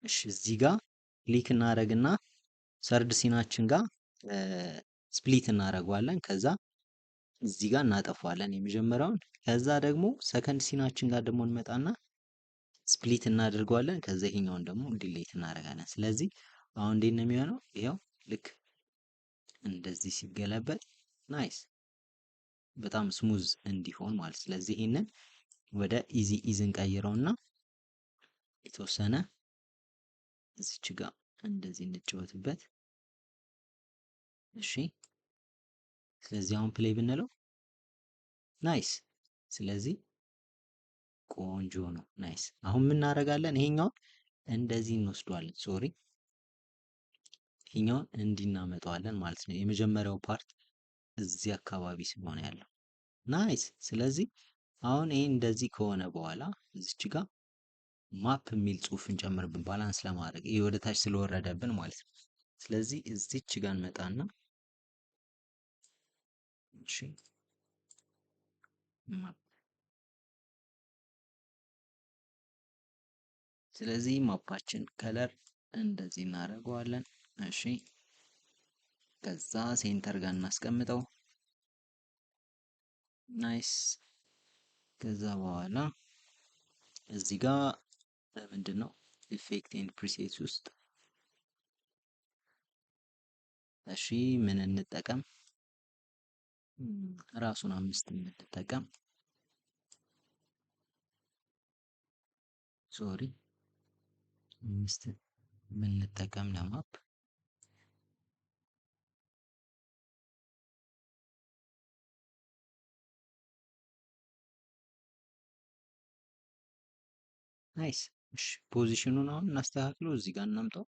እሺ እዚህ ጋር ክሊክ እናደርግና ሰርድ ሲናችን ጋር ስፕሊት እናደርገዋለን። ከዛ እዚህ ጋር እናጠፋዋለን የመጀመሪያውን። ከዛ ደግሞ ሰከንድ ሲናችን ጋር ደግሞ እንመጣና ስፕሊት እናደርገዋለን። ከዛ ይሄኛውን ደግሞ ዲሌት እናደርጋለን። ስለዚህ አሁን እንዴት ነው የሚሆነው? ይሄው ልክ እንደዚህ ሲገለበጥ ናይስ፣ በጣም ስሙዝ እንዲሆን ማለት። ስለዚህ ይሄንን ወደ ኢዚ እንቀይረውና የተወሰነ እዚች ጋር እንደዚህ እንጫወትበት። እሺ ስለዚህ አሁን ፕሌይ ብንለው ናይስ። ስለዚህ ቆንጆ ነው። ናይስ። አሁን ምን እናደርጋለን? ይሄኛውን እንደዚህ እንወስደዋለን። ሶሪ ይሄኛውን እንዲናመጣዋለን ማለት ነው። የመጀመሪያው ፓርት እዚህ አካባቢ ስለሆነ ያለው ናይስ። ስለዚህ አሁን ይሄ እንደዚህ ከሆነ በኋላ እዚች ጋር ማፕ የሚል ጽሁፍ እንጨምርብን ባላንስ ለማድረግ ይሄ ወደ ታች ስለወረደብን ማለት ነው። ስለዚህ እዚች ጋር እንመጣና እሺ ማፕ ስለዚህ ማፓችን ከለር እንደዚህ እናደርገዋለን። እሺ ከዛ ሴንተር ጋር እናስቀምጠው። ናይስ። ከዛ በኋላ እዚህ ጋር ምንድነው ኢፌክት ኤንድ ፕሪሴትስ ውስጥ እሺ ምን እንጠቀም? ራሱን 5 እንጠቀም። ሶሪ 5 ምን እንጠቀም ለማፕ ናይስ። እሺ ፖዚሽኑን አሁን እናስተካክለው፣ እዚህ ጋር እናምጣው።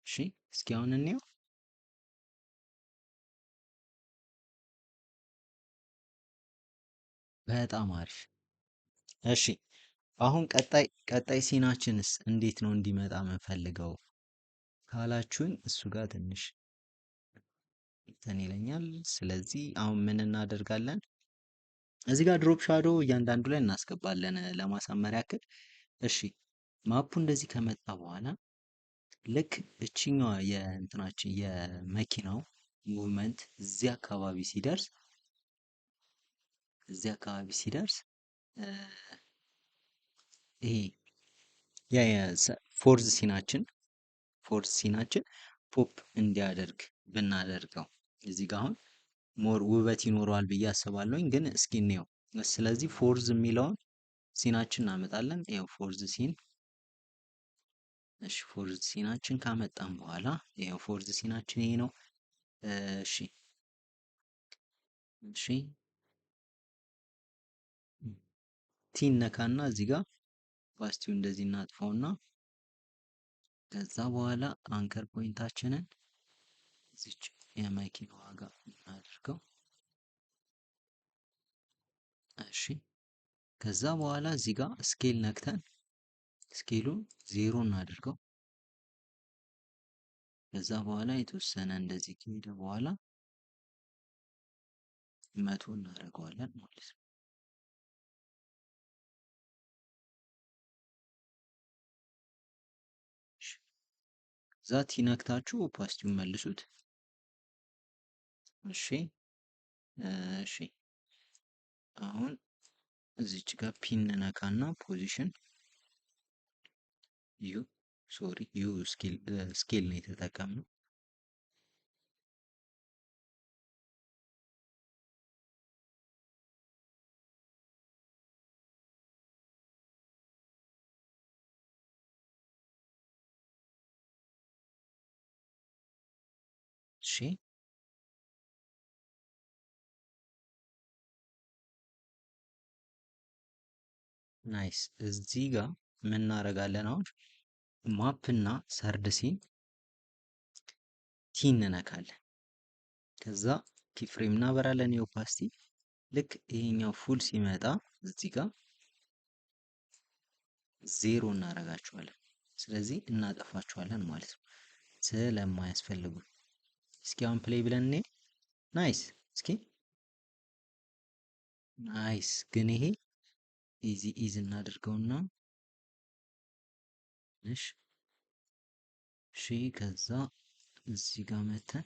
እሺ እስኪ አሁን እንየው። በጣም አሪፍ። እሺ አሁን ቀጣይ ሲናችንስ እንዴት ነው እንዲመጣ የምንፈልገው ካላችሁኝ እሱ ጋር ትንሽ እንትን ይለኛል። ስለዚህ አሁን ምን እናደርጋለን? እዚህ ጋር ድሮፕ ሻዶ እያንዳንዱ ላይ እናስገባለን ለማሳመር ያክል። እሺ ማፑ እንደዚህ ከመጣ በኋላ ልክ እችኛዋ የእንትናችን የመኪናው ሙቭመንት እዚህ አካባቢ ሲደርስ ይሄ ፎርዝ ሲናችን ፖፕ እንዲያደርግ ብናደርገው እዚህ ጋር አሁን ሞር ውበት ይኖረዋል ብዬ አስባለሁኝ። ግን እስኪ እንየው። ስለዚህ ፎርዝ የሚለውን ሲናችን እናመጣለን። ይኸው ፎርዝ ሲን። እሺ ፎርዝ ሲናችን ካመጣን በኋላ ይኸው ፎርዝ ሲናችን ይሄ ነው። እሺ እሺ ቲን ነካና እዚህ ጋር ፓስቲው እንደዚህ እናጥፋውና ከዛ በኋላ አንከር ፖይንታችንን እዚች የመኪናዋ ጋር እናድርገው። እሺ ከዛ በኋላ እዚህ ጋር ስኬል ነክተን ስኬሉን 0 እናድርገው። ከዛ በኋላ የተወሰነ እንደዚህ ከሄደ በኋላ 100 እናደርገዋለን ማለት ነው። ዛት ይነክታችሁ ኦፓሲቲውን መልሱት። እሺ እሺ አሁን እዚች ጋር ፒን ነካና ፖዚሽን ዩ ስኬል ነው የተጠቀምነው። እሺ ናይስ። እዚህ ጋር ምን እናደርጋለን? አሁን ማፕ እና ሰርድ ሲን ቲ እንነካለን። ከዛ ኪፍሬም እናበራለን። የኦፓሲቲ ልክ ይሄኛው ፉል ሲመጣ እዚህ ጋር 0 እናደርጋቸዋለን። ስለዚህ እናጠፋቸዋለን ማለት ነው ስለማያስፈልጉ። እስኪ አሁን ፕሌይ ብለን እኔ ናይስ። እስኪ ናይስ። ግን ይሄ ኢዝ እናድርገውና እሺ እሺ ከዛ እዚህ ጋር መተን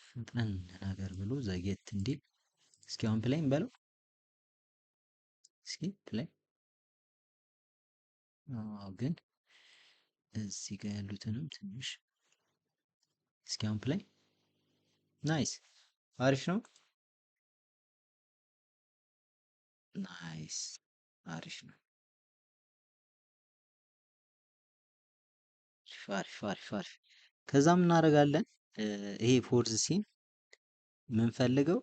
ፍጥነን ነገር ብሎ ዘጌት እንዲል እስኪ አሁን ፕሌይ እንበለው። እስኪ ፕሌይ። ግን እዚህ ጋር ያሉትንም ትንሽ እስኪ አሁን ፕሌይ። ናይስ አሪፍ ነው። ናይስ አሪፍ ነው። አሪፍ አሪፍ አሪፍ። ከዛ ምን እናደርጋለን? ይሄ ፎርዝ ሲን የምንፈልገው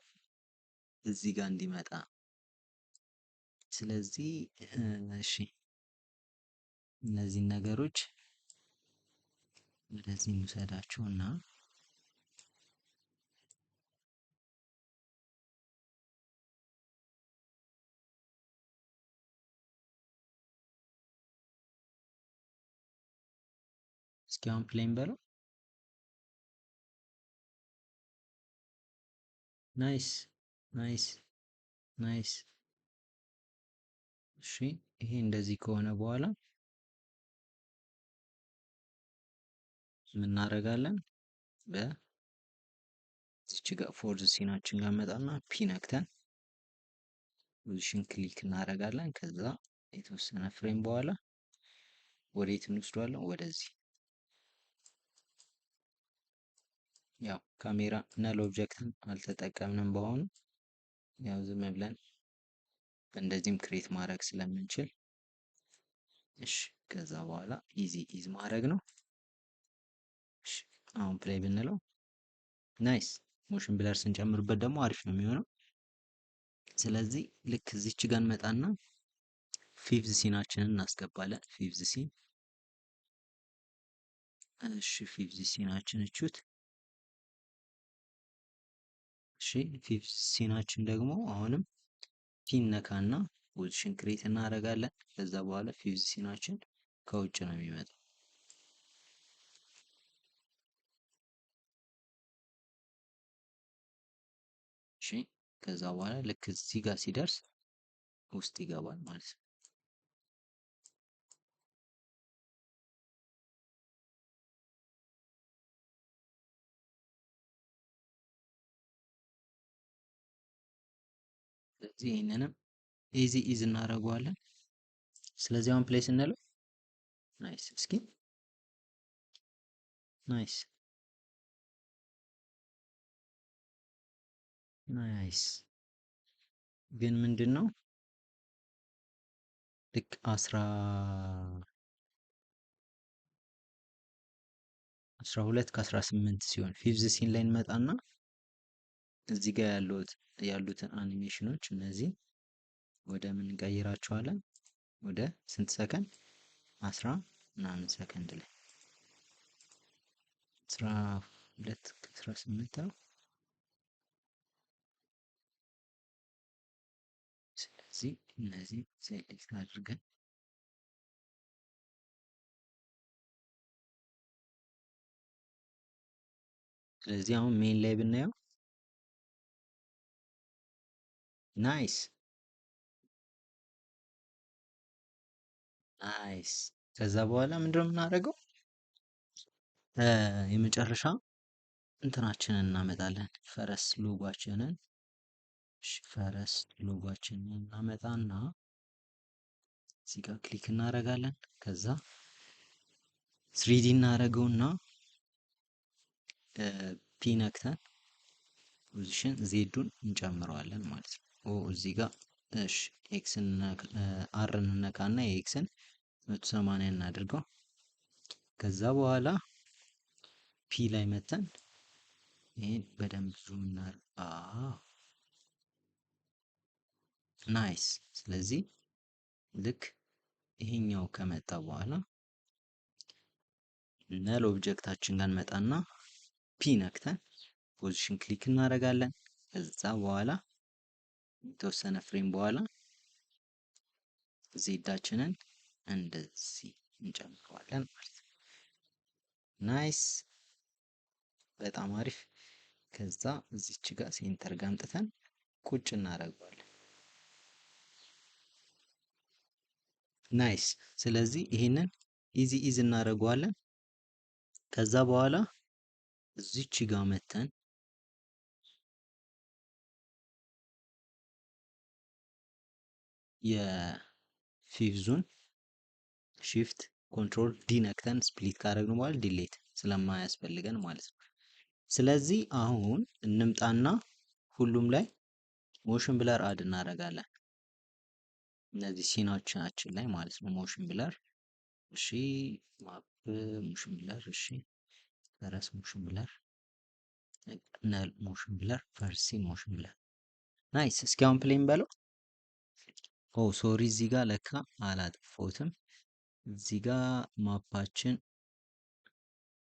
እዚህ ጋር እንዲመጣ። ስለዚህ እሺ እነዚህን ነገሮች ወደዚህ እንውሰዳቸው እና እስኪ አሁን ፕሌይን በለው። ናይስ ናይስ ናይስ። እሺ ይሄ እንደዚህ ከሆነ በኋላ ምን እናደርጋለን? በዚች ጋር ፎርዝ ሲናችን ጋር መጣና ፒ ነክተን ፖዚሽን ክሊክ እናደርጋለን። ከዛ የተወሰነ ፍሬም በኋላ ወዴት እንወስደዋለን? ወደዚህ። ያው ካሜራ ነል ኦብጀክትን አልተጠቀምንም በአሁኑ፣ ያው ዝም ብለን እንደዚህም ክሬት ማድረግ ስለምንችል እሺ። ከዛ በኋላ ኢዝ ማድረግ ነው። እሺ አሁን ፕሌይ ብንለው ናይስ ሞሽን ብለር ስንጨምርበት ደግሞ አሪፍ ነው የሚሆነው። ስለዚህ ልክ እዚች ጋር እንመጣና ፊፍዝ ሲናችንን እናስገባለን። ፊፍዝ ሲን እሺ፣ ፊፍዝ ሲናችን እቹት። እሺ፣ ፊፍዝ ሲናችን ደግሞ አሁንም ፒን ነካና ፖዚሽን ክሬት እናደርጋለን። ከዛ በኋላ ፊፍዝ ሲናችን ከውጭ ነው የሚመጣው። እሺ፣ ከዛ በኋላ ልክ እዚህ ጋር ሲደርስ ውስጥ ይገባል ማለት ነው። ስለዚህ ይህንንም ኢዚ ኢዝ እናደርገዋለን። ስለዚህ አሁን ፕሌይ ስንለው ናይስ፣ እስኪ ናይስ ናይስ። ግን ምንድን ነው ልክ 12 ከ18 ሲሆን ፊፍዝ ሲን ላይ እንመጣና እዚህ ጋር ያሉትን አኒሜሽኖች እነዚህ ወደ ምን እንቀይራቸዋለን? ወደ ስንት ሰከንድ? 10 ምናምን ሰከንድ ላይ 12 ከ18 ነው። ስለዚህ እነዚህ ሴሌክት አድርገን ስለዚህ አሁን ሜን ላይ ብናየው ናይስ ናይስ። ከዛ በኋላ ምንድነው የምናደርገው? የመጨረሻ እንትናችንን እናመጣለን። ፈረስ ሎጓችንን ፈረስ ሎጓችንን እናመጣና እዚህ ጋር ክሊክ እናደርጋለን። ከዛ ስሪዲ እናደርገውና ፒ ነክተን ፖዚሽን ዜዱን እንጨምረዋለን ማለት ነው። እዚህ ጋር እሺ፣ ኤክስን አርን ነካና የኤክስን 180 እናድርገው። ከዛ በኋላ ፒ ላይ መተን ይሄን በደንብ ዙም እናድርግ። ናይስ። ስለዚህ ልክ ይሄኛው ከመጣ በኋላ ነል ኦብጀክታችን ጋር እንመጣና ፒ ነክተን ፖዚሽን ክሊክ እናደርጋለን። ከዛ በኋላ የተወሰነ ፍሬም በኋላ ዜዳችንን እንደዚህ እንጨምረዋለን ማለት ነው። ናይስ፣ በጣም አሪፍ። ከዛ እዚች ጋር ሴንተር ጋር አምጥተን ቁጭ እናደርገዋለን። ናይስ። ስለዚህ ይሄንን ኢዚ ኢዝ እናደርገዋለን። ከዛ በኋላ እዚች ጋር መተን የፊፍዙን ሺፍት ኮንትሮል ዲ ነክተን ስፕሊት ካደረግን በኋላ ዲሌት ስለማያስፈልገን ማለት ነው። ስለዚህ አሁን እንምጣና ሁሉም ላይ ሞሽን ብለር አድ እናደርጋለን። እነዚህ ሲናችን ላይ ማለት ነው። ሞሽን ብለር እሺ፣ ማፕ ሞሽን ብለር እሺ፣ ፈረስ ሞሽን ብለር፣ ነል ሞሽን ብለር፣ ፈርሲ ሞሽን ብለር። ናይስ። እስኪ አሁን ፕሌን በለው። ሶሪ፣ እዚህ ጋር ለካ አላጠፋሁትም። እዚህ ጋር ማፓችን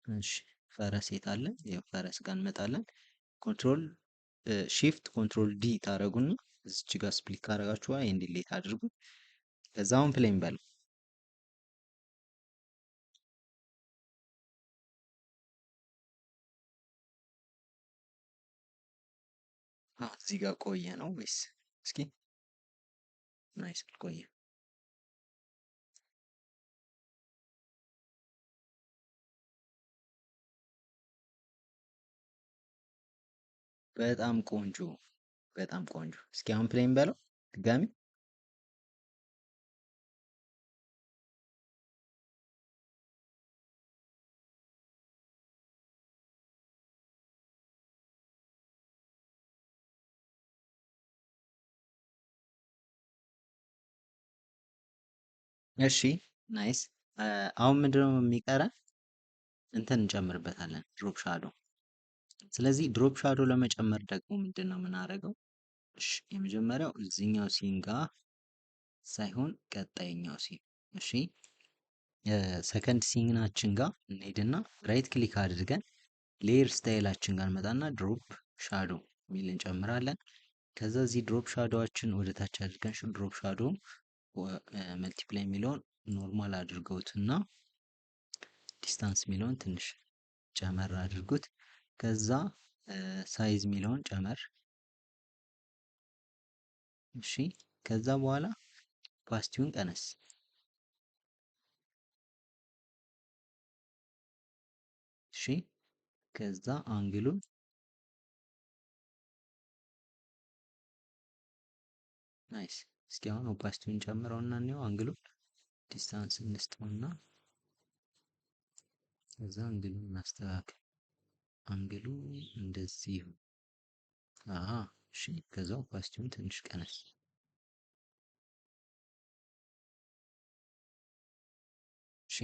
እሺ፣ ፈረስ የት አለ? ያው ፈረስ ጋር እንመጣለን። ኮንትሮል ሺፍት ኮንትሮል ዲ ታረጉና እዚች ጋር ስፕሊት ካረጋችሁ ይሄን ዲሌት አድርጉ። ከዛ አሁን ፕሌን በለው። እዚህ ጋር ቆየ ነው ወይስ? እስኪ ናይስ፣ ቆየ። በጣም ቆንጆ፣ በጣም ቆንጆ። እስኪ አሁን ፕሌን በለው ድጋሚ። እሺ ናይስ። አሁን ምንድነው የሚቀረን? እንትን እንጨምርበታለን፣ ድሮፕ ሻዶ። ስለዚህ ድሮፕ ሻዶ ለመጨመር ደግሞ ምንድን ነው የምናደርገው? እሺ የመጀመሪያው እዚህኛው ሲን ጋር ሳይሆን ቀጣይኛው ሲን። እሺ ሰከንድ ሲናችን ጋር እንሄድና ራይት ክሊክ አድርገን ሌየር ስታይላችን ጋር እንመጣና ድሮፕ ሻዶ የሚል እንጨምራለን። ከዛ እዚህ ድሮፕ ሻዶዋችን ወደ ታች አድርገን ድሮፕ ሻዶ መልቲፕላይ የሚለውን ኖርማል አድርገውትና ዲስታንስ የሚለውን ትንሽ ጨመር አድርጉት። ከዛ ሳይዝ የሚለውን ጨመር። እሺ ከዛ በኋላ ፓስቲውን ቀነስ። እሺ ከዛ አንግሉን ናይስ። እስኪ አሁን ኦፓሲቲውን ጨምረውና እንየው አንግሉን። ዲስታንስ እንስጠውና ከዛ አንግሉን እናስተካክል። አንግሉ እንደዚህ ይሁን። እሺ ከዛ ኦፓሲቲውን ትንሽ ቀነስ። እሺ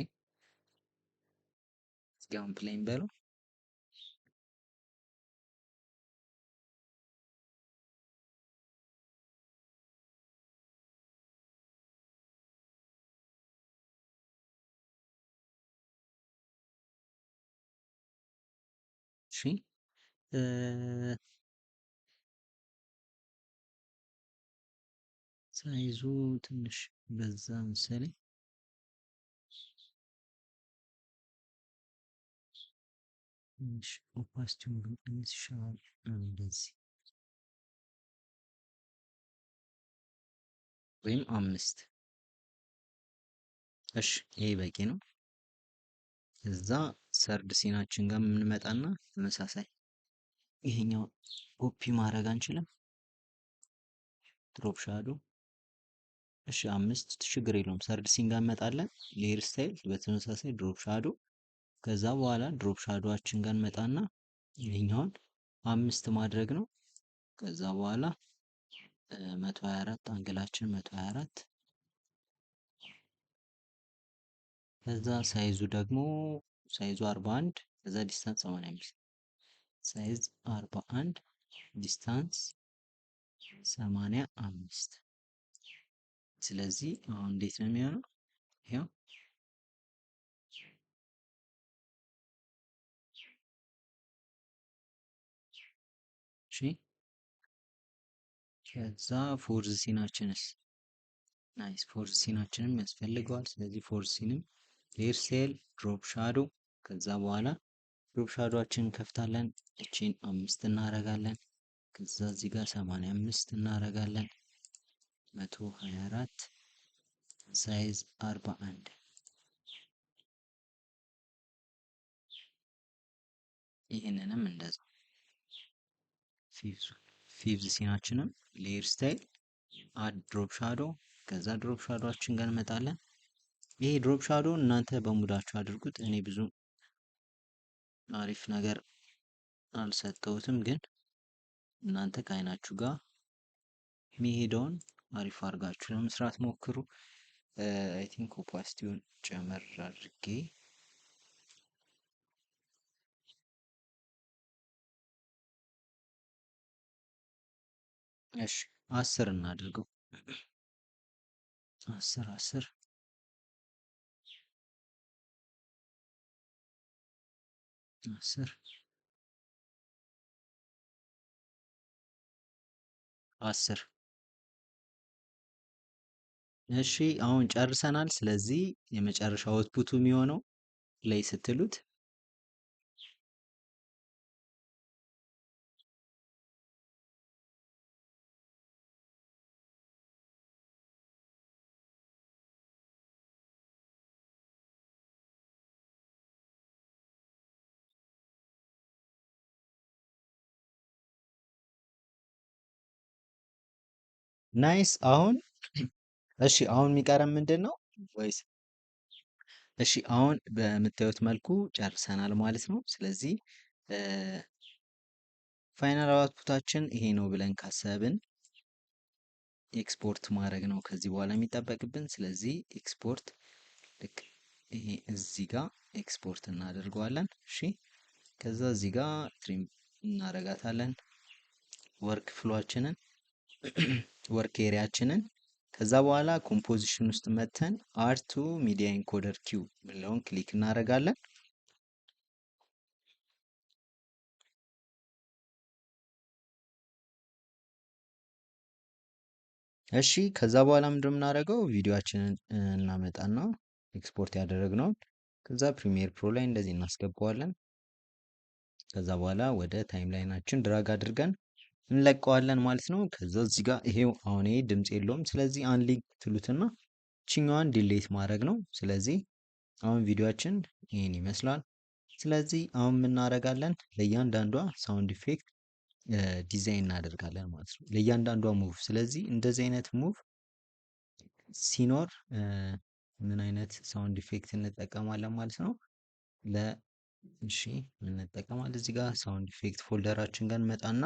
እስኪ አሁን ፕሌይን በለው። እሺ ሳይዙ ትንሽ በዛ መሰለኝ። ትንሽ ኦፓሲቲውን ብንቀንስ ይሻላል። እንደዚህ ወይም 5። እሺ ይሄ በቂ ነው። እዛ ሰርድ ሲናችን ጋር የምንመጣና ተመሳሳይ ይሄኛው ኮፒ ማድረግ አንችልም። ድሮፕ ሻዶ እሺ 5 ችግር የለውም። ሰርድ ሲን ጋር እንመጣለን። ሌየር ስታይል በተመሳሳይ ድሮፕ ሻዶ። ከዛ በኋላ ድሮፕ ሻዶዋችን ጋር እንመጣና ይሄኛውን 5 ማድረግ ነው። ከዛ በኋላ 124 አንግላችን 124። ከዛ ሳይዙ ደግሞ ሳይዙ 41 ከዛ ዲስታንስ 85 ሳይዝ 41 ዲስታንስ 85። ስለዚህ አሁን እንዴት ነው የሚሆነው? ይሄው እሺ ከዛ ፎርዝ ሲናችንስ ናይስ። ፎርዝ ሲናችንም ያስፈልገዋል። ስለዚህ ፎርዝ ሲንም ሌየር ስታይል ድሮፕ ሻዶ። ከዛ በኋላ ድሮፕ ሻዶአችንን እንከፍታለን። እቺን 5 እናረጋለን። ከዛ እዚህ ጋር 85 እናረጋለን። 124 ሳይዝ 41። ይህንንም እንደዛ ፊፍዝ ሲናችንም ሌየር ስታይል አድ ድሮፕ ሻዶ። ከዛ ድሮፕ ሻዶአችን ጋር እንመጣለን። ይሄ ድሮፕ ሻዶ እናንተ በሙዳችሁ አድርጉት። እኔ ብዙ አሪፍ ነገር አልሰጠሁትም፣ ግን እናንተ ከአይናችሁ ጋር የሚሄደውን አሪፍ አድርጋችሁ ለመስራት ሞክሩ። አይ ቲንክ ኦፓሲቲውን ጨመር አድርጌ እሺ 10 እናድርገው። 10 10 10 10 እሺ አሁን ጨርሰናል። ስለዚህ የመጨረሻው አውትፑቱ የሚሆነው ፕሌይ ስትሉት ናይስ። አሁን እሺ አሁን የሚቀረን ምንድን ነው ወይስ? እሺ አሁን በምታዩት መልኩ ጨርሰናል ማለት ነው። ስለዚህ ፋይናል አውትፑታችን ይሄ ነው ብለን ካሰብን ኤክስፖርት ማድረግ ነው ከዚህ በኋላ የሚጠበቅብን። ስለዚህ ኤክስፖርት ልክ ይሄ እዚህ ጋር ኤክስፖርት እናደርገዋለን። እሺ ከዛ እዚህ ጋር ትሪም እናረጋታለን ወርክ ፍሎአችንን ወርክ ኤሪያችንን። ከዛ በኋላ ኮምፖዚሽን ውስጥ መተን አር2 ሚዲያ ኢንኮደር ኪው የሚለውን ክሊክ እናደርጋለን። እሺ ከዛ በኋላ ምንድነው የምናደርገው? ቪዲዮአችንን እናመጣና ኤክስፖርት ያደረግነውን ከዛ ፕሪሚየር ፕሮ ላይ እንደዚህ እናስገባዋለን። ከዛ በኋላ ወደ ታይምላይናችን ድራግ አድርገን እንለቀዋለን ማለት ነው። ከዛ እዚህ ጋር ይሄው አሁን ይሄ ድምጽ የለውም። ስለዚህ አንሊንክ ትሉትና ቺኛዋን ዲሌት ማድረግ ነው። ስለዚህ አሁን ቪዲዮአችን ይሄን ይመስላል። ስለዚህ አሁን ምን እናደርጋለን? ለእያንዳንዷ ሳውንድ ኢፌክት ዲዛይን እናደርጋለን ማለት ነው፣ ለእያንዳንዷ ሙቭ። ስለዚህ እንደዚህ አይነት ሙቭ ሲኖር ምን አይነት ሳውንድ ኢፌክት እንጠቀማለን ማለት ነው። እሺ ምን እንጠቀማለን? እዚህ ጋር ሳውንድ ኢፌክት ፎልደራችን ጋር እንመጣና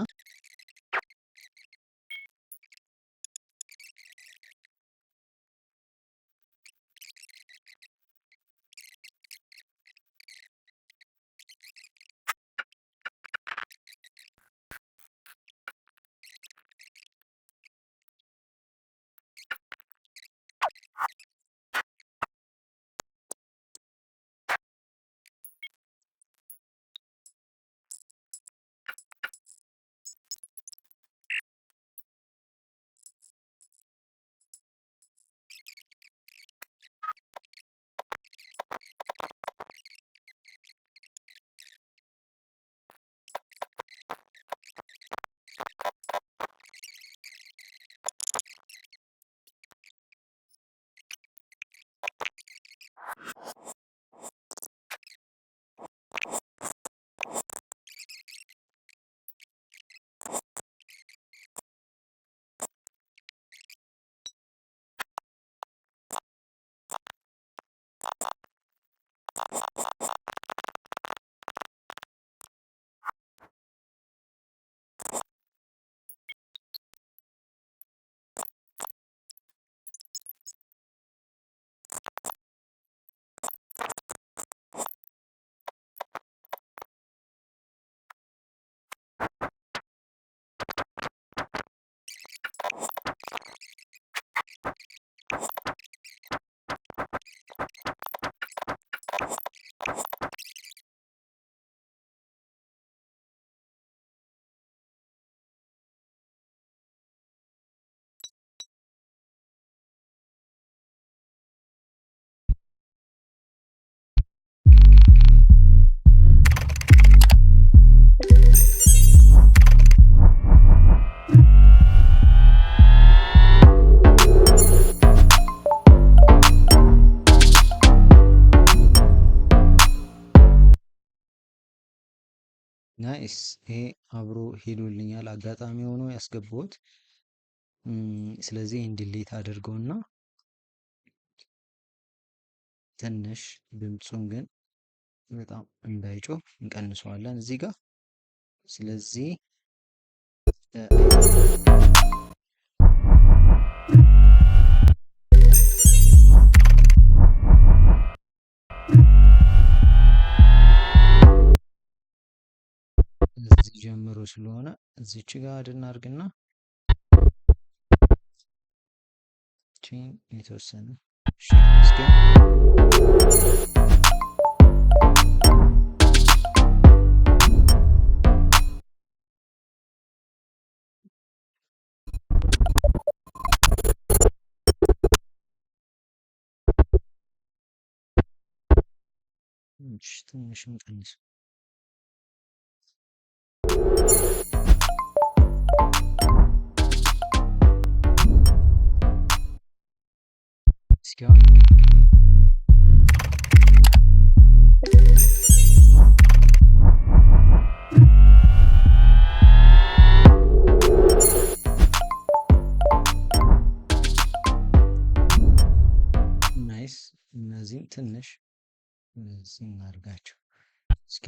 ናይስ። ይሄ አብሮ ሄዶልኛል አጋጣሚ ሆኖ ያስገባሁት። ስለዚህ ይሄን ዲሌት አድርገውና ትንሽ ድምፁን ግን በጣም እንዳይጮህ እንቀንሰዋለን እዚህ ጋር። ስለዚህ እዚህ ጀምሮ ስለሆነ እዚች ጋር አድናርግና ቺን የተወሰነ እስኪ ትንሽ እንቀንስ። እስኪ ናይስ። እነዚህም ትንሽ እዚህ እናድርጋቸው እስኪ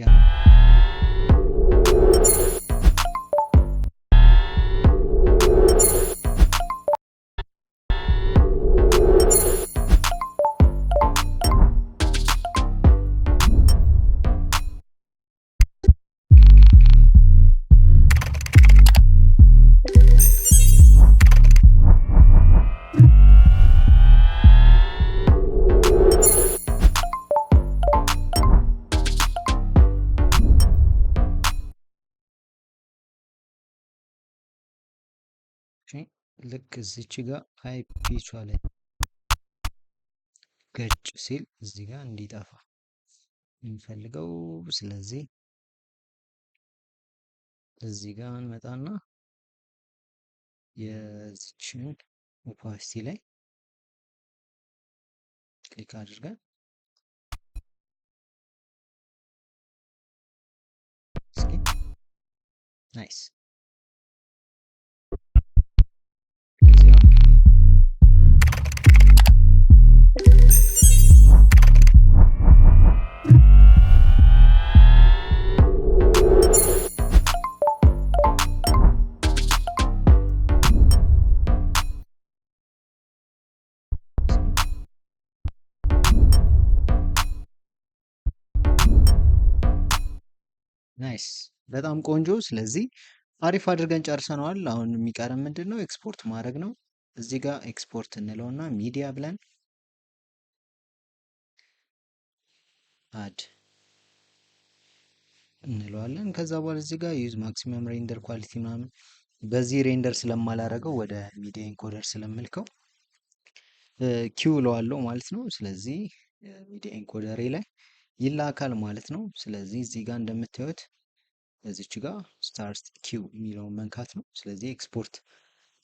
ልክ እዚች ጋር ሃይ ፒቿ ላይ ገጭ ሲል እዚህ ጋር እንዲጠፋ የምፈልገው። ስለዚህ እዚህ ጋር እንመጣና የዚችን ኦፓሲቲ ላይ ክሊክ አድርገን ናይስ ናይስ በጣም ቆንጆ። ስለዚህ አሪፍ አድርገን ጨርሰነዋል። አሁን የሚቀረን ምንድን ነው? ኤክስፖርት ማድረግ ነው። እዚህ ጋር ኤክስፖርት እንለውና ሚዲያ ብለን አድ እንለዋለን። ከዛ በኋላ እዚህ ጋር ዩዝ ማክሲመም ሬንደር ኳሊቲ ምናምን በዚህ ሬንደር ስለማላረገው ወደ ሚዲያ ኢንኮደር ስለምልከው ኪው እለዋለሁ ማለት ነው። ስለዚህ ሚዲያ ኢንኮደሬ ላይ ይላካል ማለት ነው። ስለዚህ እዚህ ጋር እንደምታዩት እዚች ጋር ስታርት ኪው የሚለውን መንካት ነው። ስለዚህ ኤክስፖርት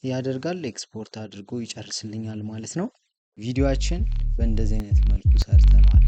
ያደርጋል። ኤክስፖርት አድርጎ ይጨርስልኛል ማለት ነው። ቪዲዮአችን በእንደዚህ አይነት መልኩ ሰርተነዋል።